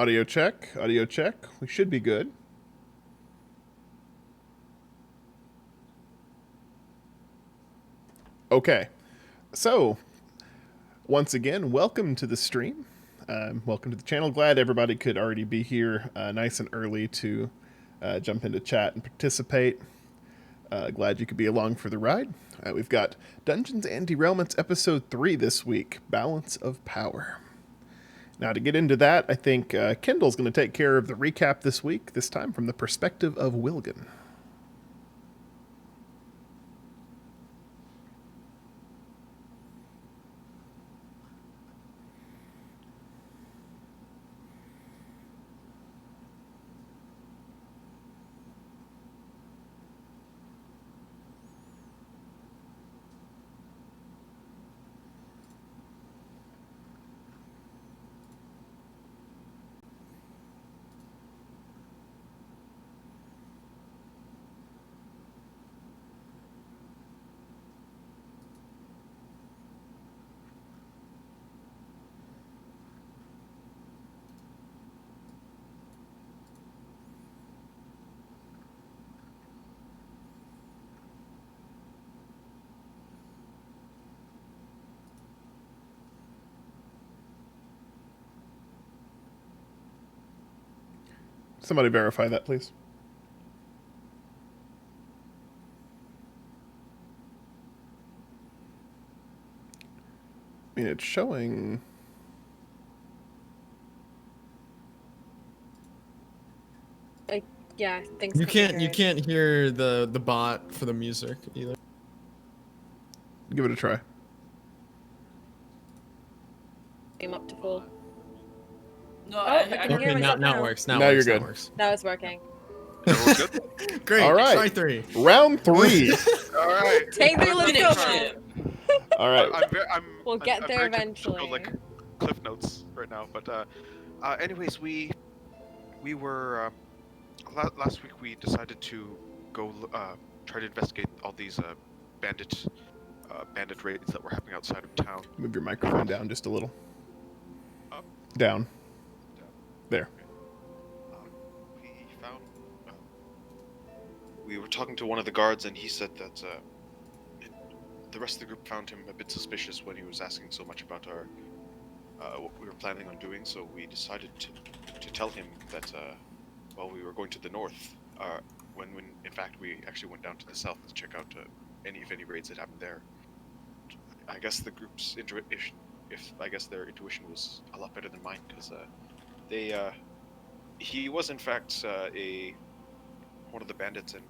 Audio check. Audio check. We should be good. Okay. So, once again, welcome to the stream. Welcome to the channel. Glad everybody could already be here nice and early to jump into chat and participate. Glad you could be along for the ride. We've got Dungeons and Derailments Episode 3 this week, Balance of Power. Now, to get into that, I think Kendall's going to take care of the recap this week, this time from the perspective of Wilgan. Somebody verify that, please. I mean, it's showing. Yeah, thanks. You can't hear the bot for the music either. Give it a try. Came up to full. No, I can hear Okay, myself now it now. works. Now Now you're it good. works. That was working. Great. All right. Try 3. Round 3. All right. Take the let's go, Finish man. All right. We'll get there very eventually. typical, like cliff notes right now, but anyways, we were last week we decided to go try to investigate all these bandit raids that were happening outside of town. Move your microphone down just a little. Up. Down. There. We found. We were talking to one of the guards, and he said that the rest of the group found him a bit suspicious when he was asking so much about our what we were planning on doing. So we decided to tell him that we were going to the north. When in fact we actually went down to the south to check out any raids that happened there. I guess the group's intuition, their intuition was a lot better than mine, because he was in fact one of the bandits, and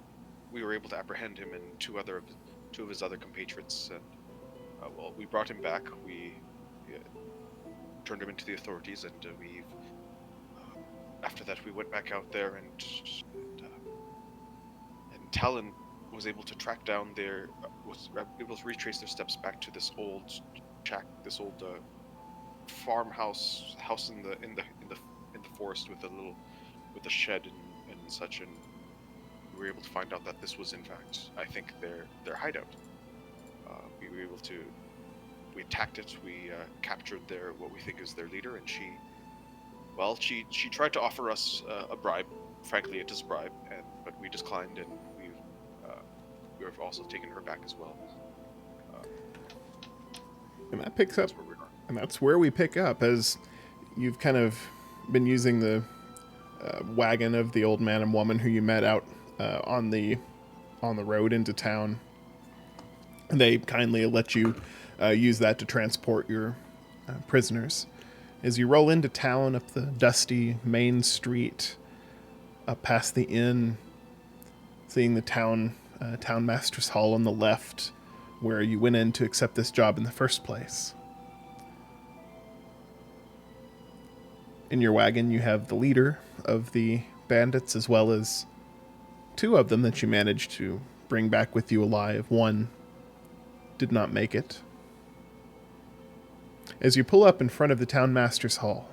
we were able to apprehend him and two of his other compatriots, and we brought him back. We turned him into the authorities, and after that we went back out there, and Talon was able to track down was able to retrace their steps back to this old farmhouse in the forest with a shed and such, and we were able to find out that this was in fact, I think, their hideout. We were able to, we attacked it. We captured what we think is their leader, and she tried to offer us a bribe. Frankly, it is a bribe, but we declined, and we've also taken her back as well. And that picks up, That's where we are. and that's where we pick up, as you've kind of been using the wagon of the old man and woman who you met out on the road into town. They kindly let you use that to transport your prisoners. As you roll into town, up the dusty main street, up past the inn, seeing the town master's hall on the left, where you went in to accept this job in the first place. In your wagon, you have the leader of the bandits, as well as two of them that you managed to bring back with you alive. One did not make it. As you pull up in front of the town master's hall,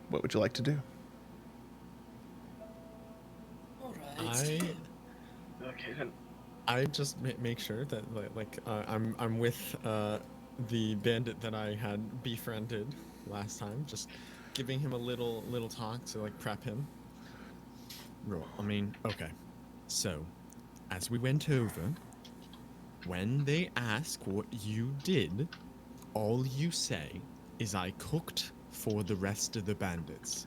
what would you like to do? Alright. Okay then. I just make sure that I'm with the bandit that I had befriended last time. Just giving him a little talk to like prep him. Okay. So, as we went over, when they ask what you did, all you say is I cooked for the rest of the bandits.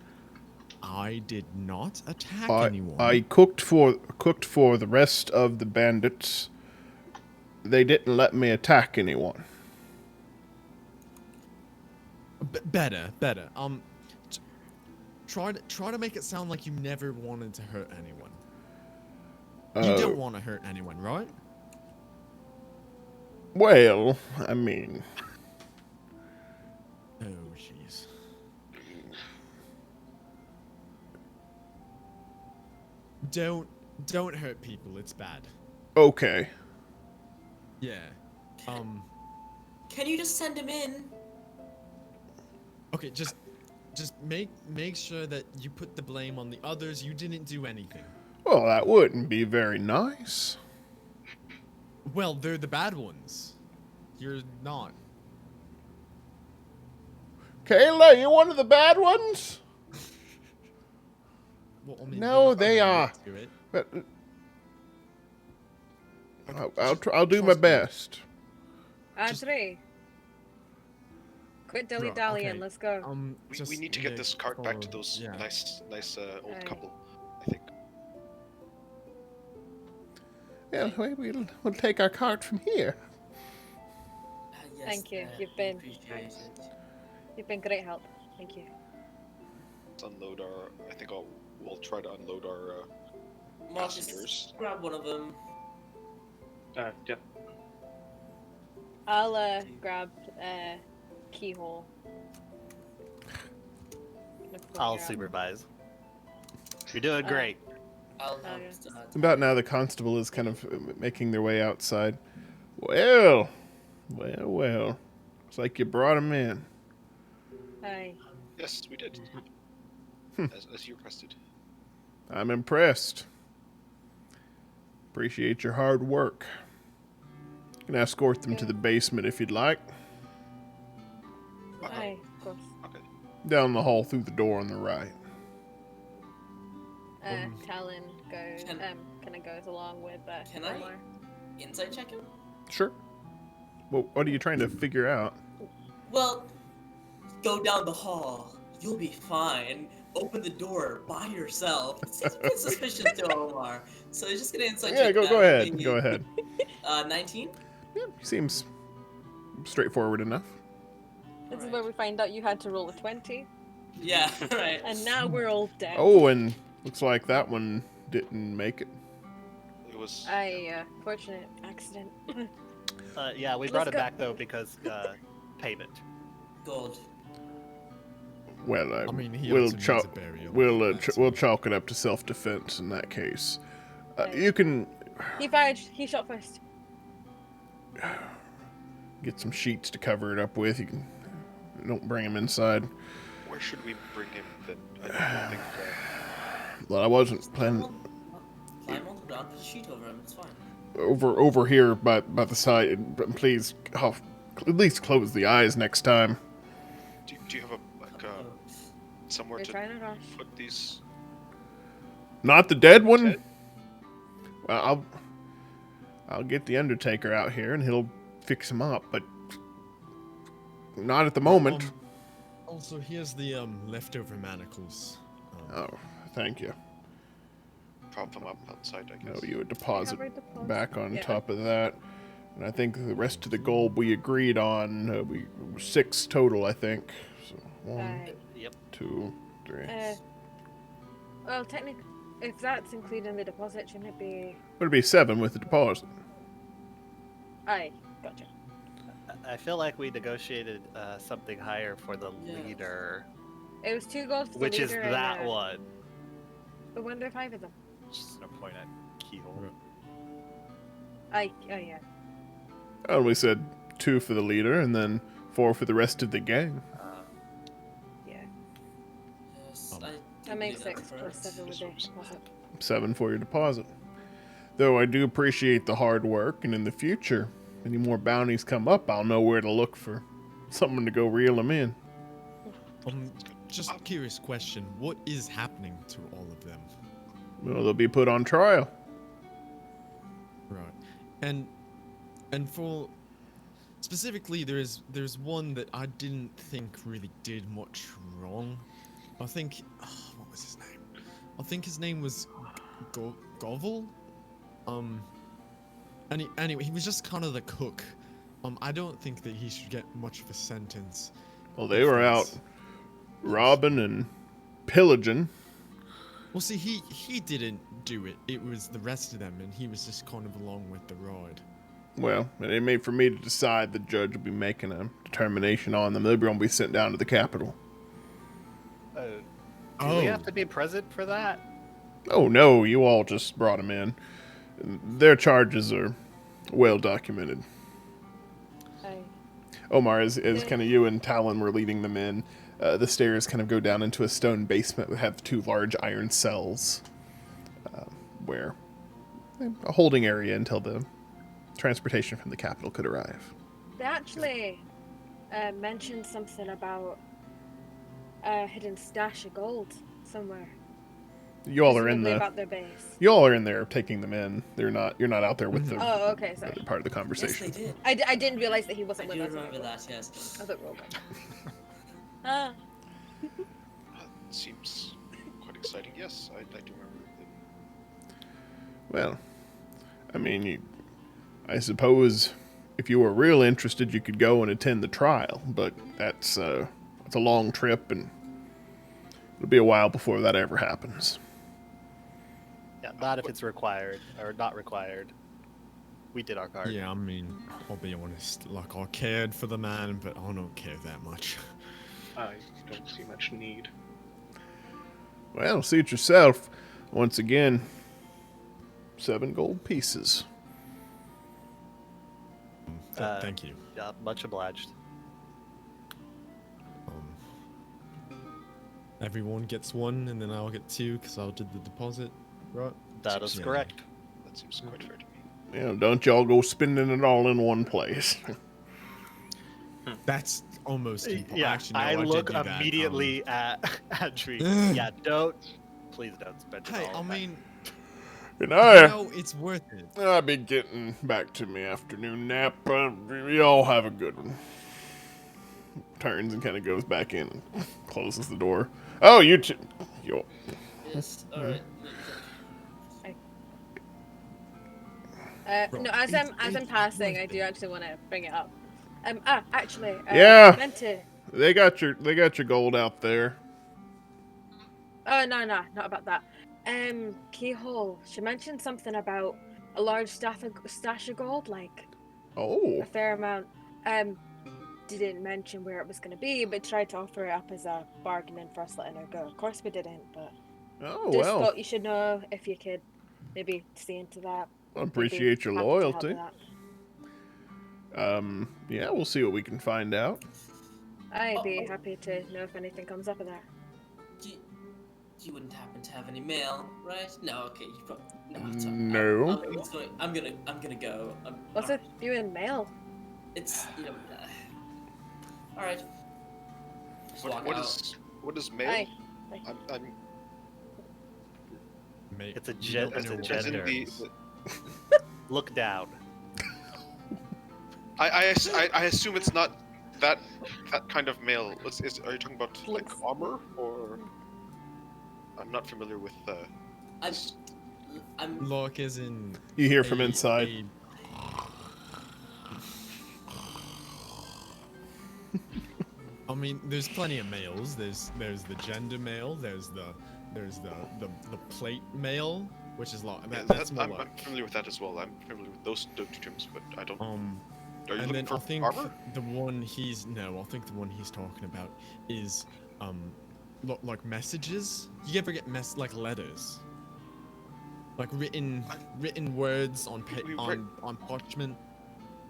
I did not attack anyone. I cooked for the rest of the bandits. They didn't let me attack anyone. Better. Try to make it sound like you never wanted to hurt anyone. You don't want to hurt anyone, right? Well, I mean... Oh, jeez. Don't hurt people. It's bad. Okay. Yeah. Can you just send him in? Okay, just make sure that you put the blame on the others. You didn't do anything. Well, that wouldn't be very nice. Well, they're the bad ones. You're not. Kayla, you're one of the bad ones? Well, I mean, No, they're they not are. gonna do it. But I'll do my best. Andre. Quit dilly-dallying, okay. let's go. We need to get this cart back to those yeah. nice old Aye. couple, I think. Yeah, we'll take our cart from here. Yes, Thank you. appreciate it. You've been great help. Thank you. Let's unload our. I think we'll try to unload our Marcus, passengers. grab one of them. Yep. I'll grab keyhole. I'll supervise. You're doing great. I'll Oh, help yeah. start. About now, the constable is kind of making their way outside. Well. Looks like you brought him in. Aye. Yes, we did. As you requested. I'm impressed. Appreciate your hard work. You can escort them to the basement if you'd like. Aye, of course. Okay. Down the hall through the door on the right. Talon goes. Can- Kind of goes along with Can I? Omar. Insight check him? Sure. Well, what are you trying to figure out? Well, go down the hall. You'll be fine. Open the door by yourself. It seems a bit suspicious to Omar. So he's just gonna insight Yeah, check go that. ahead. Go ahead. 19? Yeah, seems straightforward enough. This is Alright. where we find out you had to roll a 20, Yeah, right. and now we're all dead. Oh, and looks like that one didn't make it. It was. Fortunate accident. Yeah, we Let's brought it go. back though because payment. Gold. Well, I mean, he we'll also needs a burial. we'll chalk it up to self-defense in that case. Right. You can He shot first. get some sheets to cover it up with. You can don't bring him inside. Where should we bring him then? I don't think. Well, I wasn't planning Climb on the ground, put a sheet over him, it's fine. over here by the side. But please, at least close the eyes next time. Do you have somewhere You're to trying to rush. put these? Not the dead one. Dead? Well, I'll get the Undertaker out here and he'll fix him up, but not at the moment. Also, here's the leftover manacles. Oh, thank you. Prop them up outside, I No, guess. you would deposit Covered deposit. back on Yeah. top of that. And I think the rest of the gold we agreed on, we 6 total, I think. So 1, Aye. Yep. 2, 3. Well, technically, if that's including the deposit, shouldn't it be? Would it be 7 with the deposit? Aye, gotcha. I feel like we negotiated something higher for the Yeah. leader, It was 2 gold for the which is leader that and, one. But when there are 5 of them? Just no point at keyhole. Aye, oh yeah. Oh, we said 2 for the leader and then 4 for the rest of the gang. Yeah. Yes, I That makes believe 6 that's plus correct. 7 with the deposit. 7 for your deposit. Though I do appreciate the hard work, and in the future, any more bounties come up, I'll know where to look for someone to go reel them in. just curious question. What is happening to all of them? Well, they'll be put on trial. Right. And for specifically, there's one that I didn't think really did much wrong. I think what was his name? I think his name was Govel. Anyway, he was just kind of the cook. I don't think that he should get much of a sentence. Well, they were out robbing and pillaging. Well, see, he didn't do it. It was the rest of them, and he was just kind of along with the ride. Well, it ain't made for me to decide. The judge will be making a determination on them. They're going to be sent down to the capital. Do we have to be present for that? Oh, no, you all just brought them in. Their charges are well documented. Aye. Omar, as kind of you and Talon were leading them in, the stairs kind of go down into a stone basement that have 2 large iron cells, where a holding area until the transportation from the capital could arrive. They actually mentioned something about a hidden stash of gold somewhere. You all are in Presumably the. about their base. You all are in there taking them in. You're not out there with the Oh, okay, sorry. other part of the Yes, conversation. they did. I didn't realize that he I wasn't with do us. remember that, yes. I thought we were all gone. Ah, Seems quite exciting. Yes, I do remember that. Well, I mean, I suppose if you were real interested, you could go and attend the trial, but it's a long trip, and it'll be a while before that ever happens. Yeah, not if it's required or not required. We did our part. Yeah, I mean, I'll be honest. Like, I cared for the man, but I don't care that much. I don't see much need. Well, see it yourself. Once again, 7 gold pieces. Thank you. Yeah, much obliged. Everyone gets 1, and then I'll get 2 because I did the deposit, right? That is Yeah. correct. That seems quite fair to me. Don't y'all go spending it all in one place. That's almost impossible. Yeah, Actually, no, I did look do that. immediately at Tree. Yeah, please don't spend it Hey, all. I mean, And it's worth it. I'll be getting back to my afternoon nap. Y'all have a good one. Turns and kind of goes back in and closes the door. Oh, you two. Yes, alright. no, as I'm passing, I do actually want to bring it up. Actually, Yeah. meant to. They got your gold out there. Oh no, not about that. Keyhole. She mentioned something about a large stash of gold, like Oh. a fair amount. Didn't mention where it was going to be, but tried to offer it up as a bargaining for us letting her go. Of course we didn't, but Oh, just well. thought you should know if you could maybe see into that. I appreciate your Happy to help loyalty. with that. Yeah, we'll see what we can find out. I'd be happy to know if anything comes up of that. You wouldn't happen to have any mail, right? No, okay. You probably, no, it's all right. No. I'm gonna go. What's with you in mail? It's all right. Just walk out. What is mail? Aye. I'm Mate, It's a you don't it's a know what as in gender. it is. Look down. I assume it's not that kind of mail. Are you talking about like Looks- armor or? I'm not familiar with. I'm Like, as in. You hear from a- inside. I mean, there's plenty of mails. There's the gender mail. There's the plate mail, which is like that's more I'm like familiar with that as well. I'm familiar with those two terms, but I don't. Are you and looking then for I think armor? the one he's talking about is like messages. You ever get like letters? Like written words on on parchment.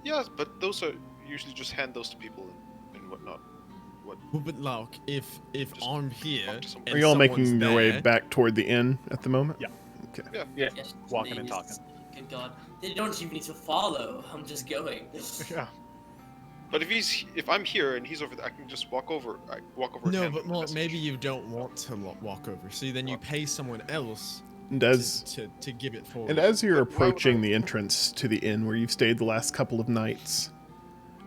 Yeah, but those are usually just hand those to people and whatnot. Well, but like if Just I'm here, talk to someone. and Are y'all someone's making your way there- back toward the inn at the moment? Yeah. Okay. Yeah. yes, Walking and please. talking. Good God, they don't even need to follow. I'm just going. Yeah. But if I'm here and he's over there, I can just walk over. I walk over. and No, hand but him the well, message. maybe you don't want to walk over. So then you pay someone else And as to give it forward. and as you're But why would approaching I- the entrance to the inn where you've stayed the last couple of nights,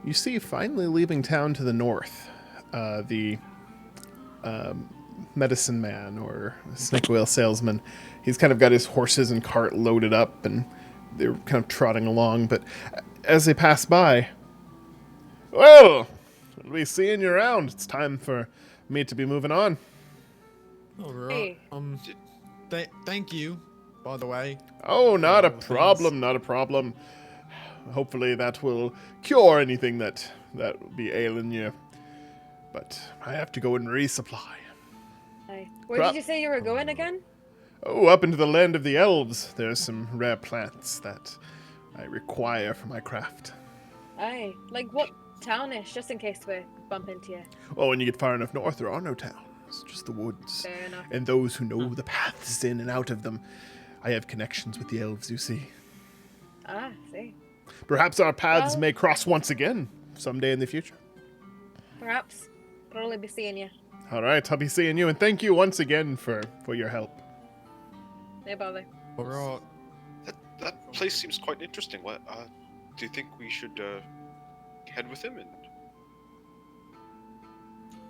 you see finally leaving town to the north, the medicine man or snake oil salesman. He's kind of got his horses and cart loaded up, and they're kind of trotting along. But as they pass by, well, we'll be seeing you around. It's time for me to be moving on. All right. Hey. Thank you, by the way. Oh, not a all the things. problem, not a problem. Hopefully that will cure anything that will be ailing you. But I have to go and resupply. Aye. Where Crap. did you say you were going again? Oh, up into the land of the elves. There's some rare plants that I require for my craft. Aye. Like what townish, just in case we bump into you. Oh, when you get far enough north, there are no towns, just the woods. Fair enough. And those who know the paths in and out of them. I have connections with the elves, you see. Ah, see. Perhaps our paths Well- may cross once again someday in the future. Perhaps. Probably be seeing you. All right, I'll be seeing you, and thank you once again for your help. No bother. All right. That place seems quite interesting. What? Do you think we should head with him? And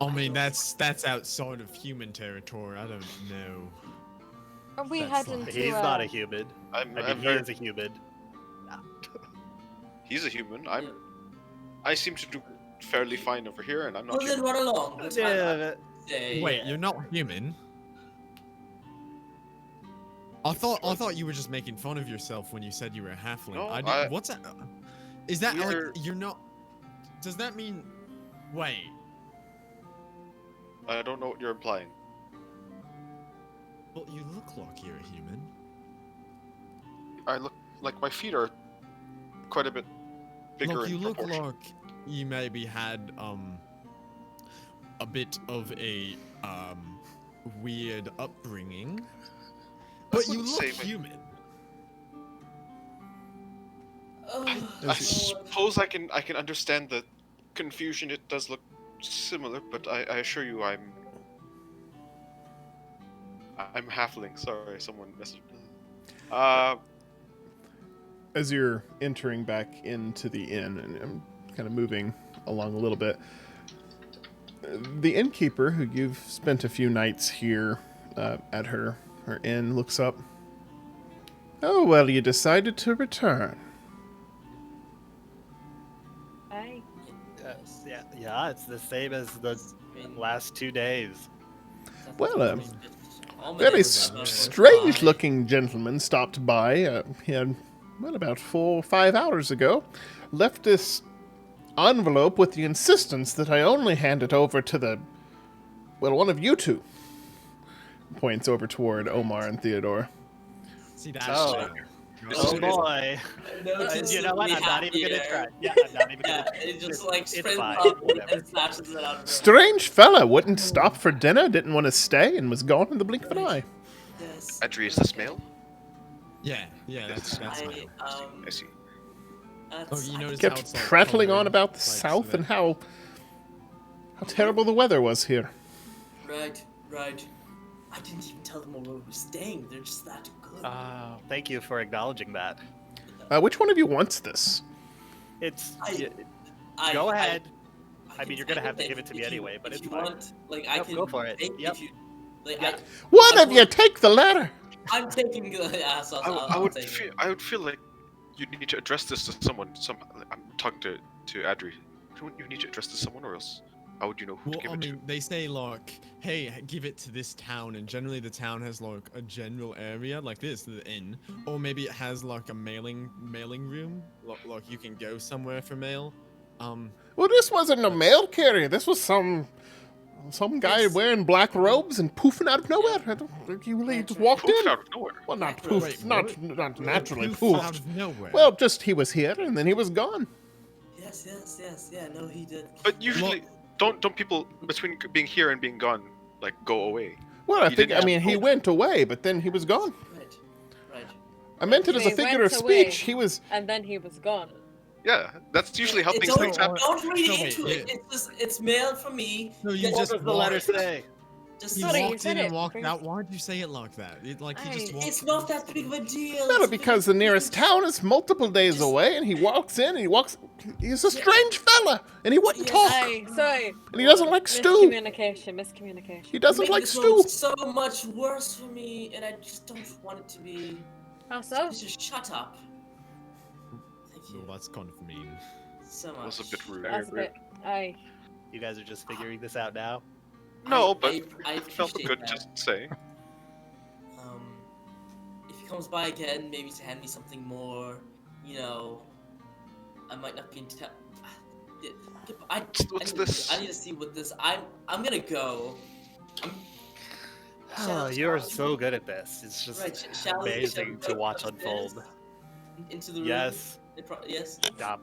I mean, that's outside of human territory. I don't know. Are we That's heading like- to? He's not a human. I'm, I I'm mean, he very, is a human. he's a human. I seem to do fairly fine over here, and I'm not Well, then human. run along. That's fine. Yeah, Say, Wait, you're not human. I thought you were just making fun of yourself when you said you were a halfling. No, I didn't, I- what's that? Is that like We're- you're not? Does that mean? Wait. I don't know what you're implying. Well, you look like you're a human. I look like my feet are quite a bit bigger Look, you in look proportion. like you maybe had a bit of a weird upbringing, but you wouldn't look say, but- human. I suppose I can understand the confusion. It does look similar, but I assure you, I'm halfling. Sorry, someone messaged me. As you're entering back into the inn, and I'm kind of moving along a little bit, the innkeeper, who you've spent a few nights here at her inn, looks up. Oh, well, you decided to return. Aye. yeah, it's the same as the last 2 days. Well, very strange-looking gentleman stopped by. He had, well, about 4 or 5 hours ago, left this envelope with the insistence that I only hand it over to the, well, one of you two. Points over toward Omar and Theodore. See, that's Oh. Oh boy. You know what? I'm not even gonna try. Yeah, I'm not even gonna try. it just like It's sprints fine, up whatever. and snatches it out of her. Strange fella, wouldn't stop for dinner, didn't want to stay, and was gone in the blink of an eye. Yes. Adri, is this male? Yeah, that's I, mine. I see. Oh, you noticed Kept how it's, like, prattling on colored, about the like, so south that- and how terrible the weather was here. Right. I didn't even tell them where we were staying. They're just that good. Thank you for acknowledging that. Which one of you wants this? It's I- go ahead. I can mean, you're gonna take have to it give it to me if you- anyway, but if it's you fine. want, like, I Yep, can go for it. take Yep. if you, like, Yep. One I of you would- take the latter. I'm taking the ass. I would feel like you need to address this to someone. I'm talking to Adri. You need to address this to someone, or else how would you know who Well, to give I it mean, they say like, "Hey, give it to this town," and generally the town has like a general area like this, the inn, or maybe it has like a mailing room, like you can go somewhere for mail. Well, this wasn't a mail carrier. This was some guy It's- wearing black robes and poofing out of nowhere. I don't think he really just walked Poof in. out of nowhere. Well, not Wait, poof, what? not naturally Poof out poofed. of nowhere. Well, just he was here and then he was gone. Yes. Yeah, no, he did. But usually, don't people between being here and being gone like go away? Well, I He think, didn't I mean, he have- went away, but then he was gone. Right. I meant it as a He figure went of away. speech. He was, And then he was gone. Yeah, that's usually how things Don't, happen. don't read No, wait, into it. yeah. It's just it's mailed from me. No, you guys What just does the letter walked- say? just He Sorry, you walked said in and it walked first. out. Why'd you say it like that? He just walked. It's not that big of a deal. No, It's because the nearest town is multiple days Just- away, and he walks in, and he's a strange fella, and he wouldn't Yes. talk, Aye, sorry. and he doesn't like stew. Miscommunication. He doesn't Making like this stew. moment so much worse for me, and I just don't want it to be. How so? Just shut up. Thank you Oh, that's kind of mean. so It much. was a bit rude. That's a bit. Aye. You guys are just figuring this out now? No, but I it felt appreciate good that. just saying. If he comes by again, maybe to hand me something more, I might not be in town. What's this? I need to see what this. I'm gonna go. Oh, you're so good at this. It's just Right, shall we amazing go to watch upstairs? unfold. Into the room. Yes. Yes. Yeah.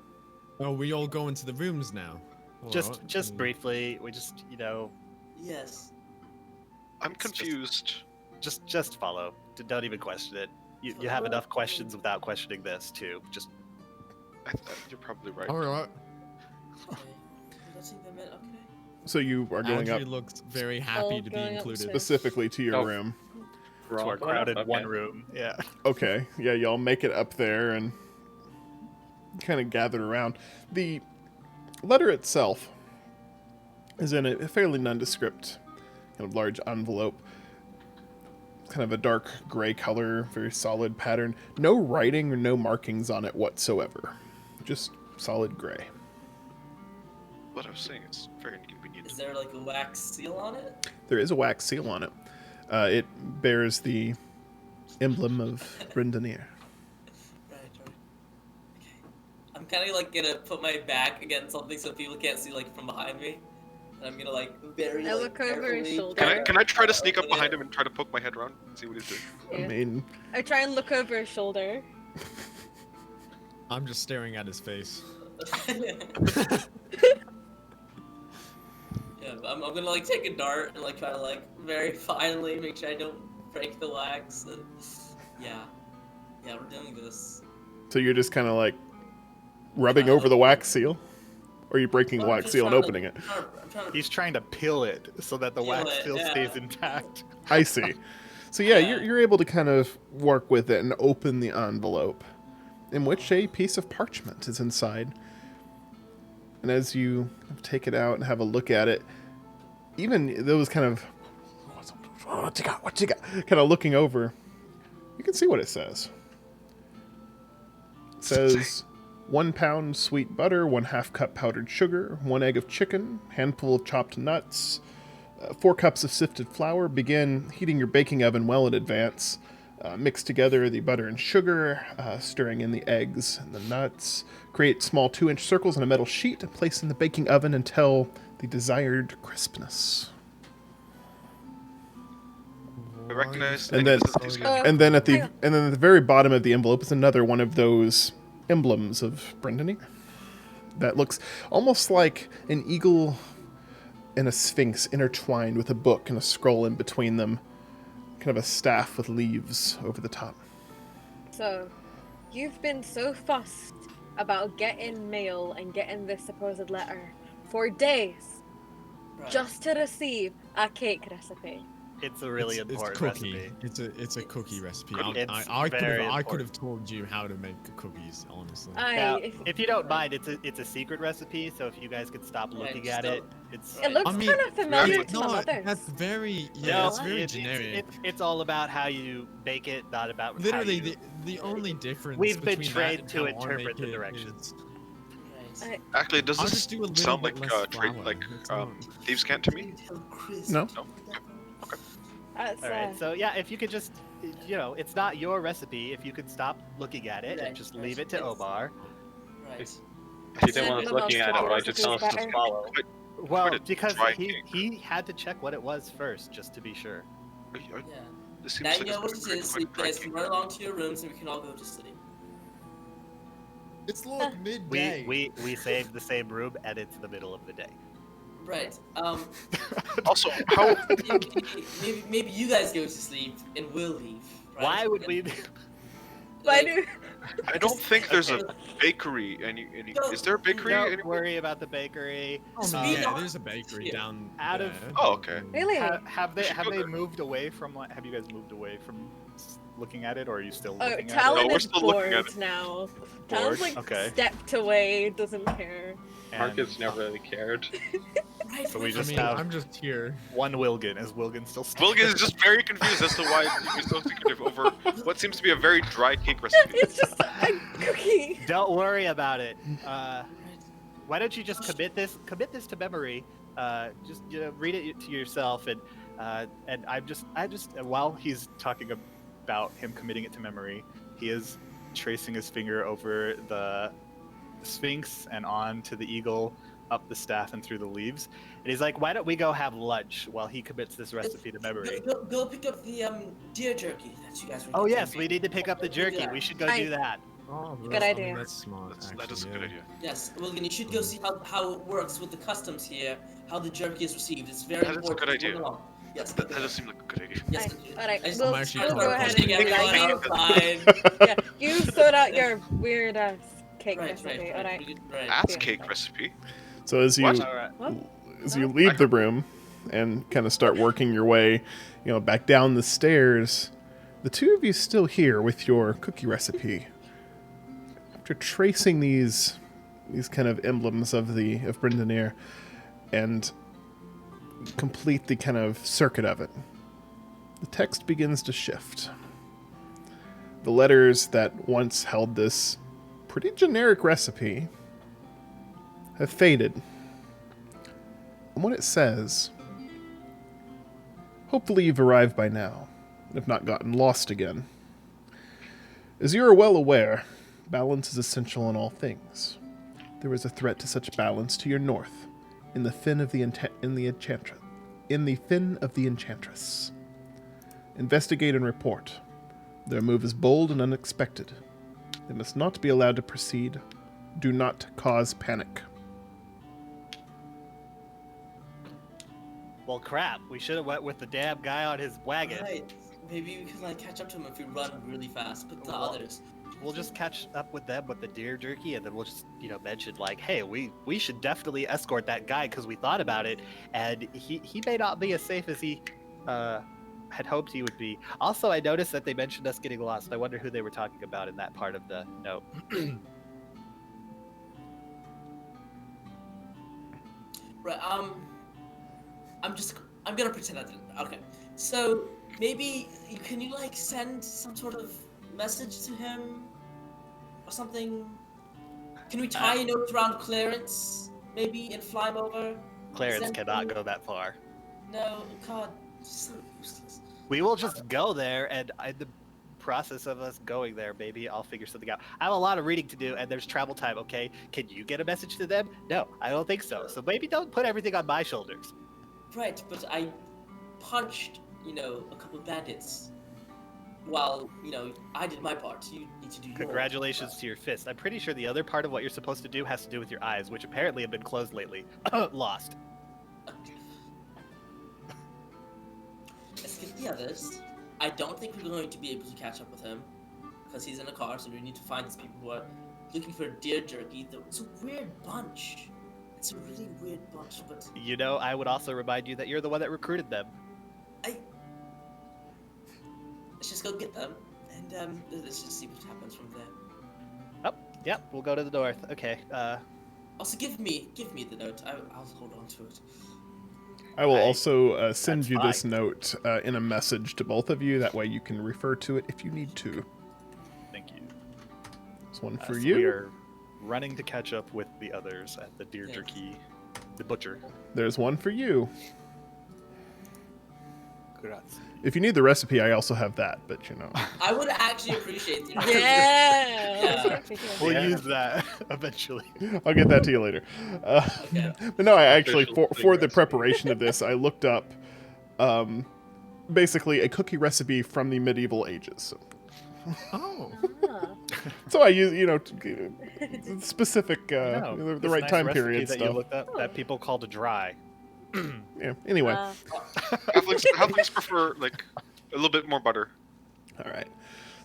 Oh, we all go into the rooms now. Just Alright. briefly, we just, Yes. I'm It's just- confused. just follow. Don't even question it. You have enough questions without questioning this too. Just You're probably right. All right. Okay. That's the minute. Okay. So you are going Andrew up looks very happy to be going included. upstairs. specifically to your Oh. room. We're to all our going up? crowded Okay. one room. Yeah. Okay, yeah, y'all make it up there and kind of gather around. The letter itself is in a fairly nondescript, kind of large envelope. Kind of a dark gray color, very solid pattern. No writing or no markings on it whatsoever. Just solid gray. What I was saying, it's very inconvenient. Is there like a wax seal on it? There is a wax seal on it. It bears the emblem of Brindanier. Right. Okay. I'm kind of like gonna put my back against something so people can't see like from behind me. And I'm gonna like very. I like, look over his carefully- shoulder. Can I try to sneak up behind him and try to poke my head around and see what he's doing? I Yeah. mean, I try and look over his shoulder. I'm just staring at his face. Yeah, but I'm gonna like take a dart and like try to like very finally make sure I don't break the wax. And yeah, we're doing this. so you're just kind of like rubbing Uh, over the wax seal? Or are you breaking the I'm wax just seal and trying to- opening it? I'm trying to He's trying to peel it so that the Peel wax it, still yeah. stays intact. I see. So yeah, Yeah. you're able to kind of work with it and open the envelope, in which a piece of parchment is inside. And as you take it out and have a look at it, even those kind of what you got, kind of looking over, you can see what it says. It says 1 pound sweet butter, 1/2 cup powdered sugar, 1 egg of chicken, handful of chopped nuts, 4 cups of sifted flour. Begin heating your baking oven well in advance. Mix together the butter and sugar, stirring in the eggs and the nuts. Create small 2-inch circles on a metal sheet and place in the baking oven until the desired crispness. I recognize. And any then- businesses- And then at hang the very bottom of the envelope is another one of those emblems of Brindany. That looks almost like an eagle and a sphinx intertwined with a book and a scroll in between them. Kind of a staff with leaves over the top. So, you've been so fussed about getting mail and getting this supposed letter for days Right. just to receive a cake recipe. It's a really it's important cookie. recipe. It's a cookie recipe. It's I could very have important. told you how to make cookies, honestly. Now, Aye, if you don't mind, it's a secret recipe, so if you guys could stop looking just at it, don't- it's it looks I mean, kind of familiar That's to my mother's. That's very no, it's very it's- generic. It's all about how you bake it, not about Literally, how you... the only difference. We've been between that trained and to how I interpret make the it directions. is- Right. Actually, does I'll this just do a little sound bit like less trade, flour, like that's all. thieves' cant to me? No. That's, All right, so yeah, if you could just, it's not your recipe. If you could stop looking at it Right, and just right, leave it to yes. Omar. Right. If you didn't want us Lemon looking at it, flour why just tell us recipe's to better. follow? Well, Quite a because dry he cake. he had to check what it was first, just to be sure. Yeah. Yeah. This seems Now like you know it's what it quite- is, so quite you dry guys cake. can run along to your rooms and we can all go to sleep. It's like midday. We saved the same room, and it's the middle of the day. Right. Also, how Maybe you guys go to sleep and we'll leave. Right? Why would we? Why Like, do? I don't think there's a bakery. Is there a bakery? Don't anywhere? worry about the bakery. Just Oh, be yeah, the- there's a bakery Yeah. down Out there. of- Oh, okay. Really? Have We should go they there. moved away from like? Have you guys moved away from looking at it, or are you still Oh, looking at Talon No, we're is still looking at bored it. now. Bored? Talon's like Okay. stepped away, doesn't care. it? Marcus never really cared. Right, So we right, I just mean, have- I'm just here. one Wilgan. Is Wilgan still? Wilgan is just very confused as to why he's so secretive over what seems to be a very dry cake recipe. It's just a cookie. Don't worry about it. right. Why don't you just commit this to memory? Just read it to yourself, and I just while he's talking about him committing it to memory, he is tracing his finger over the Sphinx and on to the eagle, up the staff and through the leaves, and he's like, "Why don't we go have lunch while he commits this recipe to memory?" Go pick up the deer jerky that you guys were. Oh gonna yes, give we me. need to pick up the jerky. We should go do that. Oh, Good that's- I idea. mean, that's smart. That is a actually, good yeah. idea. Yes, Wilgan, you should go see how it works with the customs here, how the jerky is received. It's very That is a important. good idea. Come along. Yes, That does seem like a good idea. yes. Alright, I just- we'll, I just I'm actually we'll go trying ahead to and pushing do everyone that. outside. Yeah, you sort out your weird ass cake Right, recipe. right, Alright. right. Ass Yeah. cake recipe. So as you What? All right. What? as you leave the room and kind of start working your way, back down the stairs, the two of you still here with your cookie recipe. After tracing these kind of emblems of Brindanir and complete the kind of circuit of it, the text begins to shift. The letters that once held this pretty generic recipe have faded. And what it says, hopefully you've arrived by now, and have not gotten lost again. As you are well aware, balance is essential in all things. There is a threat to such balance to your north, in the fin of the Enchantress. Investigate and report. Their move is bold and unexpected. They must not be allowed to proceed. Do not cause panic. Well, crap. We should have went with the damn guy on his wagon. Right. Maybe we can catch up to him if we run really fast. But the Well, others. We'll just catch up with them with the deer jerky, and then we'll just mention hey, we should definitely escort that guy because we thought about it, and he may not be as safe as he had hoped he would be. Also, I noticed that they mentioned us getting lost. I wonder who they were talking about in that part of the note. Right. I'm gonna pretend I didn't. Okay. So maybe can you send some sort of message to him or something? Can we tie a note around Clarence maybe and fly him over? Clarence Send cannot him- go that far. No, God, so useless. We will just go there, and in the process of us going there, maybe I'll figure something out. I have a lot of reading to do, and there's travel time, okay? Can you get a message to them? No, I don't think so. So maybe don't put everything on my shoulders. Right, but I punched, a couple of bandits. While, I did my part. You need to do yours. Congratulations to your fist. I'm pretty sure the other part of what you're supposed to do has to do with your eyes, which apparently have been closed lately. Lost. Let's get the others. I don't think we're going to be able to catch up with him. Because he's in a car, so we need to find these people who are looking for deer jerky. It's a weird bunch. It's a really weird bunch, but I would also remind you that you're the one that recruited them. let's just go get them. And let's just see what happens from there. Oh, yep, we'll go to the north. Okay, Also, give me the note. I'll hold on to it. I will also send that's you this fine. note in a message to both of you. That way you can refer to it if you need to. thank you. There's one for So you. we are running to catch up with the others at the deer Yes. jerky, the butcher. There's one for you. Grazie. If you need the recipe, I also have that, but I would actually appreciate the Yeah. We'll Yeah. use that eventually. I'll get that to you later. Okay. But no, I actually, Official for the recipe. preparation of this, I looked up basically a cookie recipe from the medieval ages. Oh. So I use, specific, No, the this right nice time recipe period that stuff. you looked up that people call to dry. Yeah. Anyway, Uh, Halflings prefer a little bit more butter. all right.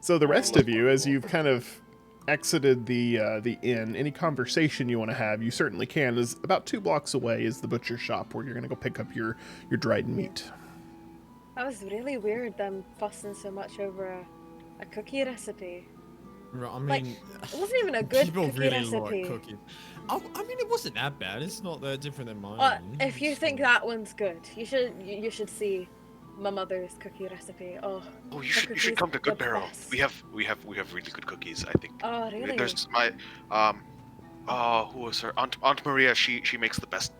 So the rest Right. of you, as you've kind of exited the inn, any conversation you want to have, you certainly can. Is about 2 blocks away is the butcher shop where you're going to go pick up your dried meat. That was really weird, them fussing so much over a cookie recipe. Right, I Like, mean, it wasn't even a good people cookie really recipe. like cookies. I mean, it wasn't that bad. It's not that different than mine. If you think so- that one's good, you should see my mother's cookie recipe. Oh, Oh, you her should cookies come to Good the Barrel. best. We have really good cookies. I think. Oh, really? There's my who was her Aunt Maria? She makes the best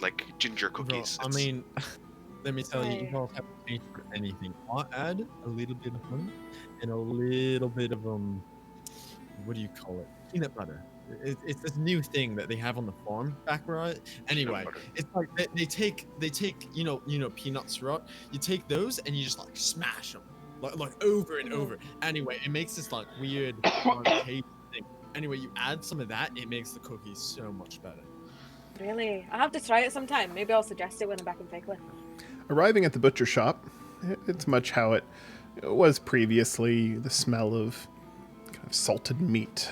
like ginger Bro, cookies. I It's- mean, let me tell you, you Aye. don't have to pay for anything. I'll add a little bit of honey and a little bit of what do you call it? Peanut butter. It's this new thing that they have on the farm back where I. Anyway, butter. it's like they take you know peanuts, right? You take those and you just like smash them like over and Mhm. over. Anyway, it makes this like weird taste thing. Anyway, you add some of that, it makes the cookies so much better. Really? I'll have to try it sometime. Maybe I'll suggest it when I'm back in Fakeland. Arriving at the butcher shop, it's much how it was previously. The smell of kind of salted meat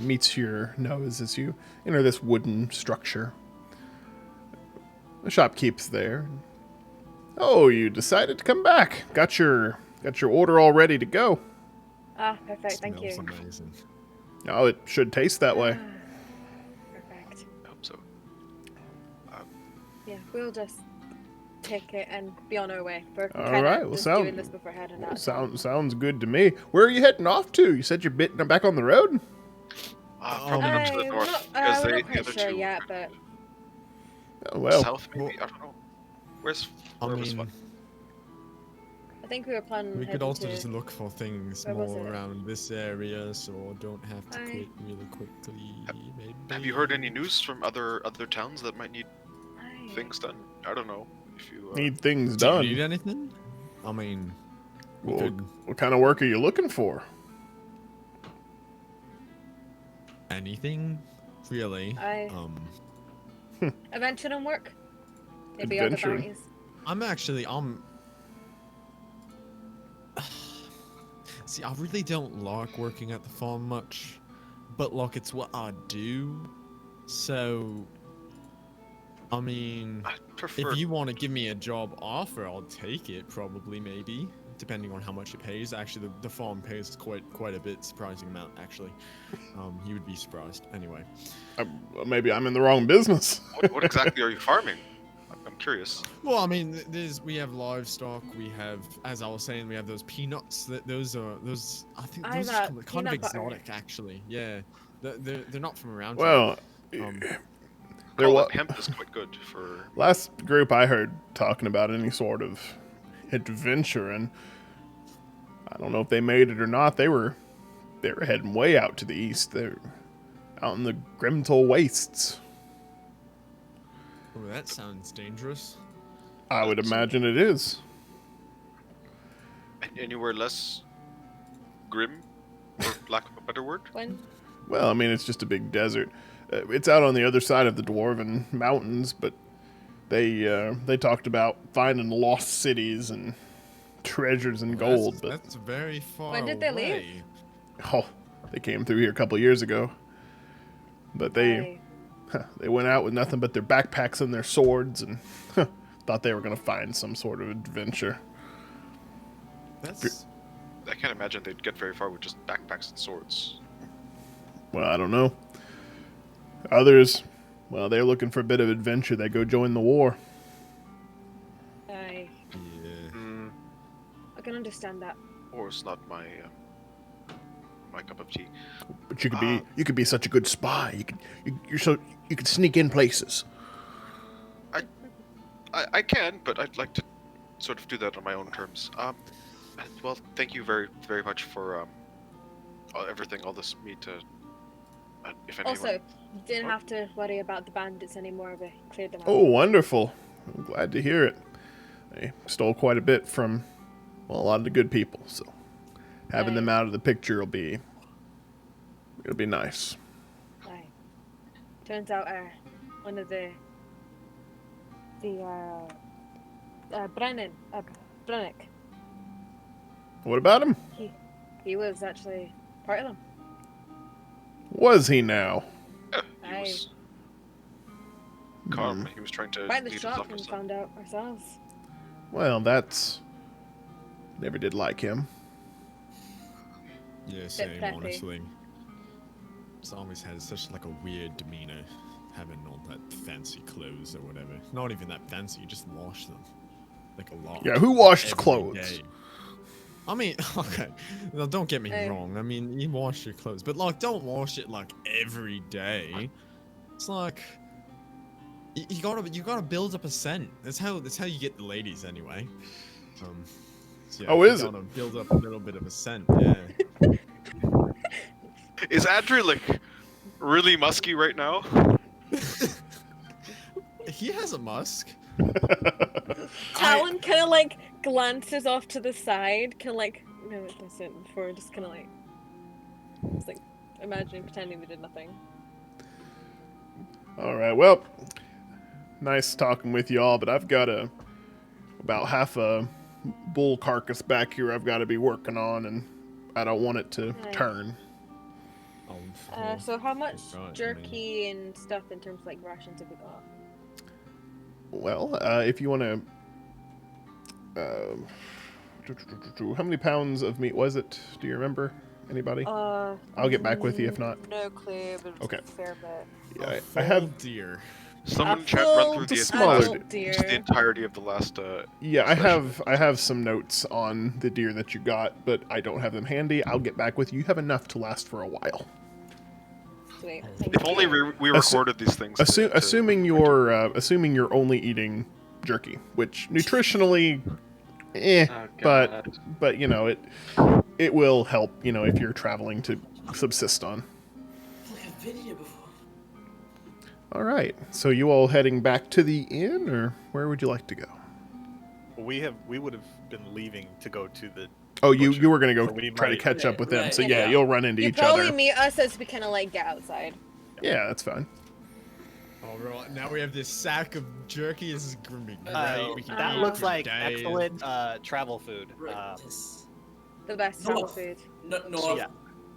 meets your nose as you enter this wooden structure. The shopkeep's there. Oh, you decided to come back. Got your order all ready to go. Ah, perfect. Thank you. Smells amazing. Oh, it should taste that way. Perfect. I hope so. Yeah, we'll just take it and be on our way. We're All kinda right, well, just sound- doing this before heading out. Sounds good to me. Where are you heading off to? You said you're back on the road? Probably up to the We're north not, because we're they, not the quite other sure two yet, are but Oh, well. south maybe. I don't know. Where was I one? mean, I think we were planning we heading could also to... just look for things Where was more it? around this area, so don't have to Aye. quit really quickly. Maybe. Have you heard any news from other towns that might need Aye. things done? I don't know if you. Need things Do you done. need anything? I mean, we Well, could what kind of work are you looking for? anything, really. Aye. Um, Adventuring work? Maybe other Adventuring. bounties? I'm. See, I really don't like working at the farm much, but like it's what I do. So, I mean, I prefer. if you want to give me a job offer, I'll take it. Probably, maybe, depending on how much it pays. Actually, the farm pays quite a bit, surprising amount. Actually, you would be surprised. Anyway, Maybe I'm in the wrong business. What exactly are you farming? I'm curious. well, I mean, we have livestock. We have, as I was saying, we have those peanuts. Those I think Aye, those are that kind of peanut butter. exotic, actually. Yeah, they're not from around. Well, here. Um, there Call was it hemp is quite good for. last group I heard talking about any sort of adventure, and I don't know if they made it or not. They were heading way out to the east. They're out in the Grimtal wastes. oh, that sounds dangerous. I would imagine it is. Anywhere less grim, for lack of a better word. When? Well, I mean, it's just a big desert. It's out on the other side of the Dwarven Mountains, but they talked about finding lost cities and treasures and Well, gold. That's very far. When did they leave? away. But they came through here a couple years ago. But they went out with nothing but their backpacks and their swords, and thought they were going to find some sort of adventure. That's I can't imagine they'd get very far with just backpacks and swords. Well, I don't know. Others, well, they're looking for a bit of adventure. They go join the war. Aye. yeah. Mm, I can understand that. war's not my my cup of tea. But you could be such a good spy. You could sneak in places. I can, but I'd like to sort of do that on my own terms. Well, thank you very very much for everything, all this meat. If anyone, Also, you didn't have to worry about the bandits anymore. We cleared them out. Oh, wonderful. I'm glad to hear it. They stole quite a bit from, well, a lot of the good people, so having them out of the picture it'll be nice. Aye. Turns out, one of the Brennick, What about him? he was actually part of them. Was he now? Yeah, he Aye. was calm. He was trying to Quite the lead his shock off when we son. found out ourselves. Well, that's... Never did like him. Yeah, same, peppy. honestly. He's always had such like a weird demeanor, having all that fancy clothes or whatever. Not even that fancy, you just wash them. Like a lot. Yeah, who washed every clothes? day. I mean, okay, now don't get me Hey. wrong. I mean, you wash your clothes, but like, don't wash it like every day. It's like you gotta build up a scent. That's how you get the ladies anyway. So yeah, Oh, you is it? gotta build up a little bit of a scent. Yeah. Is Adri like really musky right now? He has a musk. Talon kind of like glances off to the side, kind of like, no, it doesn't. Before just kind of like, just like imagining pretending they did nothing. All right, well, nice talking with you all, but I've got about half a bull carcass back here I've got to be working on, and I don't want it to Right. turn. So how much right, I mean- jerky and stuff in terms of like rations have we got? Well, if you want to... how many pounds of meat was it? Do you remember? Anybody? I'll get back with you if not. No clue, but it's Okay. a fair bit. Yeah, A I have... full deer. Someone A in chat run full through the the, smaller last, adult deer. just the entirety of the last. Yeah, session. I have some notes on the deer that you got, but I don't have them handy. I'll get back with you. You have enough to last for a while. Sweet. If only we recorded these things. Assuming you're only eating jerky, which nutritionally, Oh, God. but you know it will help. You know, if you're traveling to subsist on. I've been here before. All right, so you all heading back to the inn, or where would you like to go? We would have been leaving to go to the. Oh, you Butcher. were gonna go So we try to might- catch up with them. Right, So yeah, yeah. you'll run into You each probably other. meet us as we kind of like get outside. Yeah, that's fine. All right, now we have this sack of jerky. This is gonna be great. We can that eat looks for like days. excellent travel food. Right. Yes. The best North. travel food. North. Yeah.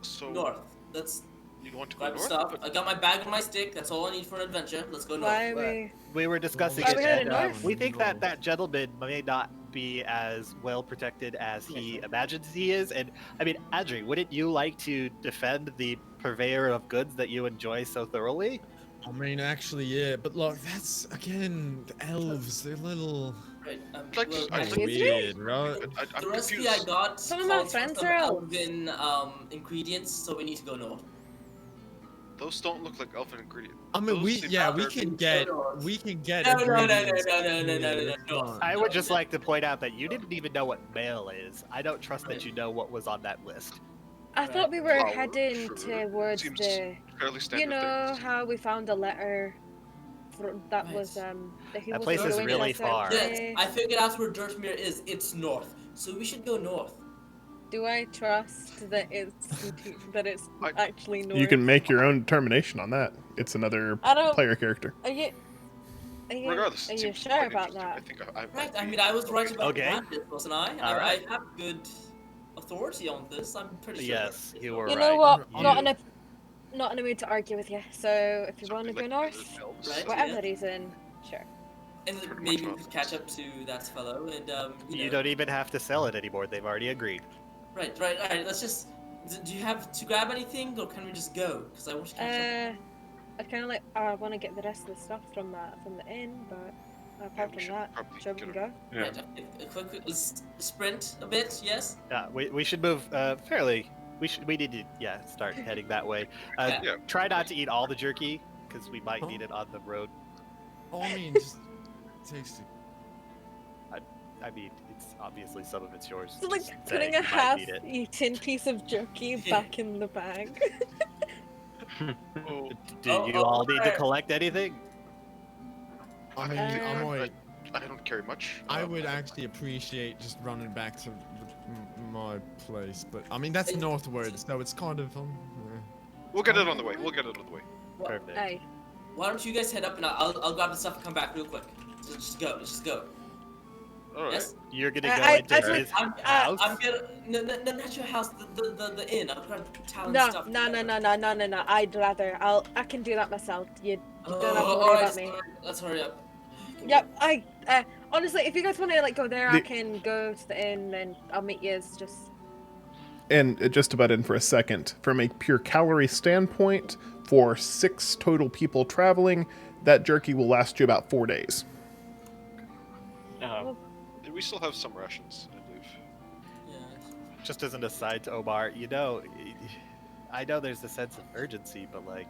So North. Let's you want to go grab north? stuff. I got my bag and my stick. That's all I need for an adventure. Let's go north. Why are we? We were discussing Why it, we headed and north? we think that that gentleman may not be as well protected as he imagines he is. And I mean, Adri, wouldn't you like to defend the purveyor of goods that you enjoy so thoroughly? I mean, actually, yeah, but look, that's again the elves. They're little Right. Like, well, I- Excuse me? weird, right? I'm the recipe confused. I got Some of my calls for friends some are elves. elven ingredients, so we need to go north. Those don't look like elven ingredients. I mean, Those we seem yeah, like we they're- can get north. ingredients. No, no, no, here, no. it's fine. I would just like to point out that you didn't even know what mail is. I don't trust that you know what was on that list. I thought we were Flour, heading sure. towards Seems the. fairly standard You know things. how we found a letter that Right. was that he That was place is going really us out far. Yes, there. I figured out where Dirtmere is. It's north, so we should go north. Do I trust that it's I- actually north? You can make your own determination on that. It's another I don't. player character. Are you? Regardless, Are it you seems sure quite about interesting. I that? think Right. I mean, I was right about Okay. that, wasn't I? All right. I have good authority on this. I'm pretty sure. Yes, you were You right. know what? You- Not in a mood to argue with you. So if you want to go north, Right. whatever Yeah. reason, sure. And Pretty much maybe we about could this. catch up to that fellow and You know. don't even have to sell it anymore. They've already agreed. Right. All right. Let's just. Do you have to grab anything, or can we just go? Because I want to catch up. I kind of like. I want to get the rest of the stuff from the inn, but apart we from should that, probably sure we get can a- go. Yeah. Right. A quick let's sprint a bit. Yes. We should move fairly. We need to start heading that way. Yeah. Try not to eat all the jerky because we might need it on the road. Oh, I mean, just taste it. I mean, it's obviously some of it's yours. So like Just saying, putting you a might half need it. eaten piece of jerky back in the bag. Oh, Do Oh, you oh, all need to right. collect anything? I mean, Uh, I might. I don't carry much. I would actually appreciate just running back to my place, but I mean that's northward, so it's kind of. We'll get it on the way. We'll get it on the way. Wha- Perfect. Aye. Why don't you guys head up and I'll grab the stuff and come back real quick. So just go. Let's just go. All right. Yes. You're gonna I- go I- into actually, his I'm house. gonna not your house, the inn. I'm gonna talent No, stuff. no, no, together. no, no, no, no, no. I'd rather. I can do that myself. You don't have to Oh, worry all right, about me. let's hurry up. Come Yep. on. Honestly, if you guys want to like go there, I The- can go to the inn and I'll meet you. Just And just about in for a second, from a pure calorie standpoint, for 6 total people traveling, that jerky will last you about 4 days. We still have some rations, I believe. Yeah. Just as an aside to Omar, I know there's a sense of urgency, but like,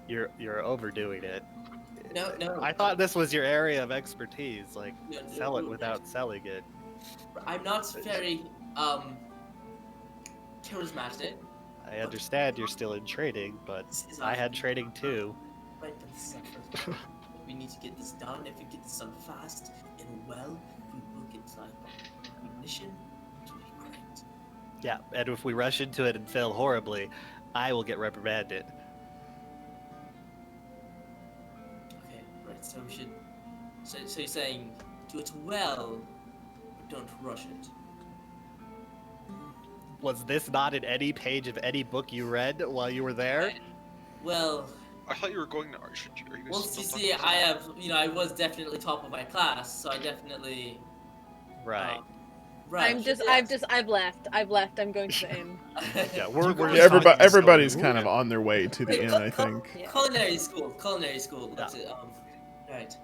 you're overdoing it. No. I thought this was your area of expertise. Like, No, sell it no, without selling it. I'm not very charismatic. I understand you're still in trading, but This is I our- had trading too. Right, but this is our first time. We need to get this done. If we get this done fast and well, we will get like recognition. It will be great. Yeah, and if we rush into it and fail horribly, I will get reprimanded. Okay, right. So we should. So you're saying do it well, but don't rush it. Was this not in any page of any book you read while you were there? Well, I thought you were going to. Are you guys well, still see, talking? I have, I was definitely top of my class, so I definitely. Right. Right. I've left. I'm going to the inn. Yeah, we're guys just are- Everybody's kind of on their way to the inn, I think. Yeah. Culinary school. That's it. Right.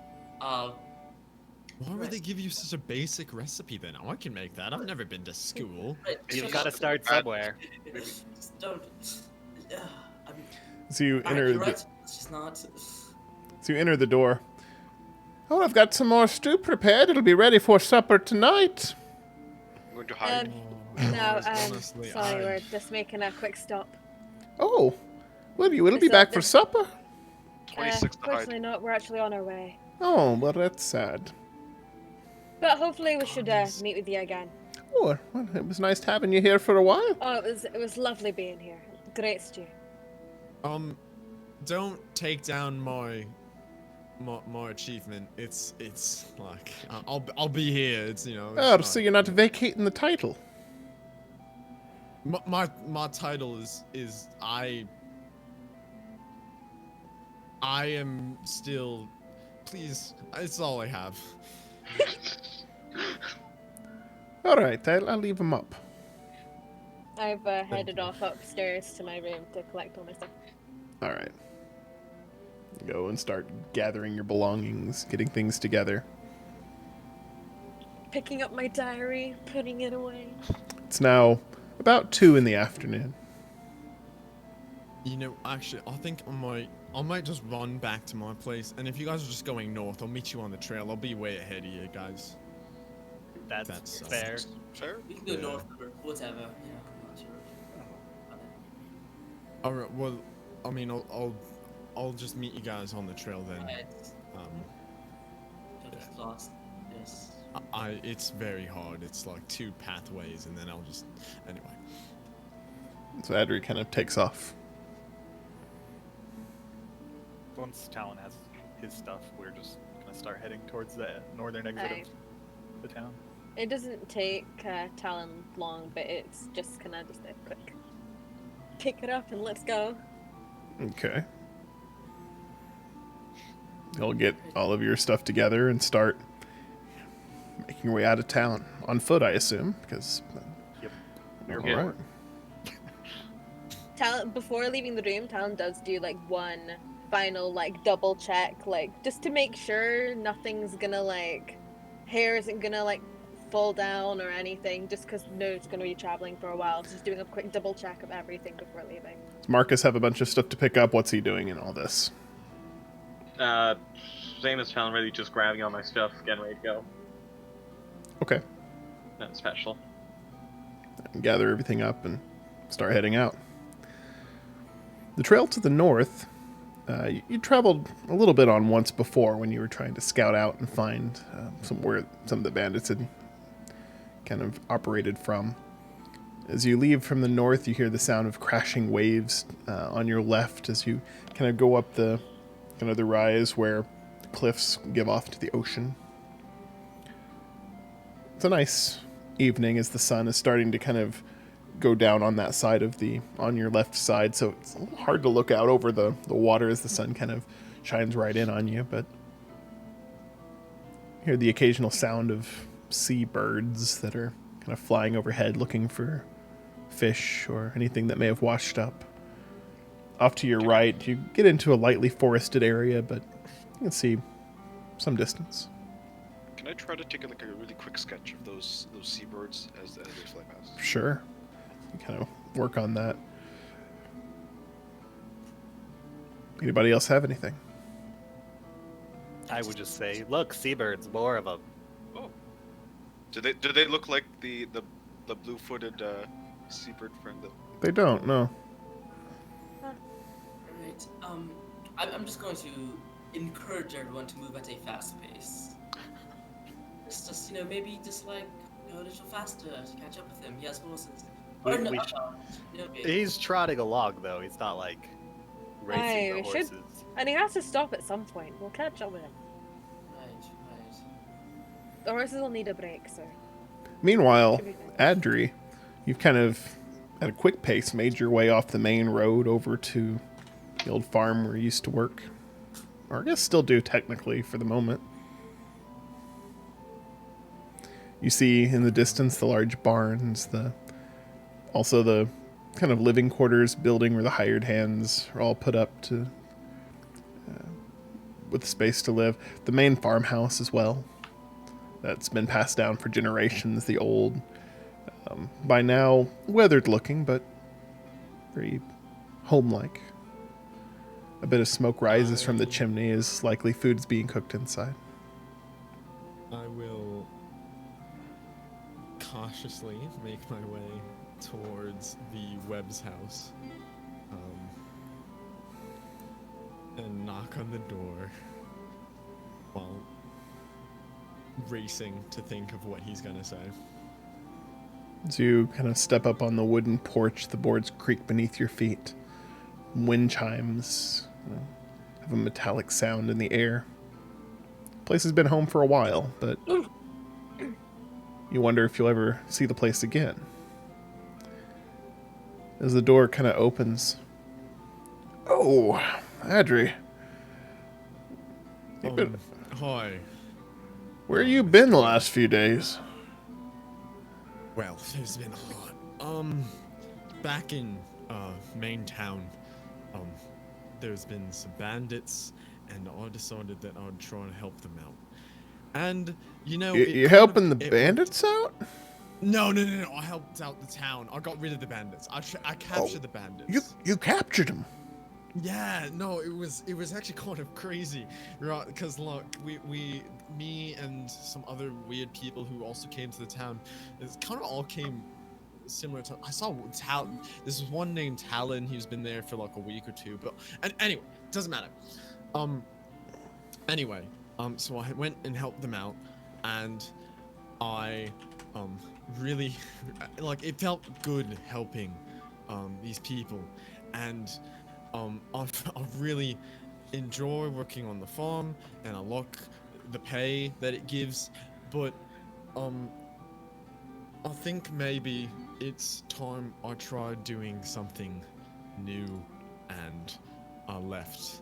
Why would Right. they give you such a basic recipe then? Oh, I can make that. I've never been to school. Right. You've got to start somewhere. Just don't. I mean, So you alright, enter you're the, right. It's just not. so you enter the door. Oh, I've got some more stew prepared. It'll be ready for supper tonight. I'm going to hide. No, honestly, sorry, we're just making a quick stop. Oh, will you? It'll be So back for this- supper. 26 to hide. Fortunately not. We're actually on our way. Oh, well, that's sad. But hopefully we should meet with you again. Oh, well, it was nice having you here for a while. Oh, it was lovely being here. Great stew. Don't take down my achievement. It's like I'll be here. It's it's Oh, fine. so you're not vacating the title. My title is I am still. Please, it's all I have. All right, I'll leave him up. I've headed off upstairs to my room to collect all my stuff. All right. Go and start gathering your belongings, getting things together. Picking up my diary, putting it away. It's now about 2 in the afternoon. Actually, I think I might just run back to my place, and if you guys are just going north, I'll meet you on the trail. I'll be way ahead of you guys. That's That's- fair. Fair? We can go Yeah. north or whatever. Yeah, I'm not sure. All right. Well, I mean, I'll just meet you guys on the trail then. Right. Um, Don't get lost. Yes. it's very hard. It's like 2 pathways, and then I'll just anyway. So Adri kind of takes off. Once Talon has his stuff, we're just gonna start heading towards the northern exit Aye. of the town. It doesn't take Talon long, but it's just kind of just a quick pick it up and let's go. Okay. You'll get all of your stuff together and start making your way out of town. On foot, I assume, because... Yep. All good. right. Talon, before leaving the room, Talon does do like one final like double check, like just to make sure nothing's gonna like hair isn't gonna like fall down or anything, just because it's gonna be traveling for a while. So just doing a quick double check of everything before leaving. Does Marcus have a bunch of stuff to pick up? What's he doing in all this? Same as Talon, really just grabbing all my stuff, getting ready to go. Okay. Nothing special. Gather everything up and start heading out. The trail to the north, you traveled a little bit on once before when you were trying to scout out and find where some of the bandits had kind of operated from. As you leave from the north, you hear the sound of crashing waves on your left as you kind of go up the the rise where the cliffs give off to the ocean. It's a nice evening as the sun is starting to kind of go down on that side of on your left side, so it's a little hard to look out over the water as the sun kind of shines right in on you, but you hear the occasional sound of seabirds that are kind of flying overhead looking for fish or anything that may have washed up. Off to your right, you get into a lightly forested area, but you can see some distance. Can I try to take like a really quick sketch of those seabirds as they fly past? Sure. You kind of work on that. Anybody else have anything? I would just say, look, seabirds, more of them. Oh, do they look like the blue-footed seabird friend that? They don't, no. Right. I'm just going to encourage everyone to move at a fast pace. Just maybe just like go a little faster to catch up with him. He has horses. He's trotting along though. He's not like racing Aye, the we should- horses. And he has to stop at some point. We'll catch up with him. Right. The horses will need a break, so. Meanwhile, Should be fine. Adri, you've kind of, at a quick pace, made your way off the main road over to the old farm where you used to work. Or I guess still do, technically, for the moment. You see in the distance the large barns, also the kind of living quarters building where the hired hands are all put up to with space to live. The main farmhouse as well. That's been passed down for generations. The old, by now weathered looking, but very home-like. A bit of smoke rises from the chimney as likely food's being cooked inside. I will cautiously make my way towards the Webb's house and knock on the door while racing to think of what he's gonna say. As you kind of step up on the wooden porch, the boards creak beneath your feet. Wind chimes have a metallic sound in the air. Place has been home for a while, but you wonder if you'll ever see the place again. As the door kind of opens. Oh, Adri. Hi. Where you been the last few days? Well, there's been a lot. Back in main town, there's been some bandits, and I decided that I'd try and help them out. And You're helping the bandits out? No. I helped out the town. I got rid of the bandits. I captured the bandits. You captured them. Yeah, no, it was actually kind of crazy, right? Because look, me and some other weird people who also came to the town, it kind of all came similar to. I saw this was one named Talon. He's been there for like a week or two, but anyway, doesn't matter. Anyway, so I went and helped them out, and I really like it felt good helping these people, and I really enjoy working on the farm, and I like the pay that it gives, but I think maybe it's time I tried doing something new, and I left.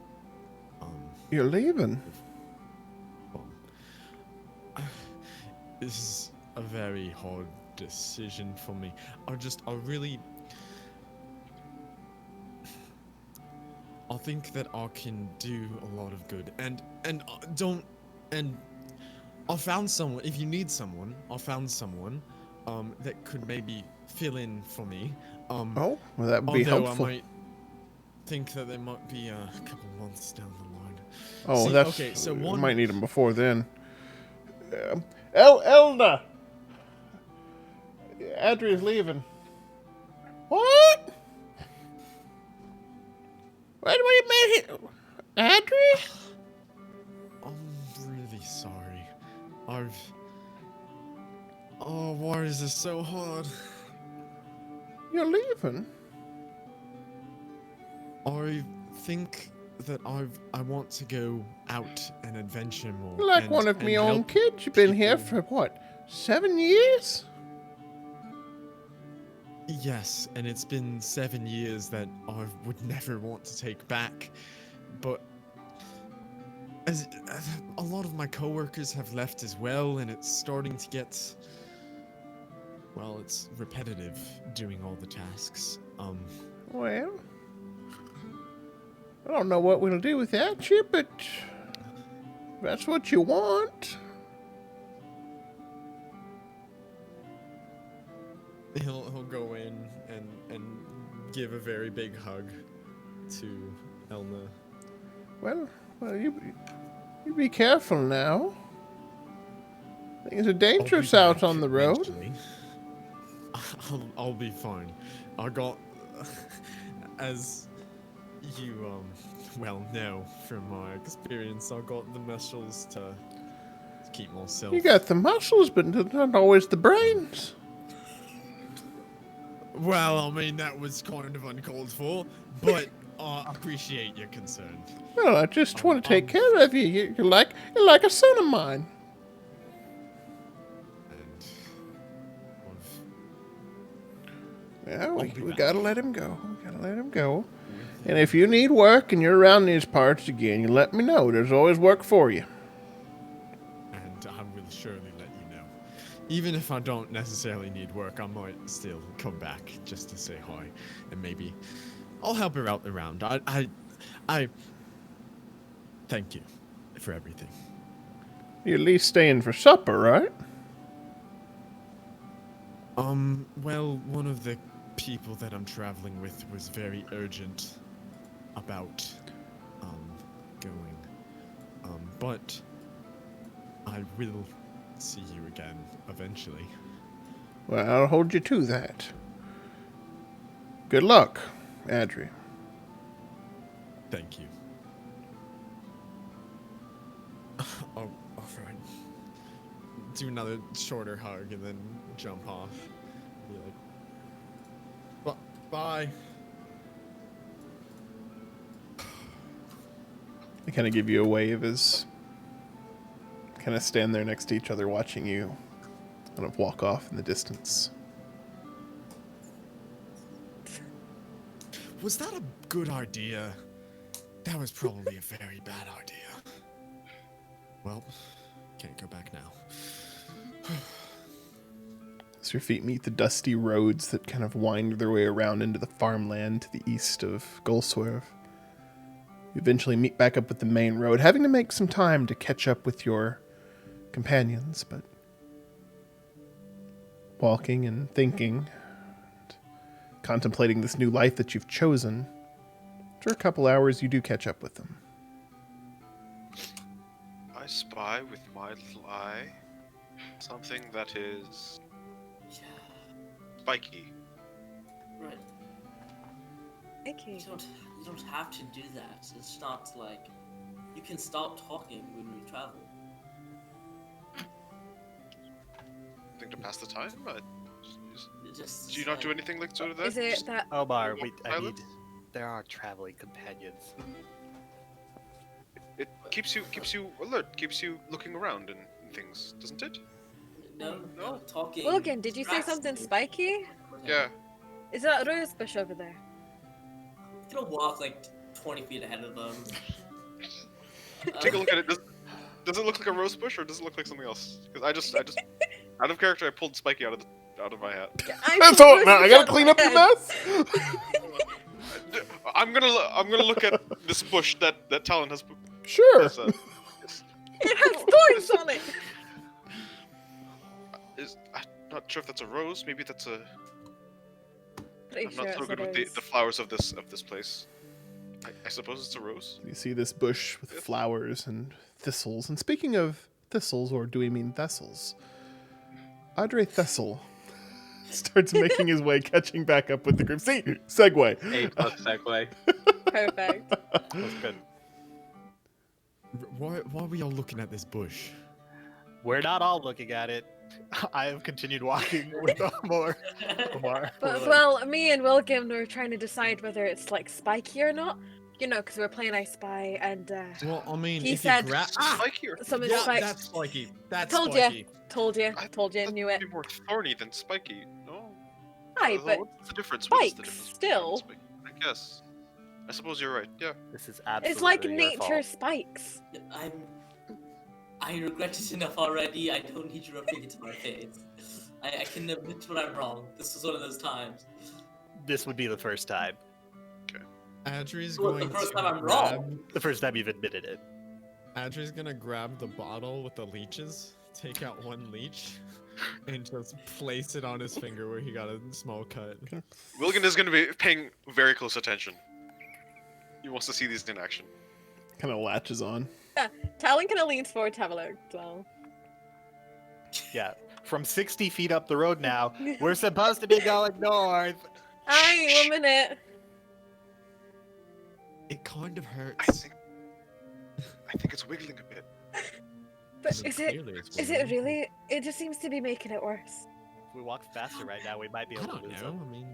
You're leaving? This is a very hard decision for me. I think that I can do a lot of good, and I found someone. If you need someone, I found someone that could maybe fill in for me. Oh, well, that would be although helpful. I might think that there might be a couple months down the line. Oh, See, that's okay. So we one might need them before then. Elda! Adri's leaving. What? What do we make it? Adri? I'm really sorry. Oh, why is this so hard? You're leaving? I think that I want to go out and adventure more. Like and- one of and me own help kids. You've been here people. for what? 7 years? Yes, and it's been 7 years that I would never want to take back. But as a lot of my coworkers have left as well, and it's starting to get, well, it's repetitive doing all the tasks. Well, I don't know what we'll do without you, but if that's what you want. He'll go in and give a very big hug to Elna. Well, you be careful now. Things are dangerous I'll be out back on the road. eventually. I'll be fine. I got, as you well know from my experience, I got the muscles to keep myself. You got the muscles, but not always the brains. Well, I mean that was kind of uncalled for, but I appreciate your concern. Well, I just want to take care of you. You're like a son of mine. And Yeah, we be back. gotta let him go. We gotta let him go. And if you need work and you're around these parts again, you let me know. There's always work for you. and I will surely let you know. Even if I don't necessarily need work, I might still come back just to say hi, and maybe I'll help her out around. I thank you for everything. You're at least staying for supper, right? Well, one of the people that I'm traveling with was very urgent about, going. But I will see you again eventually. Well, I'll hold you to that. Good luck, Adri. Thank you. Oh, alright. Do another shorter hug and then jump off. Be like, bye. They kind of give you a wave as kind of stand there next to each other watching you kind of walk off in the distance. Was that a good idea? That was probably a very bad idea. Well, can't go back now. As your feet meet the dusty roads that kind of wind their way around into the farmland to the east of Golswerve, you eventually meet back up with the main road, having to make some time to catch up with your companions, but walking and thinking, and contemplating this new life that you've chosen, after a couple hours you do catch up with them. I spy with my little eye something that is Yeah, spiky. right. Okay. You don't have to do that. It's not like you can stop talking when we travel. Thing to pass the time. Just Do you not do anything like sort of that? Is it Just- that? Omar, I Silence? need. There are traveling companions. It keeps you alert, keeps you looking around and things, doesn't it? no No. talking. Logan, did you say distracts something me. spiky? Yeah. Is that a rose bush over there? I'm gonna walk like 20 feet ahead of them. Take a look at it. Does it look like a rose bush or does it look like something else? Because I just out of character I pulled Spiky out of my hat. That's all. Now I gotta clean up your mess. I'm gonna look at this bush that Talon has. Sure. has, It has thorns on it. I'm not sure if that's a rose. Maybe that's a. Pretty I'm sure not so it's a good with rose. the flowers of this place. I suppose it's a rose. You see this bush with flowers and thistles. And speaking of thistles, or do we mean thistles? Audrey Thessel starts making his way, catching back up with the group. See, segue. A plus segue. Perfect. That's good. Why are we all looking at this bush? We're not all looking at it. I have continued walking with Omar. But well, me and Wilkin were trying to decide whether it's like spiky or not. you know, because we were playing I Spy, and Well, I mean, he if said- you grab. Spiky or something Yeah, spiked. that's spiky. That's Told ya. spiky. Told you, I knew it. Be more thorny than spiky. No. Aye, but What's the difference? What is the spikes, difference still. between spiky? I guess. I suppose you're right. Yeah. This is absolutely It's like your nature fault. spikes. I regret it enough already. I don't need you rubbing it to my face. I can admit when I'm wrong. This was one of those times. This would be the first time. Adri's Well, the going first to time I'm grab. wrong. The first time you've admitted it. Adri's gonna grab the bottle with the leeches, take out one leech, and just place it on his finger where he got a small cut. Willigan is going to be paying very close attention. He wants to see these in action. Kind of latches on. Talon kind of leans forward to have a look. So. Yeah. From 60 feet up the road now, we're supposed to be going north. Aye, 1 minute. It kind of I hurts. think it's wiggling a bit. But is it Clearly it's is wiggling. it really? It just seems to be making it worse. If we walk faster right now, we might be I able to don't lose know. them. I mean,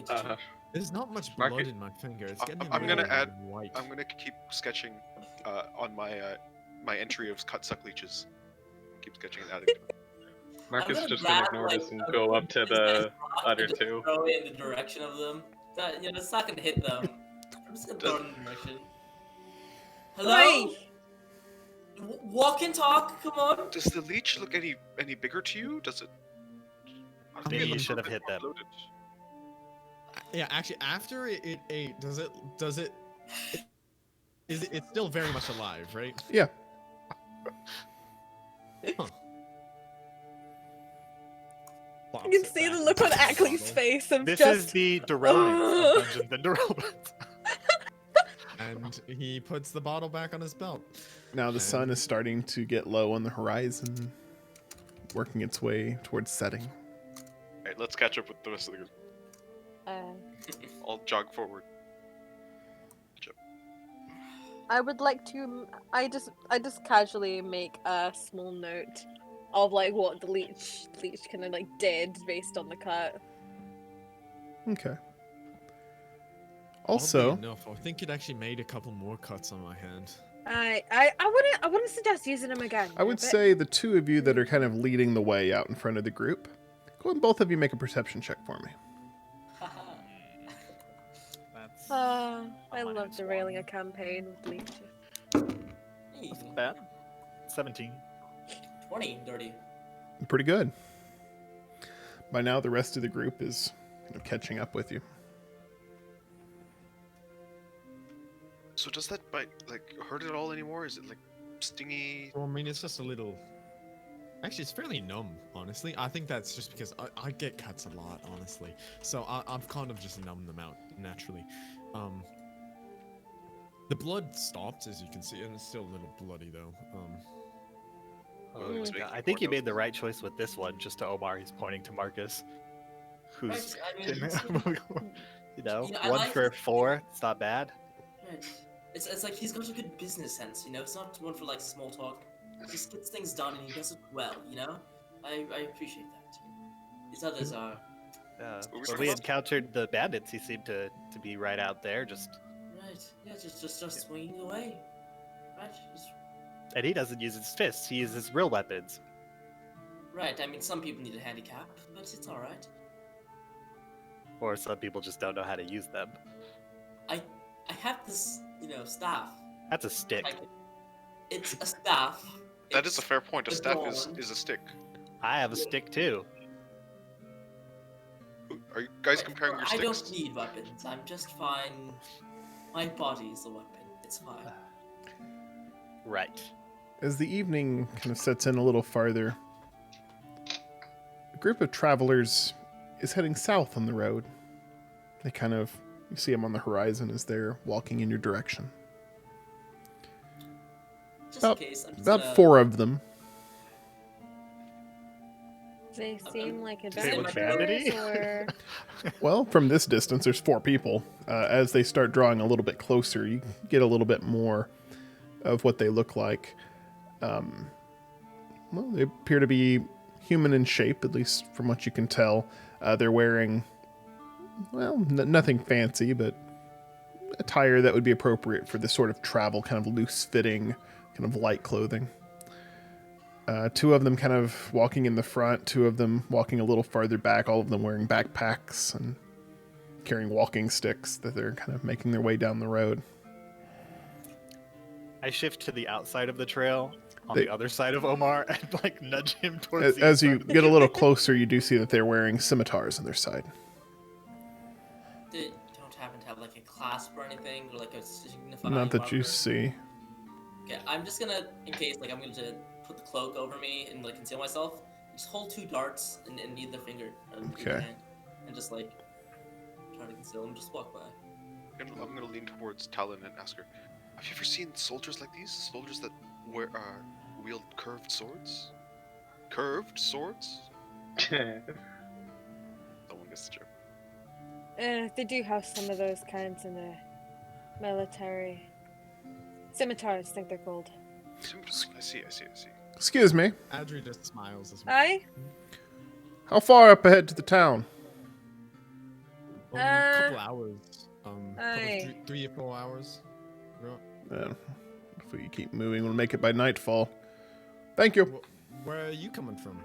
Uh, there's not much Mark, blood in my finger. It's getting I'm gonna really add- white. I'm going to keep sketching on my my entry of cut suck leeches. Keep sketching and adding. Marcus I'm just grab, gonna ignore like, this and a go up to rock the and other just two. Throw it in the direction of them. It's not gonna hit them. I'm just gonna throw it in the direction. Hello? Oi! Walk and talk. Come on. Does the leech look any bigger to you? Does it? I think Maybe it you looks a should have bit hit more them. bloated. Yeah, actually, after it ate, does it? Is it? It's still very much alive, right? Yeah. Huh. You can see the look on Ackley's face of This just. is the derailments of Dungeons and Derailments. And he puts the bottle back on his belt. Now the sun And- is starting to get low on the horizon, working its way towards setting. Alright, let's catch up with the rest of the group. I'll jog forward. I would like to. I just casually make a small note of like what the leech kind of like did based on the cut. Okay. Oddly Also, enough, I think it actually made a couple more cuts on my hand. I wouldn't suggest using them again. I would but- say the two of you that are kind of leading the way out in front of the group, go and both of you make a perception check for me. That's I minus love derailing a campaign with leeches. Hey, not bad. 17. 20, dirty. Pretty good. By now, the rest of the group is kind of catching up with you. So does that bite like hurt at all anymore? Is it like stingy? Well, I mean, it's just a little. Actually, it's fairly numb, honestly. I think that's just because I get cuts a lot, honestly. So I've kind of just numbed them out naturally. The blood stopped, as you can see, and it's still a little bloody though. It's making I think more you made the noise. right choice with this one. Just to Omar, he's pointing to Marcus, who's Right, I mean, you know, I 1 like for this. 4. It's not bad. right. It's like he's got a good business sense, you know. It's not one for like small talk. He just gets things done and he does it well, you know. I appreciate that. These others are What were When we we talking encountered the bandits, he seemed to be right out there, just right. Yeah, just swinging away. Right. Just, and he doesn't use his fists. He uses real weapons. right. I mean, some people need a handicap, but it's all right. Or some people just don't know how to use them. I have this, you know, staff. That's a stick. It's a staff. That is a fair point. A staff adorned. is a stick. I have a stick too. Are you guys comparing your I sticks? don't need weapons. I'm just fine. My body is a weapon. It's fine. Right. As the evening kind of sets in a little farther, a group of travelers is heading south on the road. They kind of, you see them on the horizon as they're walking in your direction. Just About- in case. I'm just About gonna- 4 of them. They seem like Say with adventurers, vanity? or Well, from this distance, there's 4 people. As they start drawing a little bit closer, you get a little bit more of what they look like. Well, they appear to be human in shape, at least from what you can tell. They're wearing, well, nothing fancy, but attire that would be appropriate for this sort of travel, kind of loose-fitting, kind of light clothing. Two of them kind of walking in the front, two of them walking a little farther back, all of them wearing backpacks and carrying walking sticks that they're kind of making their way down the road. I shift to the outside of the trail on the other side of Omar and like nudge him towards the As you inside of the get a little trail. closer, you do see that they're wearing scimitars on their side. They don't happen to have like a clasp or anything, or like a signifying Not that you marker? see. Okay, I'm just gonna, in case, like, I'm going to put the cloak over me and, like, conceal myself. Just hold 2 darts in either finger, either Okay. hand, and just, like, try to conceal them. Just walk by. I'm gonna lean towards Talon and ask her, have you ever seen soldiers like these? Soldiers that wield curved swords? Curved swords? No one gets the joke. They do have some of those kinds in the military. Scimitars, I think they're called. I see. Excuse me. Adri just smiles as well. Aye? How far up ahead to the town? Couple hours. Aye. 3 or 4 hours. Right. If we keep moving, we'll make it by nightfall. Thank you. Where are you coming from?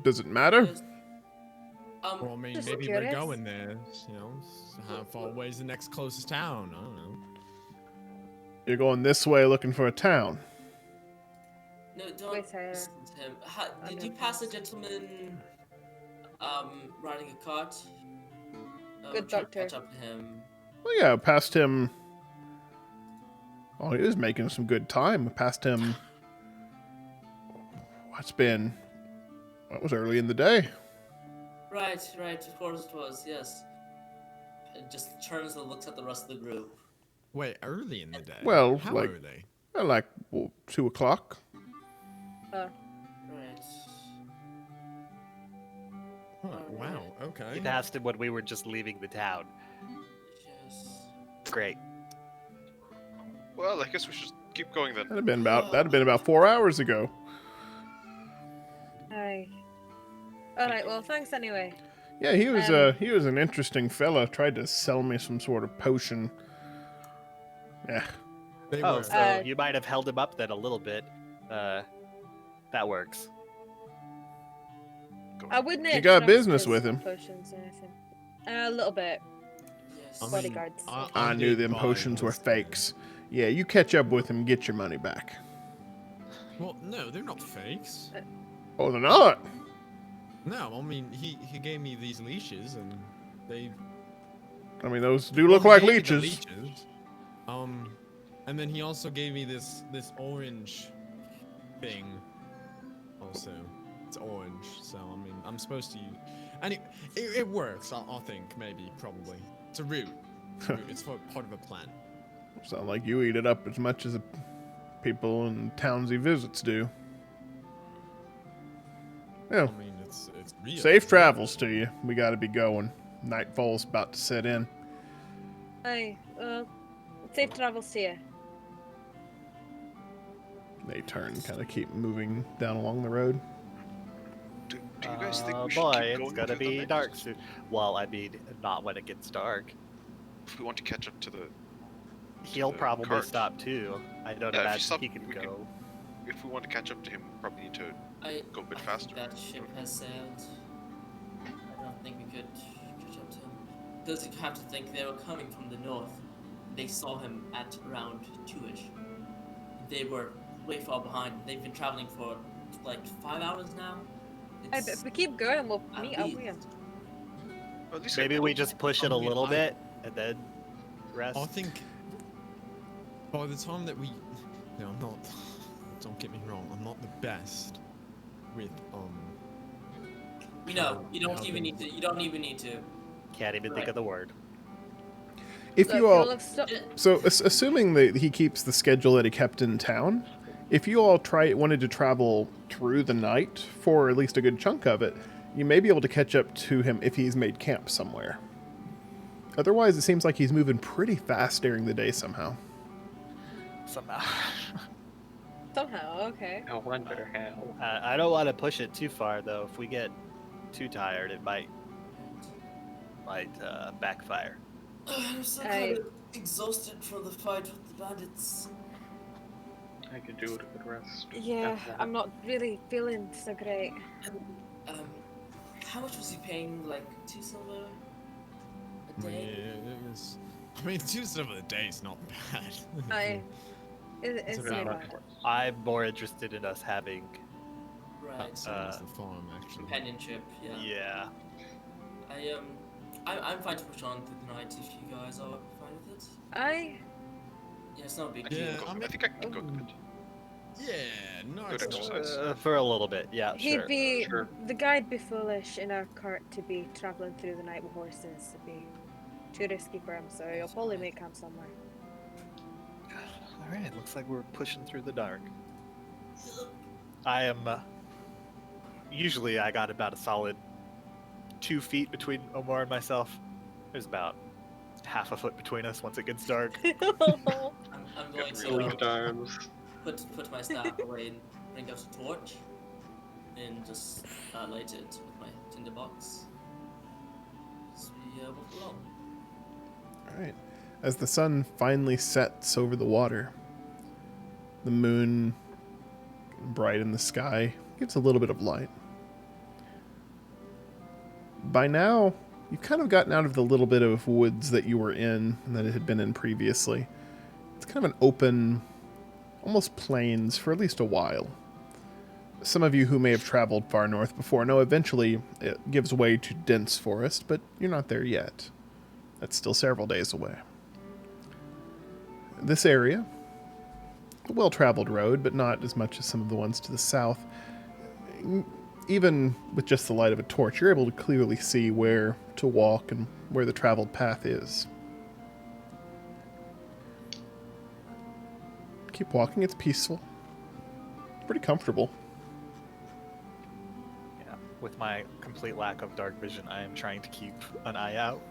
Does it matter? Yes. Well, I mean, Just maybe curious. we're going there. You know, how far away is the next closest town? I don't know. You're going this way looking for a town. No, don't Wait, Tyler. listen to him. I'm Did you not pass a listening. gentleman, riding a cart? Good try to doctor. catch up to him. Well, yeah, past him. Oh, he was making some good time. We passed him. What's been? That was early in the day. Right, of course it was, yes. It just turns and looks at the rest of the group. Wait, early in the day? Well, how like- early? Like 2 o'clock. Right. Oh, wow, okay. He asked him when we were just leaving the town. Yes. Great. Well, I guess we should keep going then. That'd have been about 4 hours ago. Aye. Alright, well, thanks anyway. Yeah, he was an interesting fella. Tried to sell me some sort of potion. Yeah, They Oh, were. so you might have held him up then a little bit. That works. I wouldn't. You got trust business his with him. Potions or anything. A little bit. Yes. I mean, Bodyguards. I knew them did potions buy were this- fakes. Yeah, you catch up with him, get your money back. Well, no, they're not fakes. Oh, they're not. No, I mean, he gave me these leashes, and they I mean, those do look like he gave me the leeches. And then he also gave me this orange thing. Also, it's orange, so I mean, I'm supposed to use. And it works. I think maybe probably it's a root. It's for part of a plan. Sound like you eat it up as much as the people in towns he visits do. Yeah, I mean, it's real. safe travels to you. We gotta be going. Nightfall's about to set in. Aye. Safe travels to you. They turn, kind of keep moving down along the road. Do you guys think we should Boy, keep it's going gonna through the be night? dark soon. Well, I mean, not when it gets dark. If we want to catch up to the... He'll the probably cart. stop too. I don't Yeah, if you imagine stop, he can we can- go. If we want to catch up to him, we probably need to I go a bit think faster. that ship has sailed. I don't think we could catch up to him. Because you have to think they were coming from the north. They saw him at around 2-ish. They were way far behind. They've been traveling for like 5 hours now. Aye, but It's if we keep going, we'll at meet up least- with him. At least Maybe we just push it a I mean, little I- bit and then rest. I think by the time that we, no, I'm not. Don't get me wrong. I'm not the best with You know, you don't how even need things- to. You don't even need to. Can't even think Right. of the word. If Look, you all, we'll have sto- so assuming that he keeps the schedule that he kept in town, if you all wanted to travel through the night for at least a good chunk of it, you may be able to catch up to him if he's made camp somewhere. Otherwise, it seems like he's moving pretty fast during the day somehow. Somehow. Somehow, okay. I wonder how. I don't want to push it too far though. If we get too tired, it might backfire. I'm so I- kind of exhausted from the fight with the bandits. I could do with a good rest. Yeah, after that. I'm not really feeling so great. Um, how much was he paying? Like 2 silver a day? Yes. I mean, 2 silver a day is not bad. It's It's no about bad. I'm more interested in us having. Right. So is the farm, actually. Companionship. Yeah. Yeah. I'm fine to push on through the night if you guys are fine with it. Yeah, it's not a big I, deal. Yeah, can go, I mean- I think I can go to bed. Yeah, no, Good it's not. exercise. For a little bit, yeah, He'd sure. be Sure. the guide be foolish in our cart to be traveling through the night with horses. It'd be too risky for him, so he'll probably make camp somewhere. All right, looks like we're pushing through the dark. I am. Usually, I got about a solid 2 feet between Omar and myself. There's about half a foot between us once it gets dark. I'm going Get to really Linked arms. put my staff away and bring out a torch and just light it with my tinderbox. As we walk along. All right. As the sun finally sets over the water, the moon, bright in the sky, gives a little bit of light. By now, you've kind of gotten out of the little bit of woods that you were in and that it had been in previously. It's kind of an open, almost plains for at least a while. Some of you who may have traveled far north before know eventually it gives way to dense forest, but you're not there yet. That's still several days away. This area, a well-traveled road, but not as much as some of the ones to the south. Even with just the light of a torch, you're able to clearly see where to walk and where the traveled path is. Keep walking, it's peaceful. Pretty comfortable. Yeah. With my complete lack of dark vision, I am trying to keep an eye out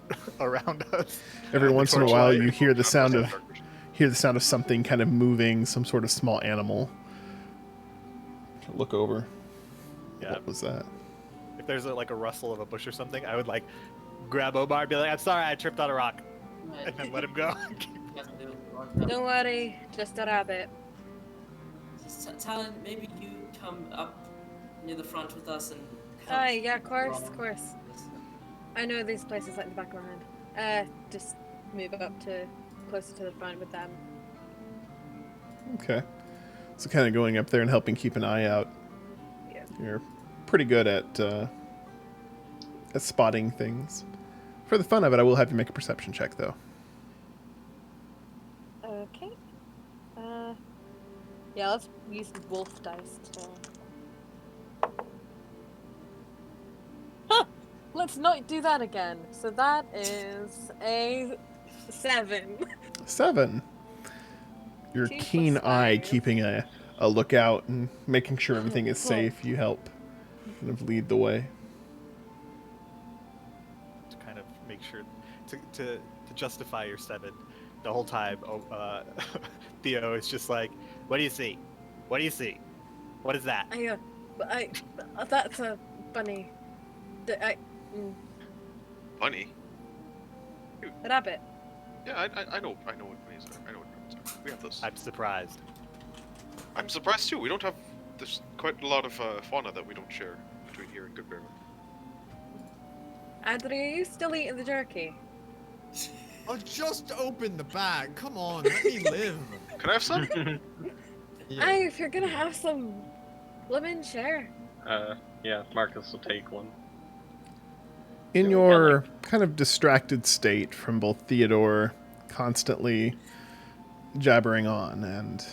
around us. Every The once in a while torchlight. you hear the sound of Dark vision. something kind of moving, some sort of small animal. Look over. Yeah. What was that? If there's like a rustle of a bush or something, I would like grab Omar and be like, "I'm sorry, I tripped on a rock," Right. and then let him go. Yes, I do. Don't worry, just a rabbit. Talon, maybe you come up near the front with us and help Aye, yeah, of course, along. of course. I know these places like the back of my hand. Just move up to closer to the front with them. Okay. So kind of going up there and helping keep an eye out. Yeah. You're pretty good at spotting things. For the fun of it, I will have you make a perception check, though. Okay. Yeah, let's use wolf dice to. Huh! Let's not do that again. So that is a 7. 7. Your 2 plus keen eye 5. keeping a lookout and making sure everything is safe. You help kind of lead the way. To kind of make sure to justify your 7 the whole time. Theo is just like, "What do you see? What do you see? What is that?" That's a bunny. Bunny? A rabbit. Yeah, I know what bunnies are. I know what rabbits are. We have those. I'm surprised. I'm surprised too. We don't have. There's quite a lot of fauna that we don't share between here and Goodbear. Anthony, are you still eating the jerky? Oh, just open the bag. Come on, let me live. Can I have some? Yeah. Aye, if you're gonna have some lemon, share. Yeah, Marcus will take one. In your kind of distracted state from both Theodore constantly jabbering on and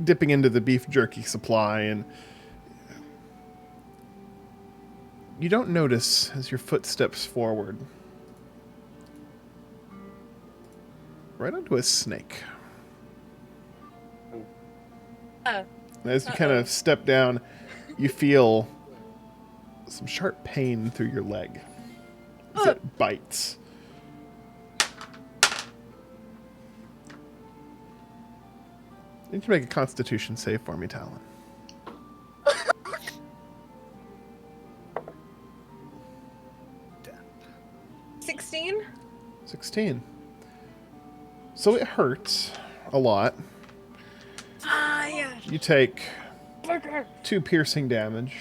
dipping into the beef jerky supply, and you don't notice as your foot steps forward right onto a snake. Oh. And as you kind of step down, you feel some sharp pain through your leg as it bites. You need to make a Constitution save for me, Talon. 16? 16. So it hurts a lot. Ah, yeah. You take Burger. 2 piercing damage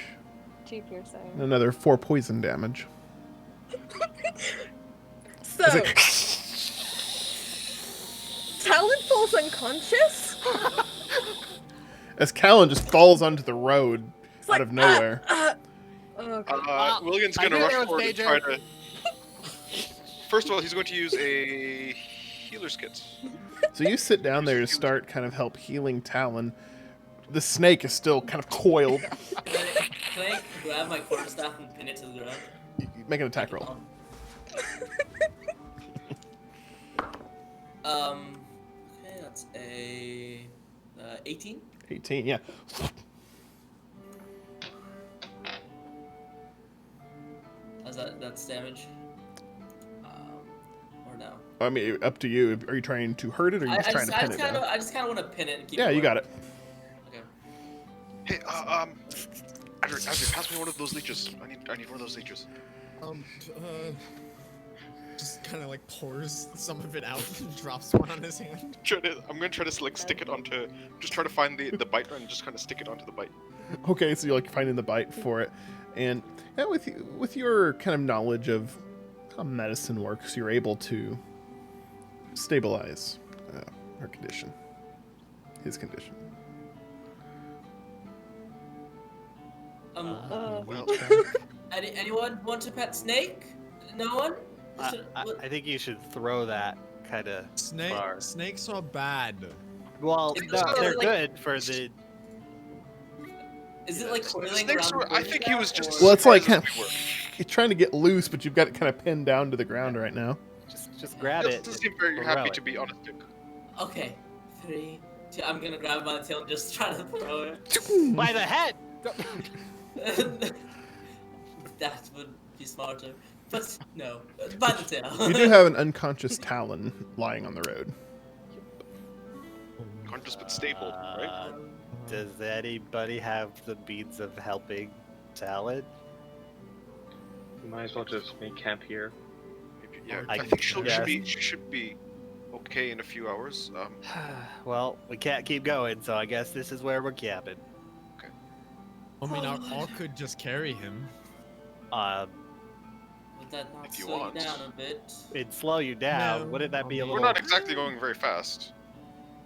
2 piercing. and another 4 poison damage. So, It's like, Talon falls unconscious. as Callan just falls onto the road It's out like, of nowhere. Oh, God. William's I gonna knew rush there was forward and danger. try to. First of all, he's going to use a healer's kit. So you sit down there to start kind of help healing Talon. The snake is still kind of coiled. Can I grab my quarterstaff and pin it to the ground? Make an attack roll. Okay, that's a 18. 18, yeah. That's damage. Or no? I mean, up to you. Are you trying to hurt it or are you just trying to pin it down? I just kind of want to pin it and keep it Yeah, you away. got it. Okay. Hey, Andrew, pass me one of those leeches. I need one of those leeches. Just kind of like pours some of it out and drops one on his hand. I'm gonna try to like stick it onto. Just try to find the bite and just kind of stick it onto the bite. Okay, so you're like finding the bite for it, and with your kind of knowledge of how medicine works, you're able to stabilize her condition, his condition. Well, Anyone want a pet snake? No one? I think you should throw that kind of far. Snakes are bad. Well, It's no, also they're like- good for the. Is it like coiling snakes around? were- I think he was just- Well, it's like Surprised we were. you're trying to get loose, but you've got it kind of pinned down to the ground right now. Just grab He it. doesn't seem very and happy throw to it. be on a stick. Okay, 3, 2. I'm gonna grab my tail and just try to throw it. By the head. That would be smarter. But no, by the tail. You do have an unconscious Talon lying on the road. Conscious but stable, right? Does anybody have the means of helping Talon? We might as well just make camp here. Maybe, yeah, I I think she guess. should be okay in a few hours. Well, we can't keep going, so I guess this is where we're camping. I mean, I could just carry him. Would that not If you slow want. you down a bit? It'd slow you down. No, Wouldn't that be a I mean- We're little? not exactly going very fast.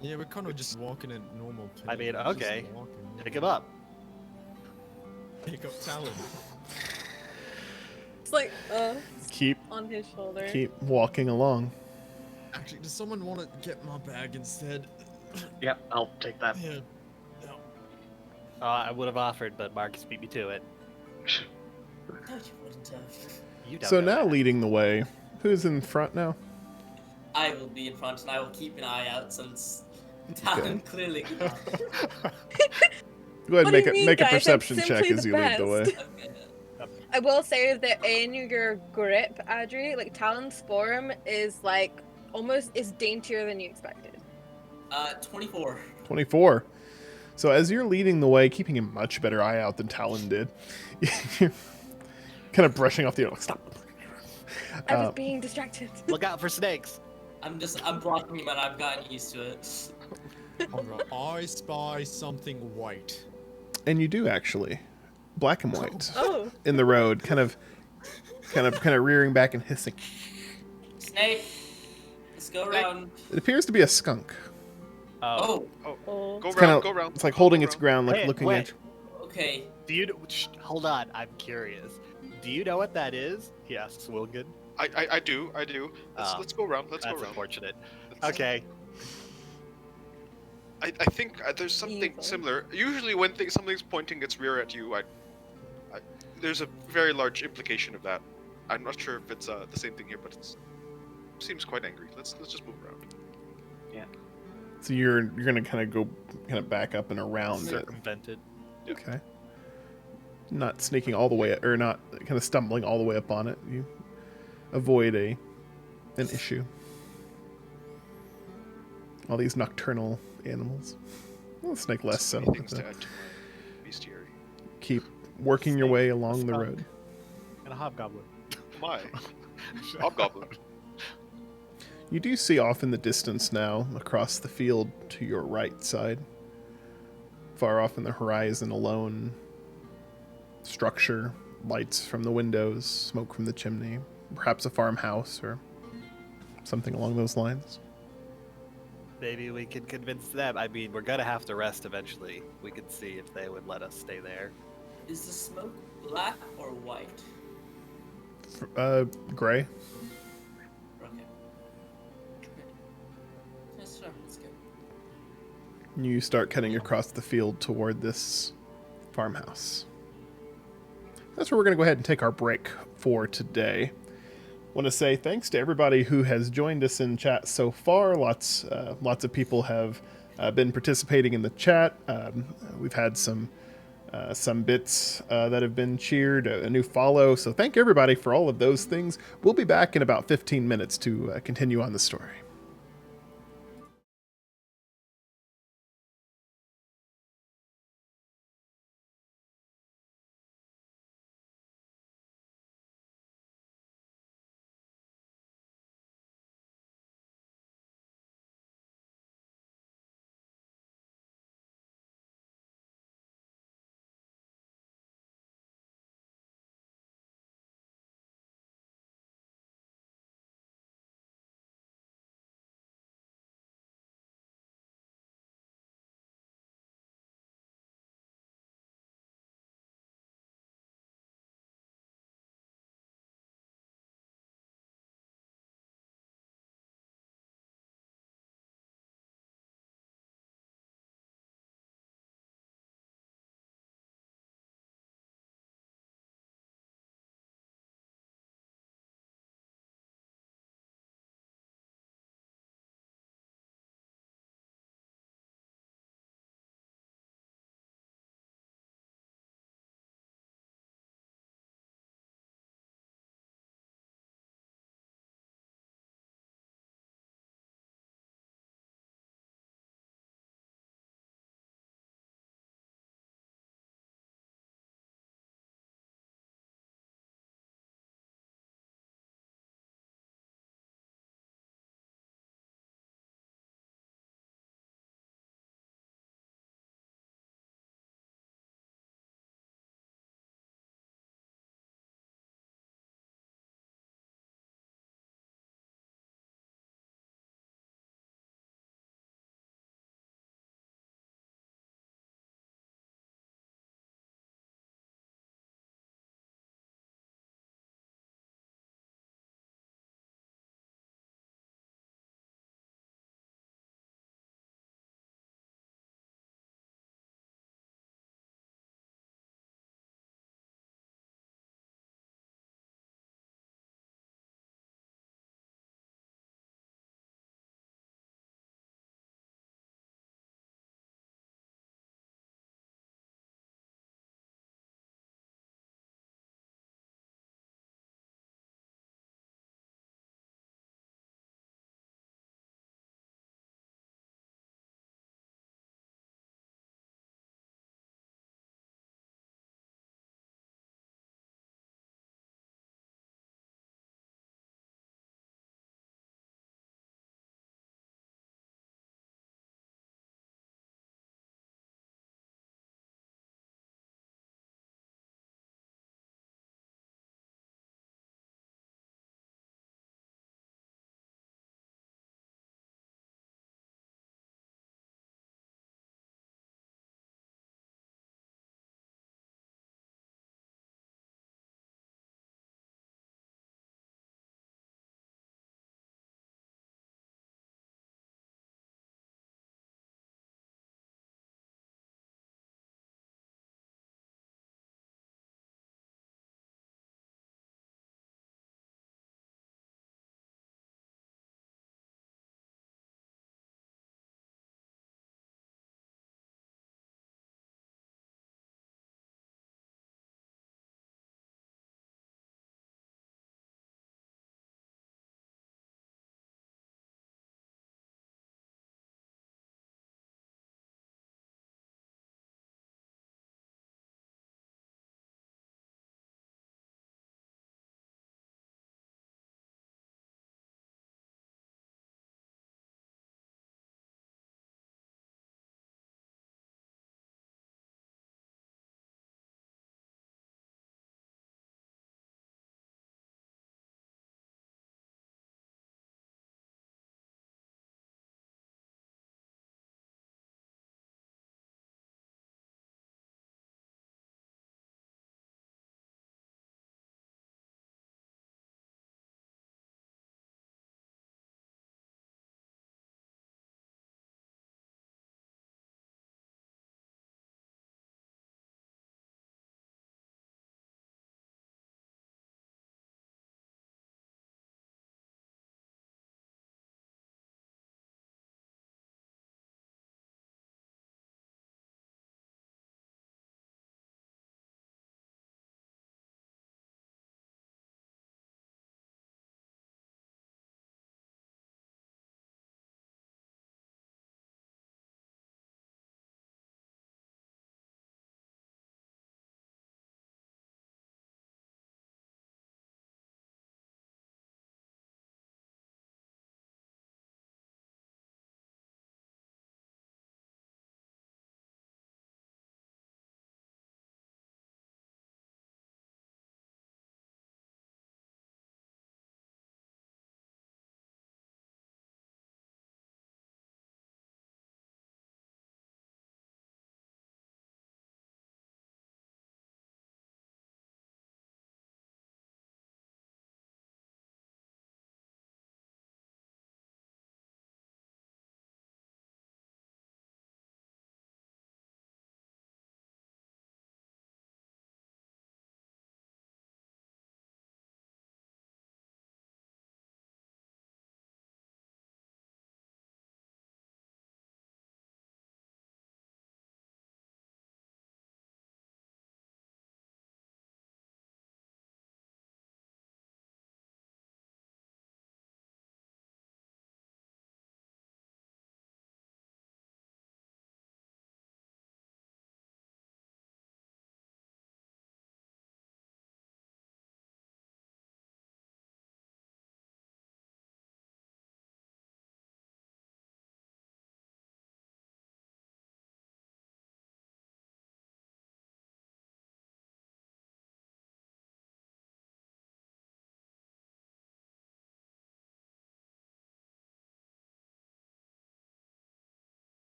Yeah, we're kind of just walking at normal pace. I mean, just okay. walking. Pick him up. Pick up Talon. It's like, Keep on his shoulder. walking along. Actually, does someone want to get my bag instead? Yep, I'll take that. Yeah. No. I would have offered, but Marcus beat me to it. No, you wouldn't have. You don't So know now that. leading the way, who's in front now? I will be in front and I will keep an eye out since Talon clearly cannot. Go ahead What and do make you a mean, make a guys? I'm perception check simply as the you lead the way. best. Okay. I will say that in your grip, Adri, like Talon's form is like almost is daintier than you expected. 24. 24. So as you're leading the way, keeping a much better eye out than Talon did, you're kind of brushing off the like, stop. I was being distracted. Look out for snakes. I'm blocking him and I've gotten used to it. Alright, I spy something white. And you do actually, black and white, Oh, in the road, kind of rearing back and hissing. Snake, let's go around. It appears to be a skunk. Oh, oh. Go It's kind round, of, go round. it's like holding go its round. ground, like Wait, looking wait. at. okay. Do you? Hold on. I'm curious. Do you know what that is? He asks Wilgud. I do. Let's go round. Let's That's go round. unfortunate. Let's- Okay. I think there's something Evil. similar. Usually, when something's pointing its rear at you, there's a very large implication of that. I'm not sure if it's the same thing here, but it seems quite angry. Let's just move around. So you're gonna kind of back up and around it. Circumvented. Okay. Not sneaking all the way, or not kind of stumbling all the way up on it. You avoid an issue. All these nocturnal animals. Well, snake less so. Many things but, to add to my bestiary. keep working your way along the skunk. road. And a hobgoblin. My hobgoblin. You do see off in the distance now, across the field to your right side, far off in the horizon, a lone structure, lights from the windows, smoke from the chimney, perhaps a farmhouse or something along those lines. Maybe we can convince them. I mean, we're gonna have to rest eventually. We could see if they would let us stay there. Is the smoke black or white? Gray. Okay. Yes, sure. Let's go. You start cutting across the field toward this farmhouse. That's where we're going to go ahead and take our break for today. Want to say thanks to everybody who has joined us in chat so far. Lots of people have been participating in the chat. We've had some bits that have been cheered, a new follow. So thank everybody for all of those things. We'll be back in about 15 minutes to continue on the story.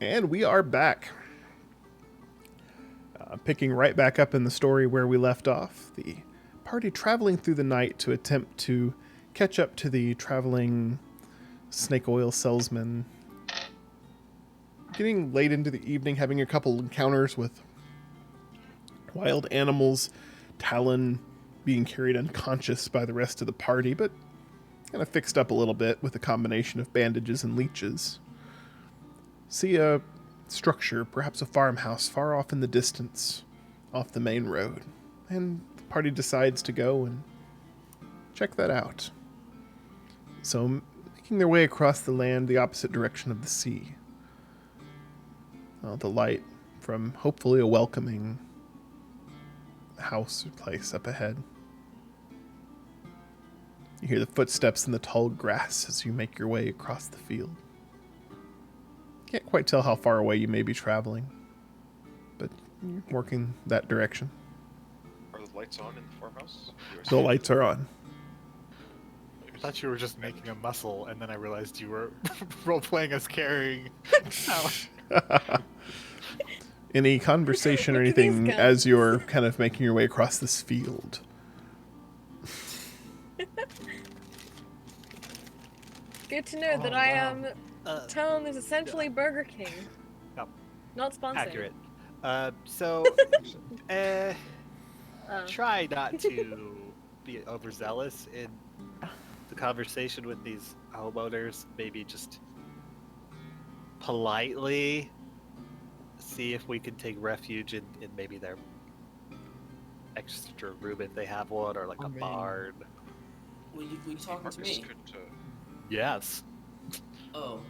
And we are back. Picking right back up in the story where we left off. The party traveling through the night to attempt to catch up to the traveling snake oil salesman. Getting late into the evening, having a couple encounters with wild animals. Talon being carried unconscious by the rest of the party, but kind of fixed up a little bit with a combination of bandages and leeches. See a structure, perhaps a farmhouse, far off in the distance, off the main road. And the party decides to go and check that out. So, making their way across the land, the opposite direction of the sea. The light from hopefully a welcoming house or place up ahead. You hear the footsteps in the tall grass as you make your way across the field. Can't quite tell how far away you may be traveling, but you're working that direction. Are the lights on in the farmhouse? The lights are on. I thought you were just making a muscle, and then I realized you were role-playing us carrying Talon. Any conversation or Look at these anything guys. as you're kind of making your way across this field? Good to know that I am. Talon is essentially Burger King. Yep. Not sponsored. Accurate. So, try not to be overzealous in the conversation with these homeowners. Maybe just politely see if we can take refuge in maybe their extra room if they have one, or like a barn. Were you talking to Marcus me? could, Yes. Oh.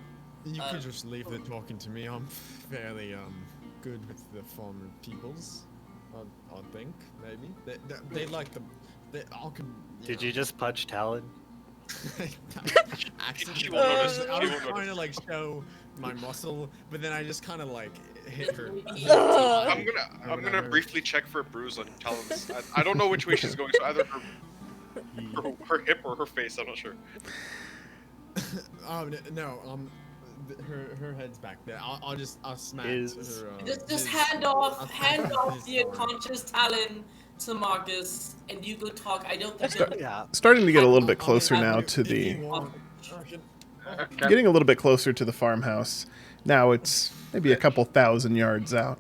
You could just leave the talking to me. I'm fairly good with the farmer peoples. I think maybe they like them. Did you just punch Talon? Accidentally. She won't notice. I She was won't trying notice. to like show my muscle, but then I just kind of like hit her. Ugh. I'm gonna briefly check for a bruise on Talon's. I don't know which way she's going, so either her hip or her face. I'm not sure. Oh no, her head's back there. I'll smack Is- her. Just hand off his the arm. unconscious Talon to Marcus, and you go talk. I don't think Start- that- Yeah. Starting to get a little bit I mean, closer now if to you the... want, I can- Getting a little bit closer to the farmhouse. Now it's maybe a couple thousand yards out.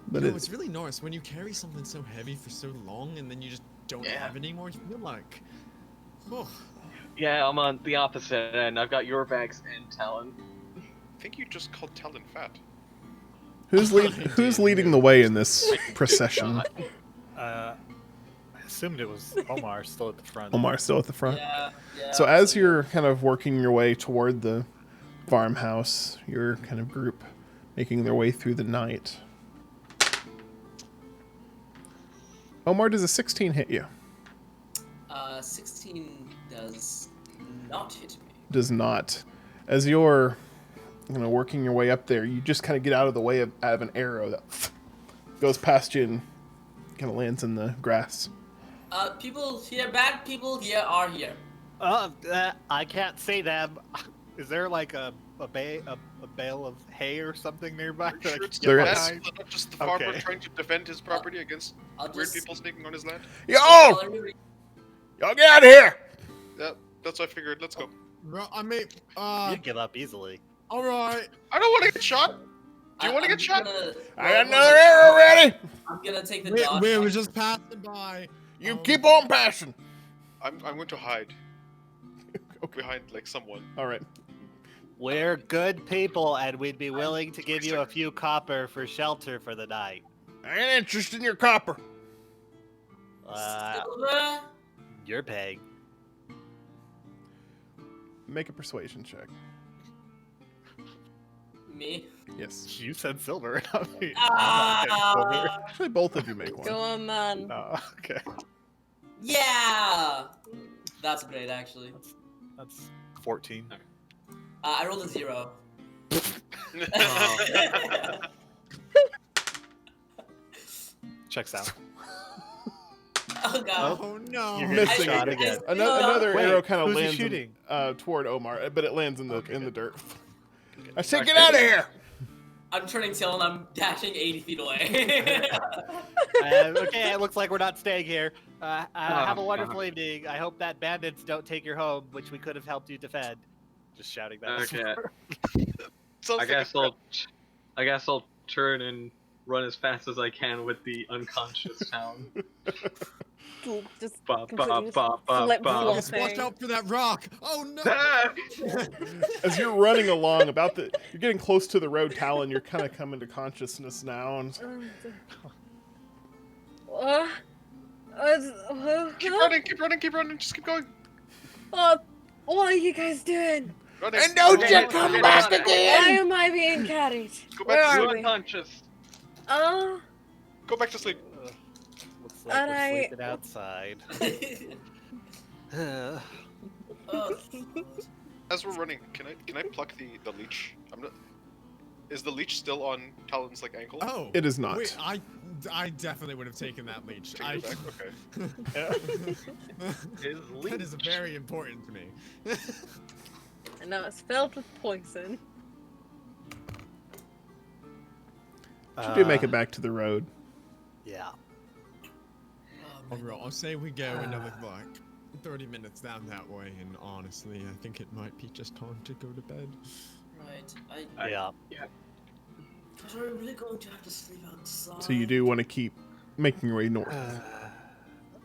But You know, it's really nice when you carry something so heavy for so long and then you just don't have it anymore. You feel like, oh, Yeah, I'm on the opposite end. I've got your bags and Talon. I think you just called Talon fat. who's leading the way in this procession? I assumed it was Omar still at the front. Omar still at the front. Yeah. So as you're kind of working your way toward the farmhouse, your kind of group making their way through the night. Omar, does a 16 hit you? 16 does not hit me. Does not. As you're working your way up there, you just kind of get out of the way of an arrow that goes past you and kind of lands in the grass. People here, bad people here are here. I can't see them. Is there like a bale of hay or something nearby? that I Sure, can it's get There the is. behind? best, not just the farmer Okay. trying to defend his property against I'll weird just- people sneaking on his land. Yo! Oh! Y'all get out of here! Yeah, that's what I figured. Let's go. bro, I mean, You give up easily. all right. I don't want to get shot. Do you want to get shot? I got another arrow ready! I'm gonna take the We dodge. were just passing by. You keep on passing! I'm going to hide. Behind like someone. Alright. We're good people, and we'd be willing to give you a few copper for shelter for the night. I ain't interested in your copper. Silver? You're paying. Make a persuasion check. Me? Yes. You said silver. I mean, Ah, Actually, both of you make one. Go on, man. Oh, okay. yeah! That's great, actually. That's 14. I rolled a 0. Checks out. Oh god. Oh no. You're Missing shot it. again. Another Wait, arrow kind of who's he lands shooting? toward Omar, but it lands in the Okay, in the good. dirt. I said, get out of here! I'm turning tail and I'm dashing 80 feet away. Okay, it looks like we're not staying here. Have a Oh, wonderful God. evening. I hope that bandits don't take your home, which we could have helped you defend. Just shouting that. Okay. Sounds I like guess a threat. I guess I'll turn and run as fast as I can with the unconscious town. Just Ba, ba, completely ba, ba, flip ba. Yes, watch flopping. out for that rock! Oh no! Ah! As you're running along, you're getting close to the road, Talon. You're kind of coming to consciousness now, and Keep running, keep running, keep running. Just keep going. what are you guys doing? Running. and don't Okay, you come okay, back Why Why again! am I being carried? Go back Where to are You're sleep. we? unconscious. Go back to sleep. Looks like And we're I- sleeping outside. Oh, As we're running, can I pluck the leech? I'm not. Is the leech still on Talon's like ankle? Oh, It is not. Wait, I definitely would have taken that leech. Take it back. Okay. His That is leech. very important to me. And now it's filled with poison. You do make it back to the road. Yeah. Overall, I'll say we go another like 30 minutes down that way, and honestly, I think it might be just time to go to bed. right. Yeah. But are we really going to have to sleep outside? So you do want to keep making your way north.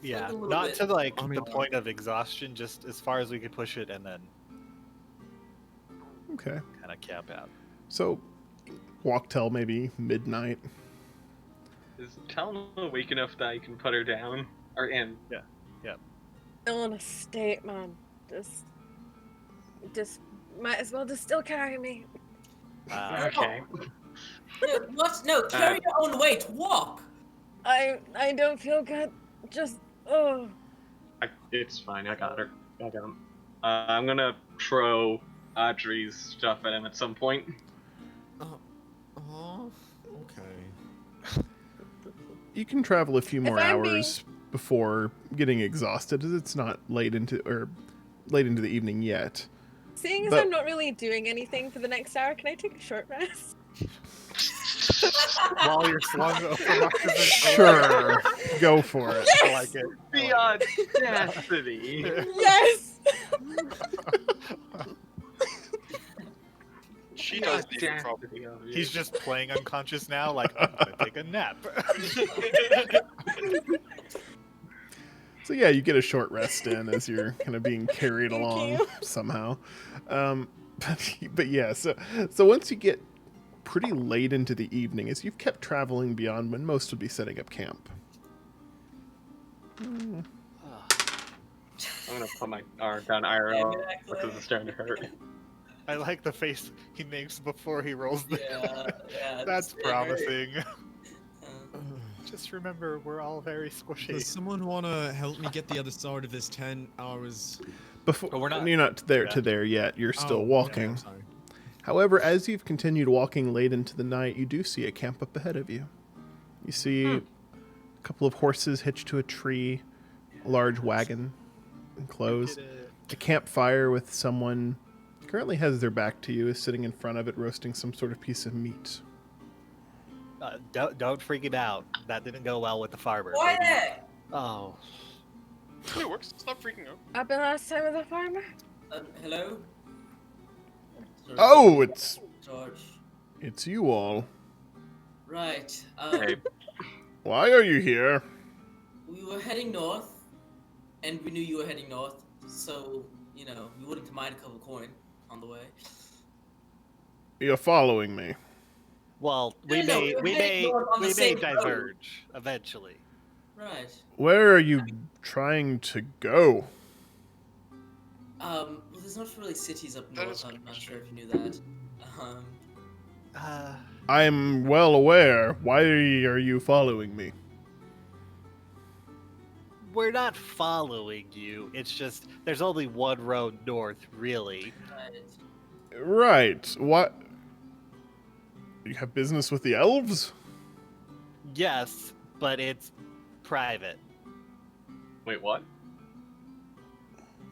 Yeah. a little Not bit. to like I mean- the point of exhaustion, just as far as we could push it, and then Okay. kind of camp out. So walk till maybe midnight. Is Talon awake enough that I can put her down? Or in? Still in a state, man. Just might as well just still carry me. Okay. No, what? No, carry your own weight. Walk. I don't feel good. Just It's fine. I got her. I got him. I'm gonna throw Audrey's stuff at him at some point. Oh, okay. You can travel a few more I'm being- hours before getting exhausted, as it's not late into the evening yet. seeing as But- I'm not really doing anything for the next hour, can I take a short rest? While you're slung over Marcus' Sure, go for it. I like it. The audacity! Yes. She does need a problem. Audacity of you. He's just playing unconscious now, like, I'm gonna take a nap. So yeah, you get a short rest in as you're kind of being carried Thank along you. somehow. But yeah, so once you get pretty late into the evening, as you've kept traveling beyond when most would be setting up camp. I'm gonna put my arm down IRL Yeah, exactly. because it's starting to hurt. I like the face he makes before he rolls the. Yeah, That's very promising. Uh, Just remember, we're all very squishy. Does someone want to help me get the other side of this tent? I was. Before But we're not- you're not there Yeah. to there yet. You're still Oh, walking. I'm sorry. However, as you've continued walking late into the night, you do see a camp up ahead of you. You see a couple of horses hitched to a tree, a large wagon enclosed, a campfire with someone who currently has their back to you, is sitting in front of it roasting some sort of piece of meat. Don't freak it out. That didn't go well with the farmer. Why Maybe- there? Oh. It works. Stop freaking out. Happened last time with the farmer? Hello? Sorry, Oh, it's George. you all. Right. Hey, Why are you here? We were heading north, and we knew you were heading north, so, we wouldn't mind a couple coin on the way. You're following me. Well, we No, may we're we heading may north on the we may same road. diverge eventually. Right. Where are you trying to go? Well, there's not really cities up That north, is a I'm good not question. sure if you knew that. I'm well aware. Why are you following me? We're not following you. It's just there's only one road north, really. Right. Right. What? You have business with the elves? Yes, but it's private. wait, what?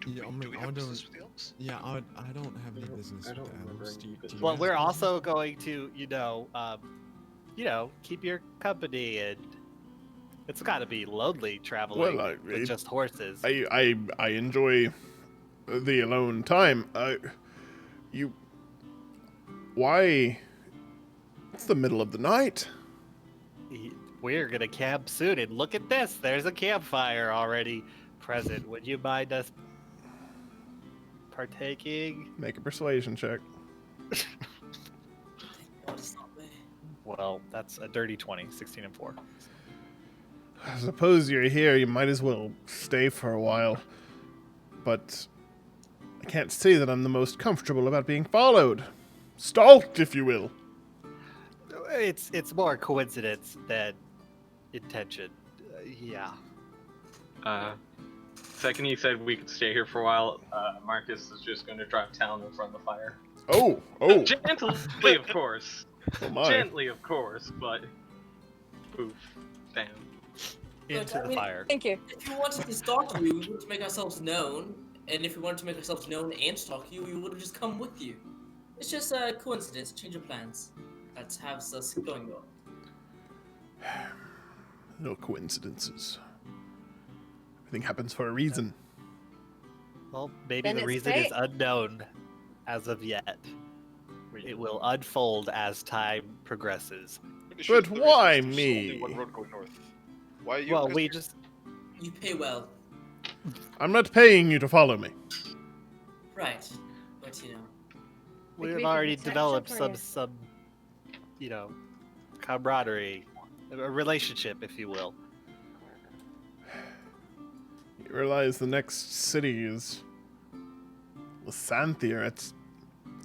Yeah, I do mean, we I have don't. business with the elves? Yeah, I don't have any business I with don't the remember elves. any Do business. you Well, guys we're have also business? going to, keep your company, and it's got to be lonely traveling Well, with just horses. I enjoy the alone time. You why? It's the middle of the night. We're gonna camp soon, and look at this. There's a campfire already present. Would you mind us partaking? Make a persuasion check. God, it's not me. Well, that's a dirty 20, 16 and 4. I suppose you're here. You might as well stay for a while. But I can't say that I'm the most comfortable about being followed, stalked, if you will. It's more coincidence than intention. Yeah. Second he said we could stay here for a while, Marcus is just going to drive town in front of the fire. Oh, Gently, of course. oh my. Gently, of course, but... Oof. Damn. Into the fire. Thank you. If we wanted to stalk you, we would make ourselves known. And if we wanted to make ourselves known and stalk you, we would have just come with you. It's just a coincidence, change of plans. That has us going on. No coincidences. Everything happens for a reason. Well, maybe Then the it's reason is fate. unknown as of yet. It will unfold as time progresses. Pretty sure But the why reason is there's me? only one road going north. Why are you? Well, 'cause we you're- just You pay well. I'm not paying you to follow me. Right. But you know. We we've can already protection developed for you. some camaraderie, a relationship, if you will. You realize the next city is Lysanthier. It's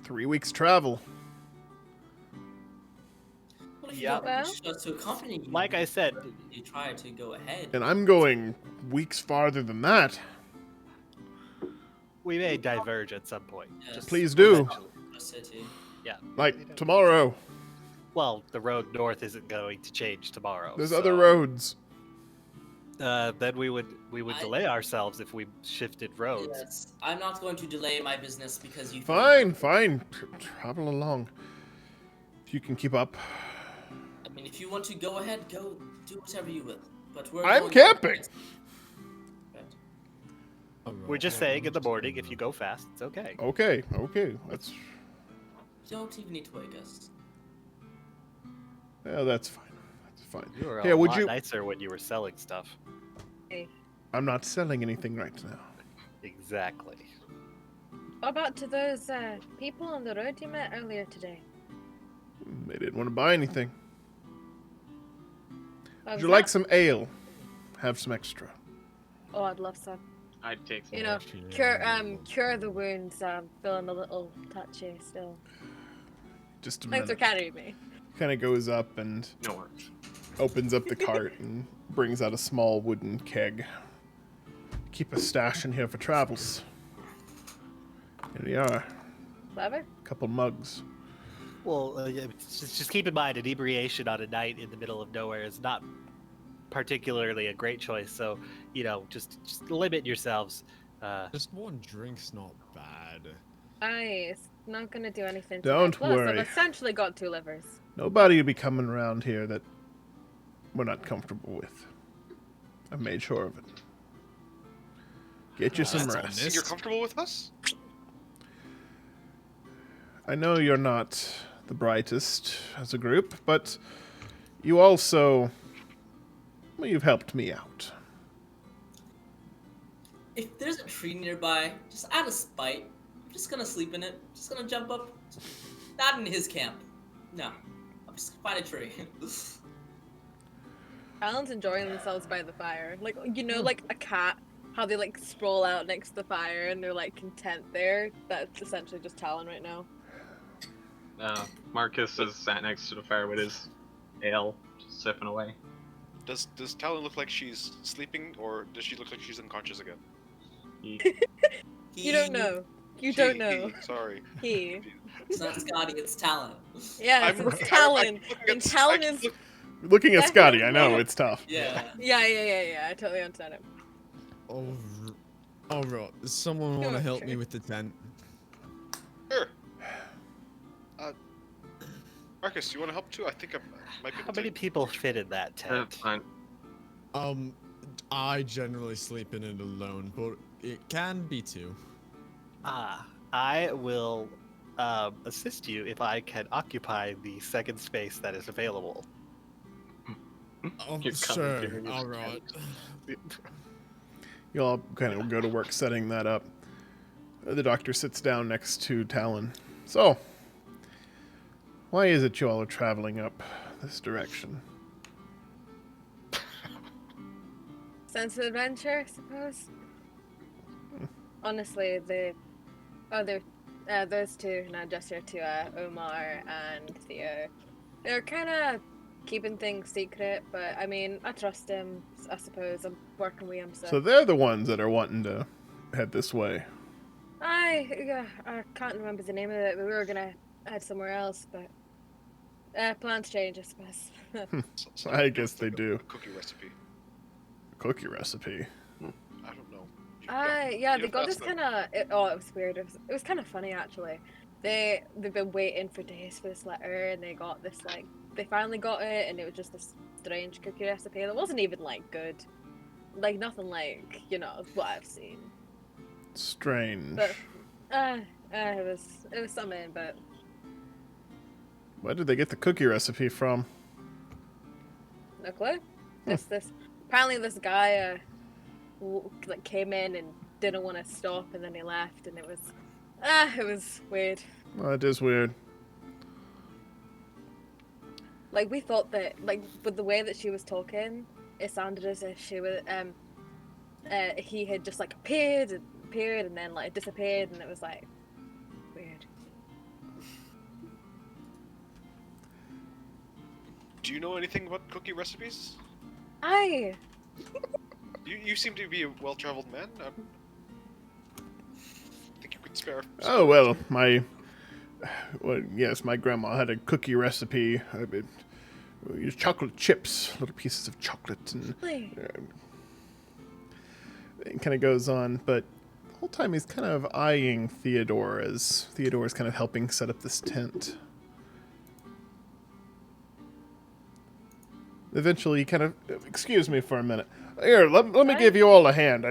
3 weeks travel. Well, if you Yeah. don't wish us to accompany you, Like I said, you try to go ahead. And I'm going weeks farther than that. we may diverge at some point. Yes. Just Please do. eventually. A city. Yeah. Like tomorrow. Well, the road north isn't going to change tomorrow. There's so, other roads. Then we would I- delay ourselves if we shifted roads. Yes. I'm not going to delay my business because you. Fine. Travel along. If you can keep up. I mean, if you want to go ahead, go do whatever you will. But we're. I'm going camping. Right. We're just saying in the morning, if you go fast, it's okay. Okay. That's You don't even need to wake us. yeah, that's fine. That's fine. You were Here, a would lot you? nicer when you were selling stuff. I'm not selling anything right now. Exactly. What about to those people on the road you met earlier today? They didn't want to buy anything. What Would was you like that? some ale? Have some extra. Oh, I'd love some. I'd take some. You know, Actually, cure the wounds. Feeling a little touchy still. Just a Thanks for minute. carrying me. Kind of goes up and No worries. opens up the cart and brings out a small wooden keg. Keep a stash in here for travels. Here we are. Clever. Couple mugs. Well, yeah, just keep in mind, inebriation on a night in the middle of nowhere is not particularly a great choice. So, just limit yourselves. Just one drink's not bad. It's not gonna do anything. Don't Plus, worry. I've essentially got 2 livers. Nobody will be coming around here that we're not comfortable with. I've made sure of it. Get you some That's rest. honest. You're comfortable with us? I know you're not the brightest as a group, but you also, well, you've helped me out. If there's a tree nearby, just out of spite, I'm just gonna sleep in it. Just gonna jump up. Not in his camp. No. I'm just gonna find a tree. Alan's enjoying themselves by the fire. Like, like a cat, how they, like, sprawl out next to the fire and they're, like, content there. That's essentially just Talon right now. Marcus is sat next to the fire with his ale, just sipping away. Does Talon look like she's sleeping, or does she look like she's unconscious again? He, You don't know. You She- don't know. he, sorry. He. It's not Scotty, it's Talon. Yes, it's Talon. looking And at- Talon I is... look- Looking at That Scotty, is I know what- it's tough. Yeah. Yeah, I totally understand it. Oh, All right. Does someone want to Sure, help me sure. with the tent? Sure. Marcus, you want to help too? I think I might be How able many to. people fit in that tent? Fine. I generally sleep in it alone, but it can be two. I will assist you if I can occupy the second space that is available. You're Sure. commandeering his All right. tent. You all kind of go to work setting that up. The doctor sits down next to Talon. So, why is it you all are traveling up this direction? Sense of adventure, I suppose. Honestly, the other, those two, and I gesture to Omar and Theo, they're kind of keeping things secret, but I mean, I trust him, I suppose. I'm working with him, So they're the ones that are wanting to head this way. I can't remember the name of it, but we were gonna head somewhere else, but plans change, I suppose. I know guess it's they like do. A cookie recipe. Cookie recipe. I don't know. Yeah, you they have to got ask this them. kind of. It was weird. It was kind of funny actually. They've been waiting for days for this letter, and they got this like they finally got it, and it was just this strange cookie recipe that wasn't even like good, like nothing like what I've seen. Strange. But it was something. But Where did they get the cookie recipe from? no clue. This apparently this guy like came in and didn't want to stop, and then he left, and it was weird. Well, it is weird. Like we thought that, like with the way that she was talking, it sounded as if she was he had just like appeared and then like disappeared, and it was like weird. Do you know anything about cookie recipes? I You seem to be a well-traveled man. Think you could spare. Oh, well, yes, my grandma had a cookie recipe. We used chocolate chips, little pieces of chocolate, and it kind of goes on. But the whole time he's kind of eyeing Theodore as Theodore's kind of helping set up this tent. Eventually, he kind of, excuse me for a minute. Here, let me give you all a hand.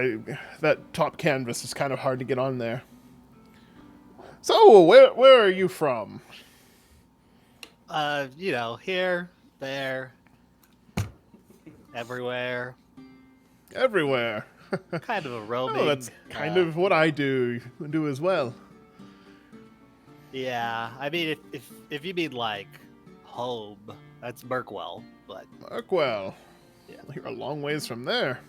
That top canvas is kind of hard to get on there. So, where are you from? Here, there, everywhere. Everywhere. Kind of a roaming. Oh, that's kind of what I do as well. Yeah, I mean, if you mean like home, that's Merkwell, but Markwell. Yeah. You're a long ways from there.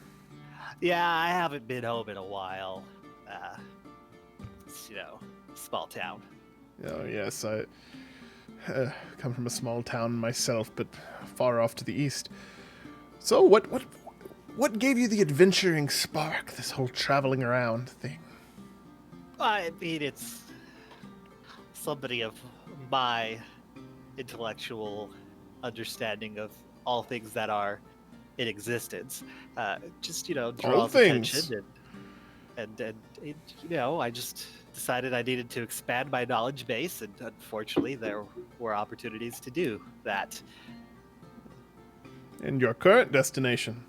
yeah, I haven't been home in a while. It's, small town. Oh, yes, I come from a small town myself, but far off to the east. So, what gave you the adventuring spark, this whole traveling around thing? I mean, it's somebody of my intellectual understanding of all things that are in existence. Just draws things. attention, and I just decided I needed to expand my knowledge base, and unfortunately, there were opportunities to do that. And your current destination?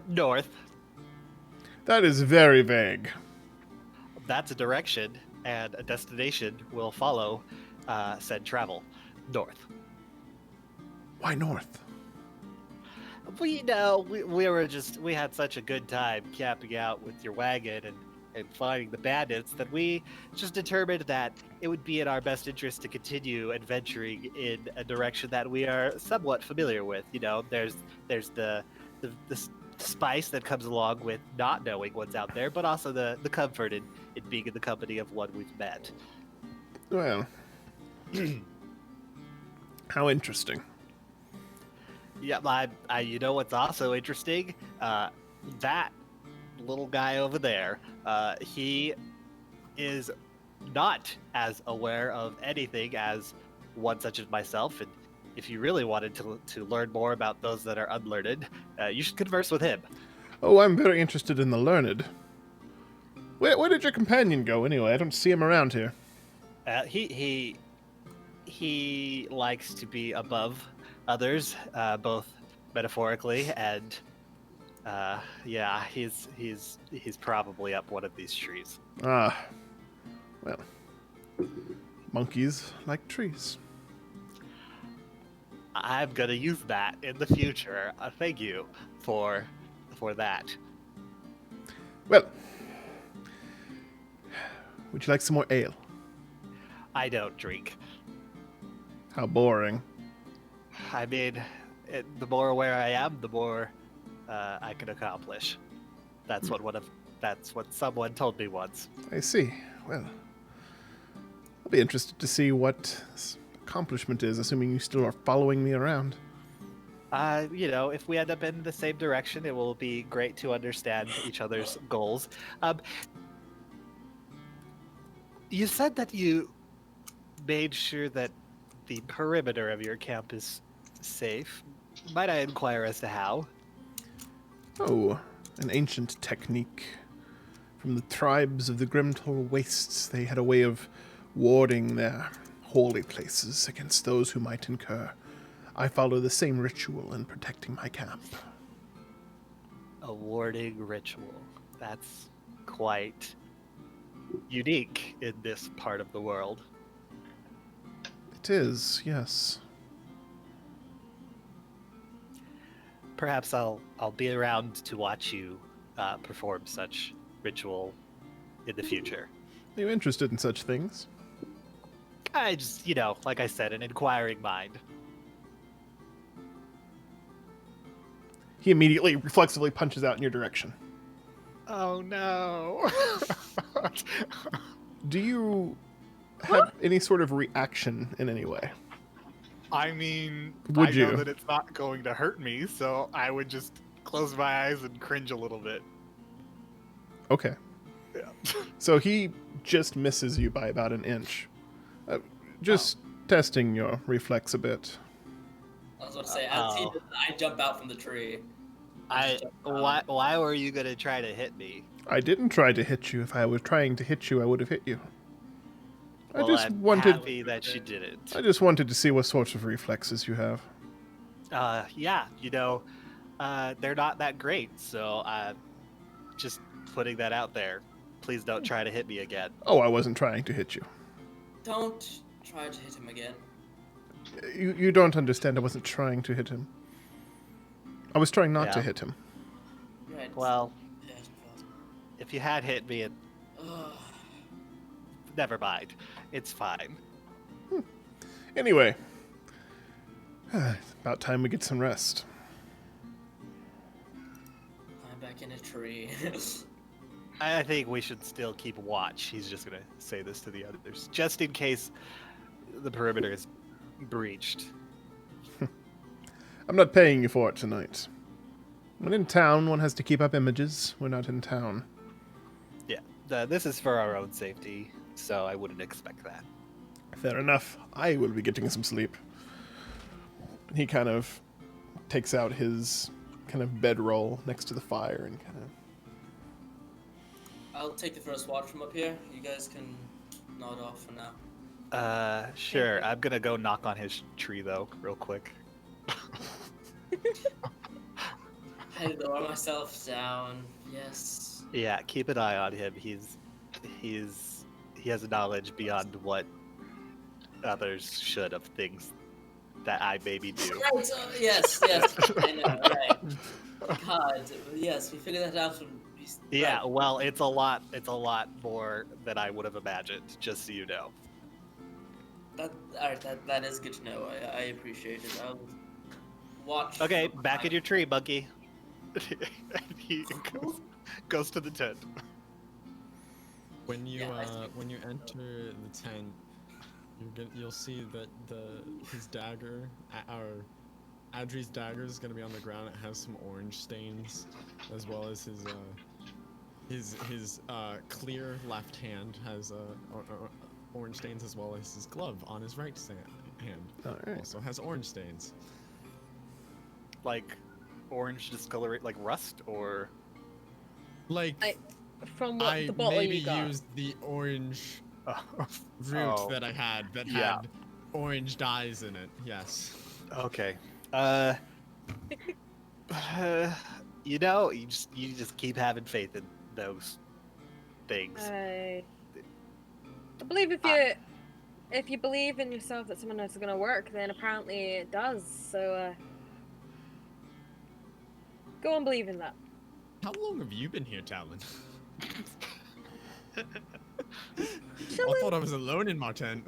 North, That is very vague. that's a direction, and a destination will follow said travel. North. Why north? We had such a good time camping out with your wagon and finding the bandits that we just determined that it would be in our best interest to continue adventuring in a direction that we are somewhat familiar with. There's the spice that comes along with not knowing what's out there, but also the comfort in being in the company of one we've met. Well, how interesting. Yeah, you know what's also interesting? That little guy over there, he is not as aware of anything as one such as myself, and if you really wanted to learn more about those that are unlearned, you should converse with him. Oh, I'm very interested in the learned. Where did your companion go, anyway? I don't see him around here. He likes to be above others, both metaphorically and yeah, he's probably up one of these trees. Ah, well, monkeys like trees. I'm gonna use that in the future. Thank you for that. Well, would you like some more ale? I don't drink. How boring. I mean, the more aware I am, the more I can accomplish. That's what someone told me once. I see. Well, I'll be interested to see what this accomplishment is, assuming you still are following me around. If we end up in the same direction, it will be great to understand each other's goals. You said that you made sure that the perimeter of your camp is safe. Might I inquire as to how? Oh, an ancient technique. From the tribes of the Grimtor Wastes, they had a way of warding their holy places against those who might incur. I follow the same ritual in protecting my camp. A warding ritual. That's quite unique in this part of the world. It is, yes. Perhaps I'll be around to watch you perform such ritual in the future. Are you interested in such things? I just, like I said, an inquiring mind. He immediately, reflexively punches out in your direction. Oh no. Do you have any sort of reaction in any way? I mean, Would I you? know that it's not going to hurt me, so I would just close my eyes and cringe a little bit. Okay. Yeah. So he just misses you by about an inch. Just testing your reflex a bit. I was about to say, as he did, I jump out from the tree. Why were you gonna try to hit me? I didn't try to hit you. If I was trying to hit you, I would have hit you. Well, I'm happy that you didn't. I just wanted to see what sorts of reflexes you have. Yeah, they're not that great, so just putting that out there. Please don't try to hit me again. Oh, I wasn't trying to hit you. Don't try to hit him again. You don't understand. I wasn't trying to hit him. I was trying not to hit him. Right. Well, Yeah, if you had hit me, Ugh. never mind. It's fine. Anyway, it's about time we get some rest. I'm back in a tree. I think we should still keep watch. He's just gonna say this to the others, just in case the perimeter is breached. I'm not paying you for it tonight. When in town, one has to keep up images. We're not in town. Yeah, this is for our own safety, so I wouldn't expect that. Fair enough. I will be getting some sleep. He kind of takes out his kind of bedroll next to the fire and kind of... I'll take the first watch from up here. You guys can nod off for now. Sure. I'm gonna go knock on his tree though, real quick. I lower myself down. Yes. Yeah, keep an eye on him. He has knowledge beyond what others should of things that I maybe do. Right. Yes. I know. Right. God. Yes, we figured that out. Yeah, Right. well, it's a lot more than I would have imagined, just so you know. That is good to know. I appreciate it. I'll watch. Okay, back in your tree, monkey. And he goes to the tent. When you Yeah, I see. when you enter the tent, you'll see that his dagger, or Adri's dagger, is gonna be on the ground. It has some orange stains, as well as his clear left hand has orange stains, as well as his glove on his right hand Alright. also has orange stains. Like orange discolorate, like rust, or Like, From what I the bottle maybe you got. used the orange Oh, root oh, that I had that yeah. had orange dyes in it. Yes. Okay. You just keep having faith in those things. I believe if you believe in yourself that someone is gonna work, then apparently it does. So go and believe in that. How long have you been here, Talon? I Chilling. thought I was alone in my tent.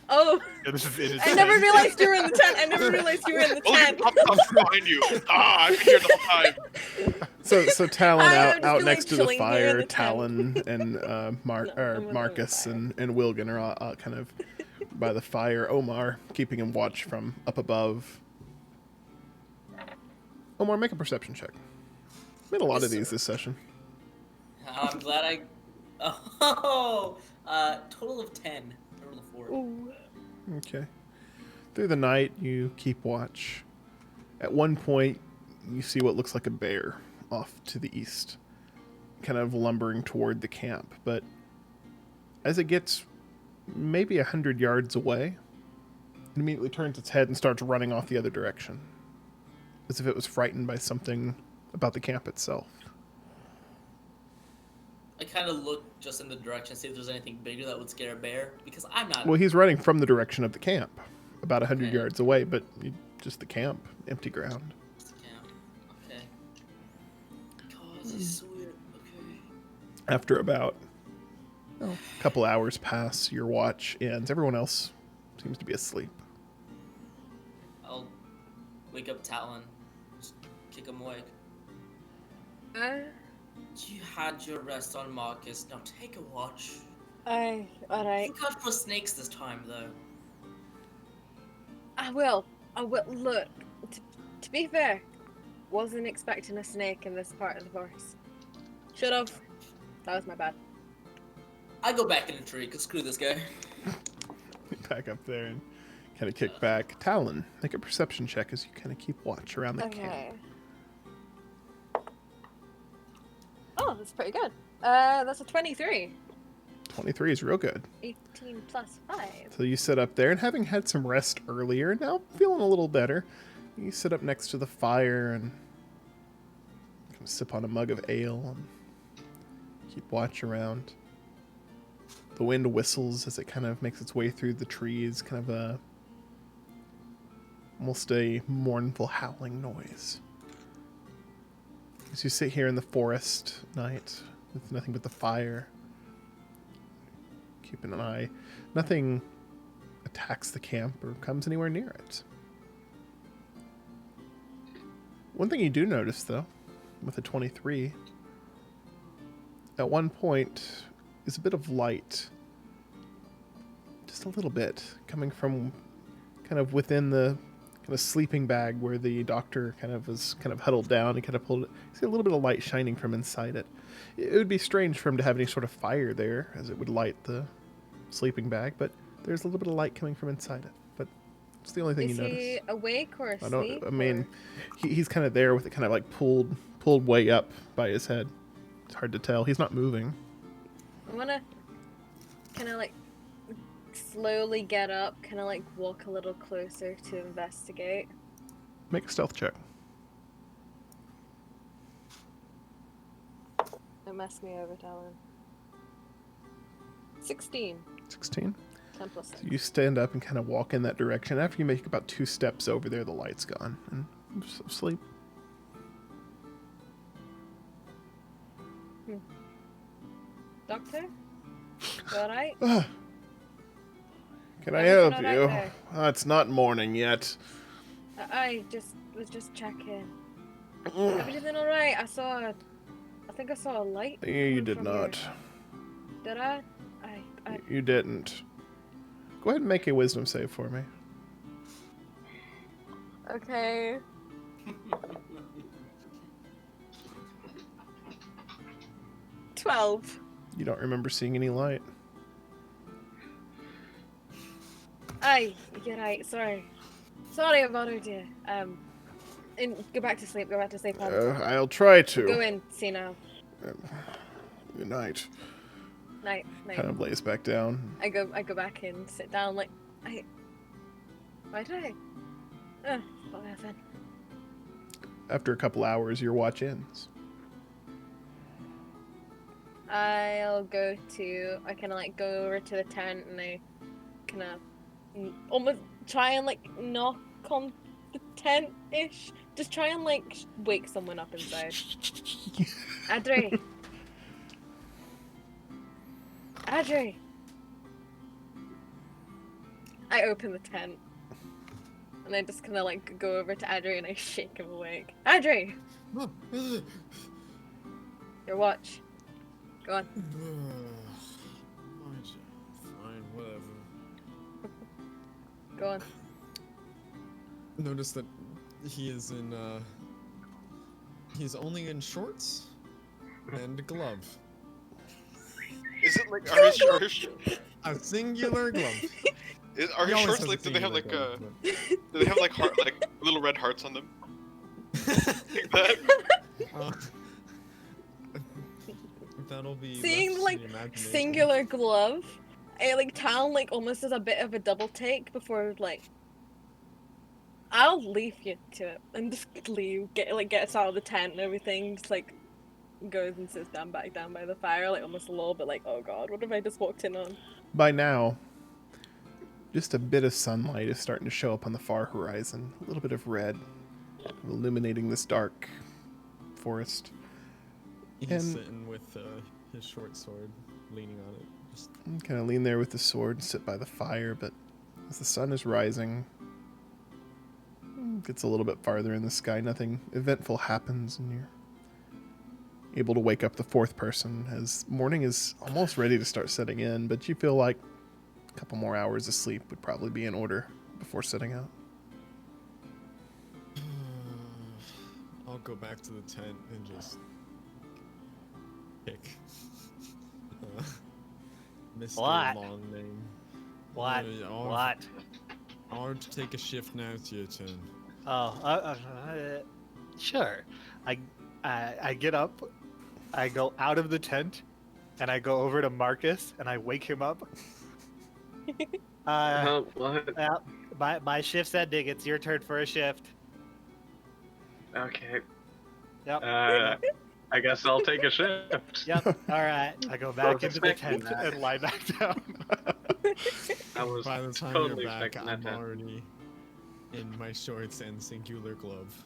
Oh, Yeah, this is in his I never tent. realized you were in the tent. I never realized you were in the Oh, look at tent. the pop behind you. Ah, I've been here the whole time. So Talon Hi, I'm out just really next to the chilling here in fire. the tent. Talon and No, I'm with Marcus fire. and Wilgan are all kind of by the fire. Omar keeping him watch from up above. Omar, make a perception check. Made a lot Yes, of these sir. this session. I'm glad I. Oh, total of 10. I rolled a 4. Ooh. Okay. Through the night, you keep watch. At one point, you see what looks like a bear off to the east, kind of lumbering toward the camp. But as it gets maybe 100 yards away, it immediately turns its head and starts running off the other direction, as if it was frightened by something about the camp itself. I kind of look just in the direction, see if there's anything bigger that would scare a bear, because I'm not. Well, he's running from the direction of the camp, about 100 Okay. yards away, but just the camp, empty ground. Yeah. Okay. God, this is so weird. Okay. After about a couple hours pass, your watch ends. Everyone else seems to be asleep. I'll wake up Talon. Just kick him awake. You had your rest on Marcus. Now take a watch. Alright. Look out for snakes this time, though. I will. Look, to be fair, wasn't expecting a snake in this part of the forest. Should have. That was my bad. I go back in the tree, cause screw this guy. Back up there and kind of kick back. Talon, make a perception check as you kind of keep watch around the camp. Okay. Oh, that's pretty good. That's a 23. 23 is real good. 18 plus 5. So you sit up there, and having had some rest earlier, now feeling a little better, you sit up next to the fire and kind of sip on a mug of ale and keep watch around. The wind whistles as it kind of makes its way through the trees, kind of almost a mournful howling noise. As you sit here in the forest at night with nothing but the fire, keeping an eye, nothing attacks the camp or comes anywhere near it. One thing you do notice, though, with a 23, at one point is a bit of light, just a little bit, coming from kind of within the kind of sleeping bag where the doctor kind of was kind of huddled down and kind of pulled it. You see a little bit of light shining from inside it. It would be strange for him to have any sort of fire there, as it would light the sleeping bag, but there's a little bit of light coming from inside it. But it's the only thing Is you notice. he awake or I asleep? don't. I mean, or- he's kind of there with it kind of like pulled way up by his head. It's hard to tell. He's not moving. I wanna kind of like slowly get up, kind of like walk a little closer to investigate. Make a stealth check. Don't mess me over, Talon. 16. 16. 10 plus 6. So you stand up and kind of walk in that direction. After you make about 2 steps over there, the light's gone and you're just asleep. Doctor? You alright? Can I Everything help all right you? there? It's not morning yet. I was just checking. Everything alright? I think I saw a light. You coming did from not. here. Did I? You didn't. Go ahead and make a wisdom save for me. Okay. $12. You don't remember seeing any light. Aye, you're right. Sorry I bothered you. And go back to sleep. Go back to sleep. I'll try to. Go in. See now. Good night. Night. Kind of lays back down. I go back in, sit down, like, why did I? What happened? After a couple hours, your watch ends. I kind of like go over to the tent and I kind of almost try and like knock on the tent-ish. Just try and like wake someone up inside. Adri! Adri! I open the tent. And I just kind of like go over to Adri and I shake him awake. Adri! Your watch. Go on. Fine, whatever. Go on. Notice that he is in, he's only in shorts and a glove. Is it like are his shorts? A singular glove. Are He his always shorts has a like? Do they have singular like glove, do they have like heart like little red hearts on them? Like that? but- that'll be Seeing left like to the imagination. singular glove, I like Talon like almost does a bit of a double take before like I'll leave you to it and just leave, gets out of the tent and everything, just like goes and sits back down by the fire, like almost a little bit like, oh god, what have I just walked in on? By now, just a bit of sunlight is starting to show up on the far horizon. A little bit of red, illuminating this dark forest. He's And- sitting with his short sword, leaning on it. Just Kind of lean there with the sword and sit by the fire, but as the sun is rising, gets a little bit farther in the sky, nothing eventful happens, and you're able to wake up the fourth person as morning is almost ready to start setting in, but you feel like a couple more hours of sleep would probably be in order before setting out. I'll go back to the tent and just pick. Mr. What? Long name. What? I'll- What? I'll take a shift now. It's your turn. Oh, sure. I get up, I go out of the tent, and I go over to Marcus and I wake him up. What? Well, my shift's ending. It's your turn for a shift. Okay. Yep. I guess I'll take a shift. Yep. All right. I go back was into the expecting tent that. and lie back down. I was By the time totally you're back, expecting that I'm to- already in my shorts and singular glove.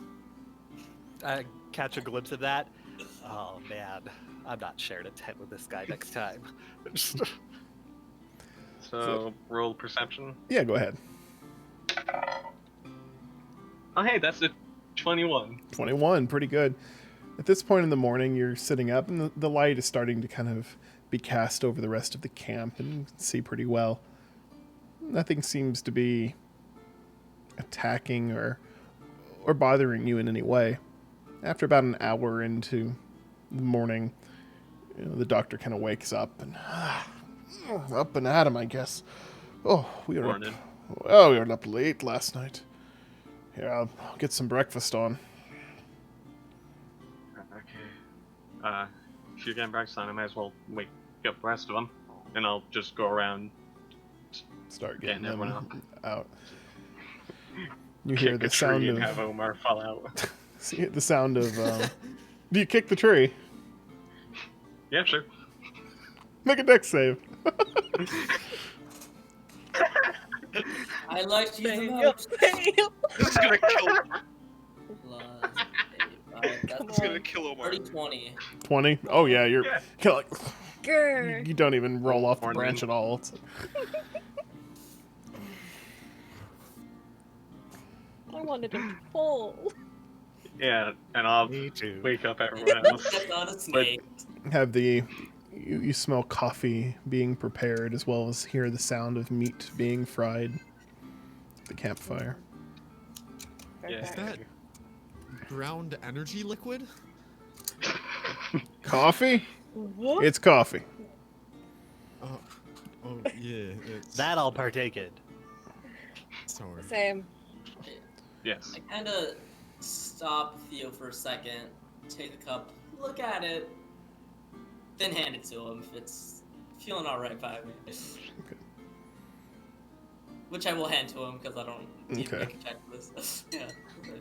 I catch a glimpse of that. Oh man, I'm not sharing a tent with this guy next time. So, roll perception. Yeah, go ahead. Oh, hey, that's a 21. 21, pretty good. At this point in the morning, you're sitting up, and the light is starting to kind of be cast over the rest of the camp, and you can see pretty well. Nothing seems to be attacking or bothering you in any way. After about an hour into the morning, the doctor kind of wakes up and up and at him, I guess. Oh, we were up, Morning. well, we were up late last night. Here, I'll get some breakfast on. Okay. If you're getting breakfast on, I might as well wake up the rest of them, and I'll just go around. Start getting Getting them everyone out. You hear kick the a sound tree of and have Omar fall out. see the sound of. Do you kick the tree? Yeah, sure. Make a dex save. I like you the Fail, most. fail. This is gonna kill. Plus 8, This that's is gonna kill Omar. 30, 20. 20. Oh yeah, you're like Grr. you don't even roll off the Morning. branch at all. It's I wanted him to fall. Yeah, and I'll Me too. wake up everyone else. Stepped on a snake. have you smell coffee being prepared as well as hear the sound of meat being fried at the campfire. Yeah. Is that ground energy liquid? Coffee? What? It's coffee. Oh, yeah. It's That I'll partake in. sorry. Same. Yes. I kind of stop Theo for a second, take the cup, look at it, then hand it to him if it's feeling alright by me. Okay. Which I will hand to him because I don't need to Okay. make a check for this. Yeah. Okay.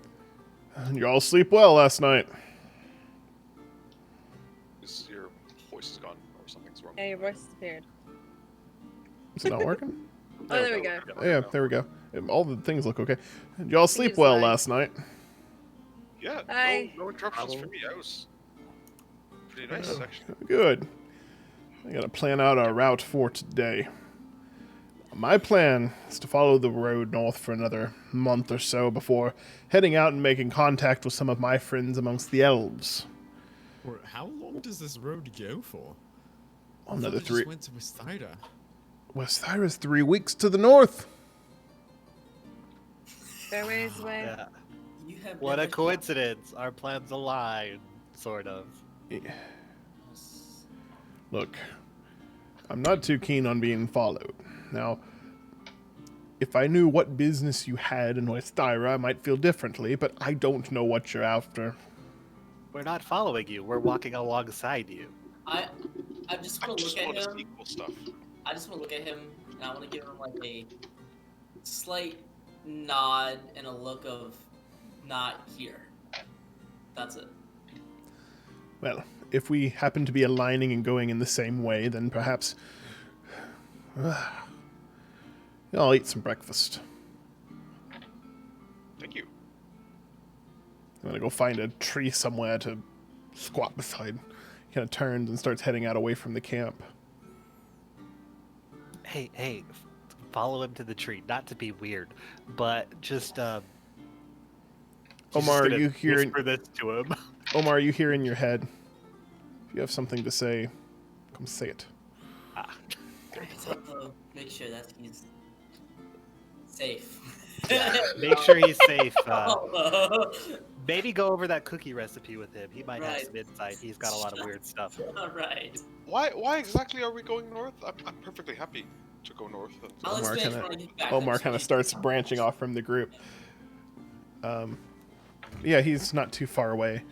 You all sleep well last night. Is your voice is gone or something's wrong? Yeah, your voice disappeared. Is it not working? Oh, there we go. Yeah, there we go. All the things look okay. Did you all sleep it's well fine. last night? Yeah, Hi. no interruptions for me. I was pretty nice, actually. Good. I gotta plan out our route for today. My plan is to follow the road north for another month or so before heading out and making contact with some of my friends amongst the elves. Or how long does this road go for? I thought Another we just 3. went to Westhyra. Westhyra's 3 weeks to the north. Fair ways away. Yeah. You have What a never- coincidence. Our plans align, sort of. Look, I'm not too keen on being followed. Now, if I knew what business you had in Westhyra, I might feel differently, but I don't know what you're after. We're not following you. We're walking alongside you. I just I want to just look at want to him. see cool stuff. I just want to look at him, and I want to give him like a slight nod and a look of not here. That's it. Well, if we happen to be aligning and going in the same way, then perhaps I'll eat some breakfast. Thank you. I'm gonna go find a tree somewhere to squat beside. He kind of turns and starts heading out away from the camp. Hey, follow him to the tree. Not to be weird, but just he's Omar, just gonna you hearing? whisper this to him. Omar, you hear in your head? If you have something to say, come say it. Ah. I just have to make sure that he's safe. Make sure he's safe. Oh, Maybe go over that cookie recipe with him. He might have Right. some insight. He's got a lot of weird stuff. right. Why exactly are we going north? I'm perfectly happy to go north. I'll Omar explain kinda- when I get back. Omar That's kind of fine. starts branching off from the group. Yeah, he's not too far away.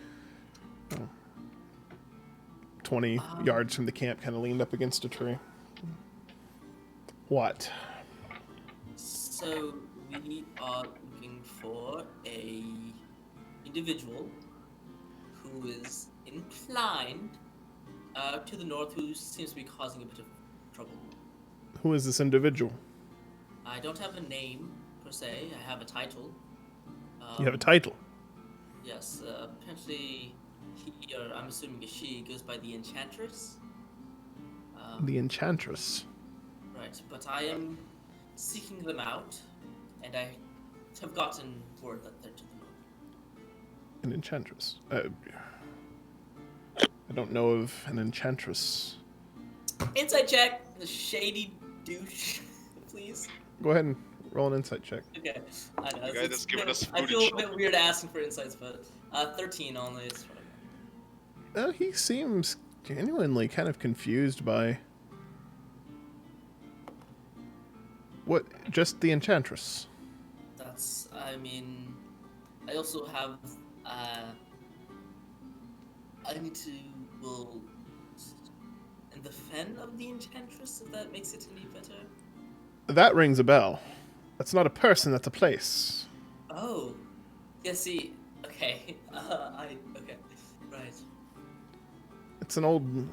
20 yards from the camp, kind of leaned up against a tree. What? So we are looking for a individual who is inclined to the north, who seems to be causing a bit of trouble. Who is this individual? I don't have a name per se. I have a title. You have a title. Yes. Apparently, he, or I'm assuming a she, goes by the Enchantress. The Enchantress. Right, but I am seeking them out, and I have gotten word that they're to the north. An Enchantress. I don't know of an Enchantress. Insight check, the shady douche, please. Go ahead and roll an insight check. Okay, I know. The guy it's- that's giving us I food feel and a bit shelter. weird asking for insights, but 13 only. It's fine. He seems genuinely kind of confused by... What? Just the Enchantress? That's, I mean, I also have, I need to, well, in the fen of the Enchantress, if that makes it any better. That rings a bell. That's not a person, that's a place. Oh, yeah, see, okay, okay, right. It's an old...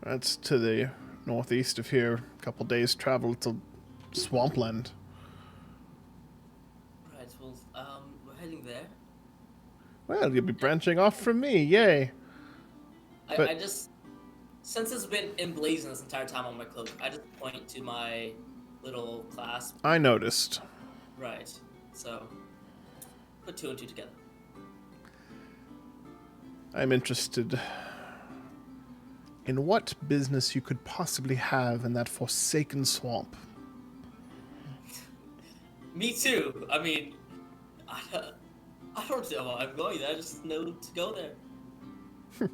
That's to the northeast of here. A couple days' travel to swampland. Right, well, we're heading there. Well, you'll be branching off from me, yay. But- I just, since it's been emblazoned this entire time on my cloak, I just point to my little clasp. I noticed. Right, so, put 2 and 2 together. I'm interested in what business you could possibly have in that forsaken swamp. Me too. I mean, I don't know why I'm going there. I just know to go there.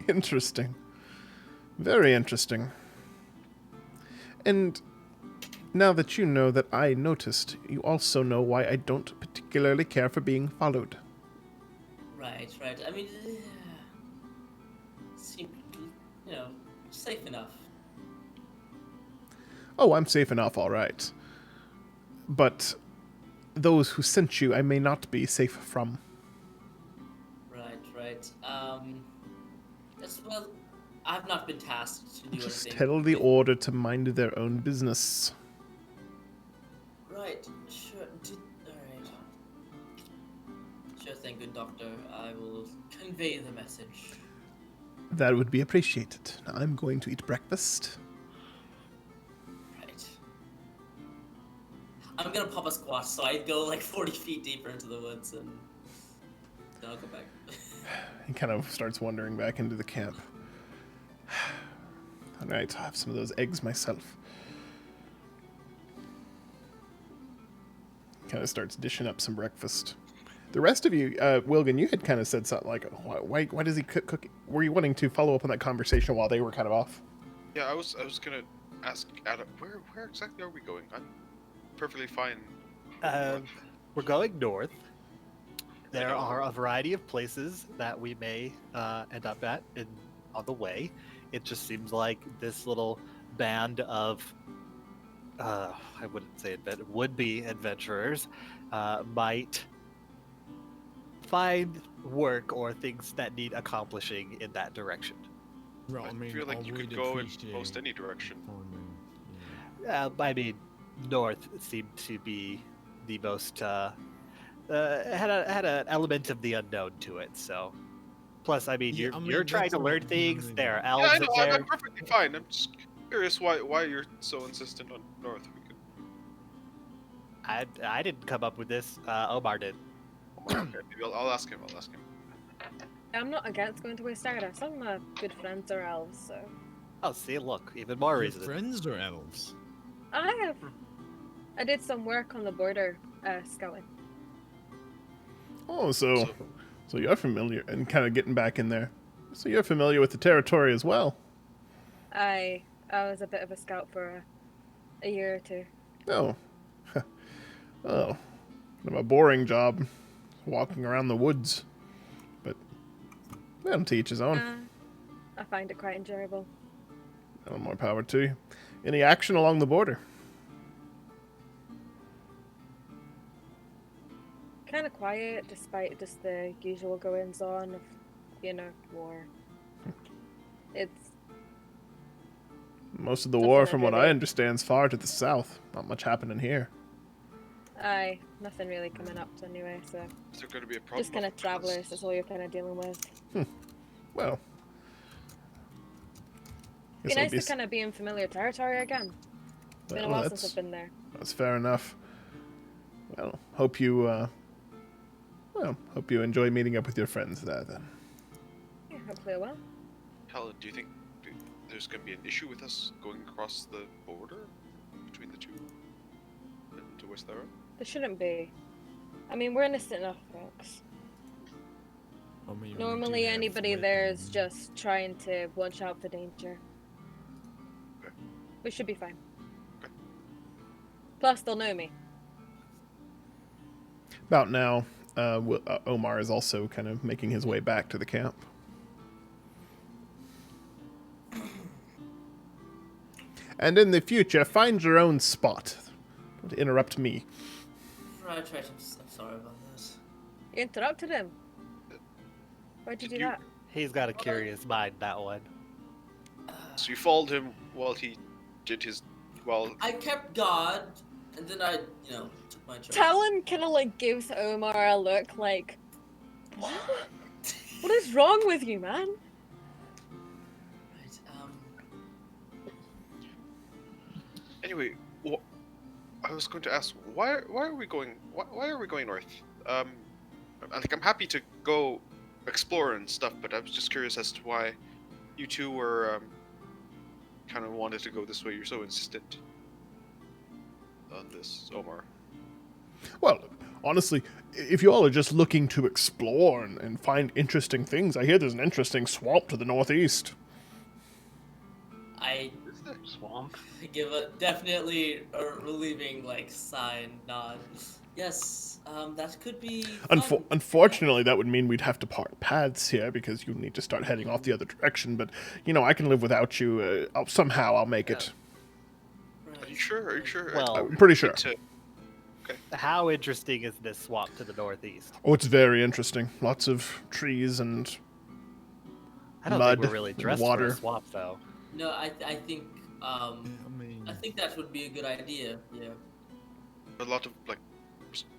Interesting. Very interesting. And now that you know that I noticed, you also know why I don't particularly care for being followed. Right. I mean, seems safe enough. Oh, I'm safe enough, all right. But those who sent you, I may not be safe from. Right. Yes, well, I've not been tasked to do Just anything. tell the order to mind their own business. Right, sure. Alright. Sure thing, good doctor. I will convey the message. That would be appreciated. Now I'm going to eat breakfast. Right. I'm gonna pop a squat, so I go like 40 feet deeper into the woods and then I'll go back. He kind of starts wandering back into the camp. All right, I'll have some of those eggs myself. Kind of starts dishing up some breakfast. The rest of you, Wilgan, you had kind of said something like, why does he cook? Were you wanting to follow up on that conversation while they were kind of off? Yeah, I was gonna ask Adam, where exactly are we going? I'm perfectly fine. We're going north. There are a variety of places that we may end up at on the way. It just seems like this little band of, I wouldn't say would-be adventurers might find work or things that need accomplishing in that direction. Well, I I mean, feel like I you would could go in appreciate most any direction. finding, yeah. I mean, north seemed to be the most had an element of the unknown to it. So, plus, I mean, Yeah, you're I mean, you're trying that's to learn not things. really- There are Yeah, elves I know. in there. I'm perfectly fine. I'm just curious why you're so insistent on north. We could. I didn't come up with this. Omar did. Okay, maybe I'll ask him. I'm not against going to Westeros. Some of my good friends are elves, so Oh, see, look, even more Your reason. friends are elves. I have. I did some work on the border, scouting. Oh, so you're familiar, and kind of getting back in there. So you're familiar with the territory as well. I was a bit of a scout for a year or two. Oh. Oh. Kind of a boring job, walking around the woods. But, well, to each his own. I find it quite enjoyable. No more power to you. Any action along the border? Kind of quiet, despite just the usual goings on of, war. It's Most of the Nothing war, I from what really- I understand, is far to the south. Not much happening here. nothing really coming up anyway, so Is there going to be a problem? just kind of travelers. That's all you're kind of dealing with. Well. Be guess I'll nice to kind of be in familiar territory again. It's been a well, while since I've been there. That's fair enough. Well, hope you enjoy meeting up with your friends there then. Yeah, hopefully I will. Helen, do you think there's going to be an issue with us going across the border between the two into Westeros? There shouldn't be. I mean, we're innocent enough, folks. I mean, we do Normally, have anybody there is weapons. just trying to watch out for danger. Okay. We should be fine. Okay. Plus, they'll know me. About now, Omar is also kind of making his way back to the camp. And in the future, find your own spot. Don't interrupt me. Right. I'm sorry about this. You interrupted him. Why'd you Did do you- that? He's got a curious mind, that one. So you followed him while he did his. I kept guard, and then I, took my choice. Talon kind of like gives Omar a look like, what? What is wrong with you, man? Right, Anyway, I was going to ask, why are we going? Why are we going north? I'm happy to go explore and stuff, but I was just curious as to why you two were kind of wanted to go this way. You're so insistent on this, Omar. Well, honestly, if you all are just looking to explore and find interesting things, I hear there's an interesting swamp to the northeast. I Is there swamp? give definitely a relieving sigh and nod. Yes, that could be fun. Unfortunately, that would mean we'd have to part paths here because you need to start heading off the other direction. But I can live without you. Somehow I'll make it. Are you sure? Are you sure? Well, I'm pretty sure. How interesting is this swamp to the northeast? Oh, it's very interesting. Lots of trees and I don't mud, think we're really dressed water. for a swamp, though. No, I think I mean, I think that would be a good idea. Yeah. A lot of like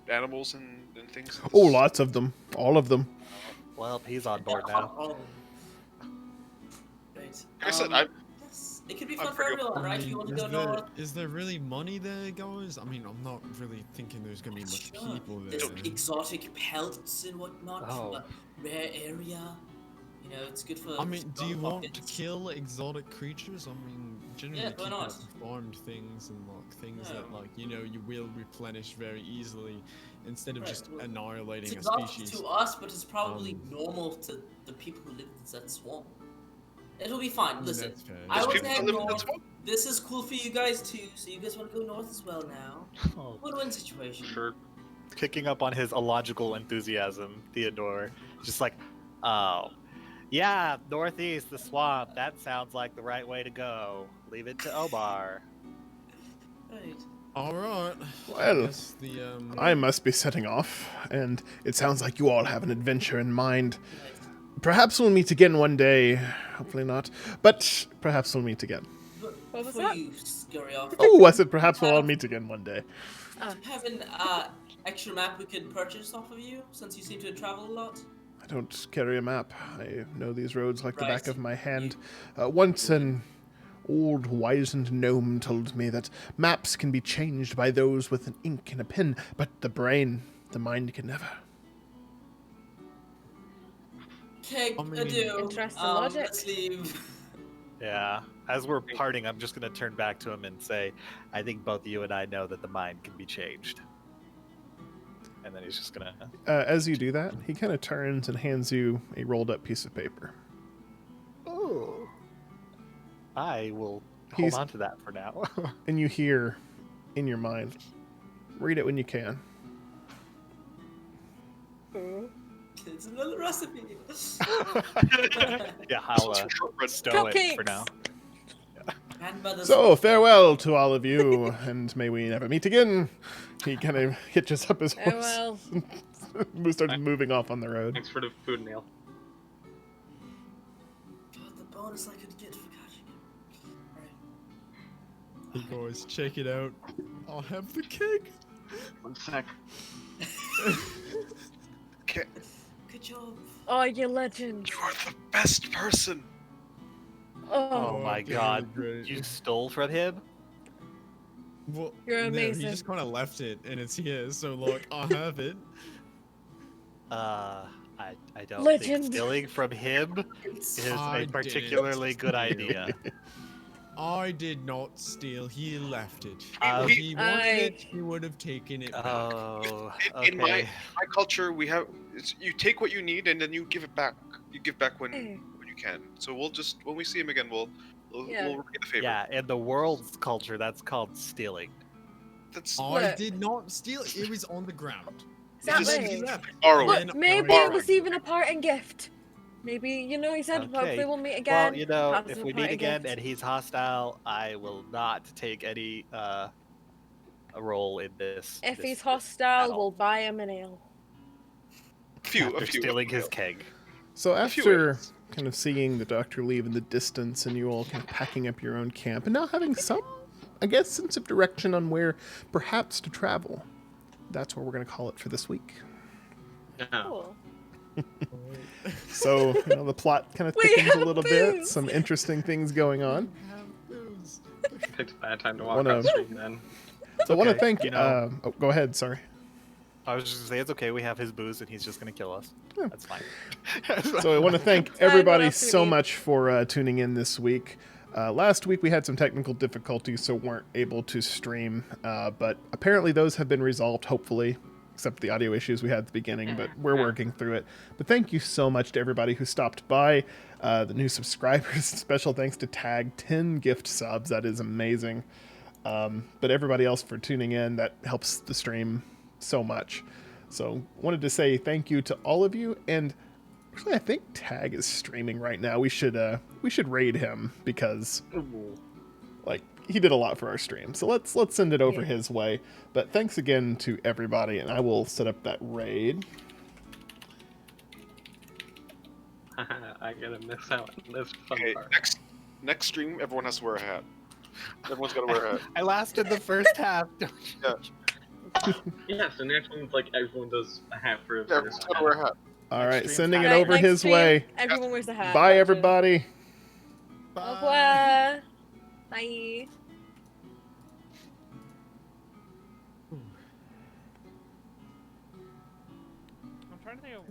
animals and things. Oh, lots of them. All of them. Well, he's on board now. Oh. Right. Like I said, Yes, it could be I'm fun for pretty everyone, right? If you want to go north. is there really money there, guys? I mean, I'm not really thinking there's gonna be much Sure. people there. There's exotic pelts and whatnot Oh. from a rare area. It's good for. I mean, do you strong want to pockets. kill exotic creatures? I mean, generally Yeah, why keeping not? up with farmed things and like things that Yeah. like you will replenish very easily instead of Right, just well, annihilating It's a exotic species. to us, but it's probably Um, normal to the people who live in that swamp. It'll be fine. Listen, That's fair. I There's was people head that live in north. the swamp. This is cool for you guys too, so you guys want to go north as well now. Oh. Win-win situation. Sure. Picking up on his illogical enthusiasm, Theodore, just like, oh, yeah, northeast, the swamp. That sounds like the right way to go. Leave it to Omar. Right. All right. Well, I guess the I must be setting off, and it sounds like you all have an adventure in mind. Perhaps we'll meet again one day. Hopefully not. But perhaps we'll meet again. But What was before that? you scurry off, Oh, I said perhaps we'll all meet again one day. Oh. do you have an extra map we could purchase off of you, since you seem to travel a lot? I don't carry a map. I know these roads like the back Right. of my hand. Once an old wizened gnome told me that maps can be changed by those with an ink and a pen, but the mind can never. Okay, I mean- adieu. Interesting logic. Let's leave. Yeah. As we're parting, I'm just going to turn back to him and say, I think both you and I know that the mind can be changed. And then he's just going to... As you do that, he kind of turns and hands you a rolled up piece of paper. Oh. I will He's- hold on to that for now. And you hear in your mind, read it when you can. It's another recipe. Yeah, I'll stow it for Cupcakes. now. Grandmother's So, farewell to all of you, and may we never meet again. He kind of hitches up his horse Farewell. and starts moving off on the road. Thanks for the food, Neil. God, the bonus I could get for catching him. hey guys, check it out. I'll have the cake. 1 sec. Okay, Good job. Oh, you legend. you are the best person. Oh my okay, god. great. You stole from him? Well, You're no, amazing. he just kind of left it, and it's here. So like, I have it. I don't Legend. think stealing from him is I a did it. particularly good idea. I did not steal. He left it. Um, If he wanted I- it, he would have taken it back. Oh, In my okay. culture, we have you take what you need and then you give it back. You give back when Hey. you can. So we'll just when we see him again, we'll Yeah. repay the favor. Yeah, in the world's culture, that's called stealing. That's I Look. did not steal. It was on the ground. Exactly. He left. borrow Look, it. Then maybe I- it was even a parting gift. Maybe, he said Okay. hopefully we'll meet again. Well, you know, Perhaps if a we meet parting again gift. and he's hostile, I will not take any a role in this. If this he's hostile, battle. we'll buy him an ale. After stealing his keg. So A few after ways. kind of seeing the doctor leave in the distance and you all kind of packing up your own camp and now having some, I guess, sense of direction on where perhaps to travel, that's where we're going to call it for this week. Yeah. Cool. So, the plot kind of We thickens a have little bit, booze. some interesting things going on. Picked a bad time to walk Wanna- up the street then. So I want to okay, thank, you know- go ahead, sorry. I was just gonna say it's okay. We have his booze, and he's just gonna kill us. Yeah. That's fine. So I want to thank Fine, what everybody else do we so need? much for tuning in this week. Last week we had some technical difficulties, so weren't able to stream. But apparently those have been resolved, hopefully, except the audio issues we had at the beginning. But we're working through it. But thank you so much to everybody who stopped by, the new subscribers. Special thanks to Tag 10 gift subs. That is amazing. But everybody else for tuning in, that helps the stream so much. So wanted to say thank you to all of you. And actually, I think Tag is streaming right now. We should raid him because Ooh. like he did a lot for our stream. So let's send it over his way. But thanks again to everybody, and I will set up that raid. I gotta miss out on this fun Okay, part. next stream, everyone has to wear a hat. Everyone's got to wear a hat. I lasted the first half. Yeah, so next one's like everyone does a hat for Yeah, everyone's got to wear a hat. All Next right, stream's sending it hat. Right, over next his stream, way. Everyone wears a hat. Bye, Gotcha. everybody. Au revoir. Bye. I'm trying to think of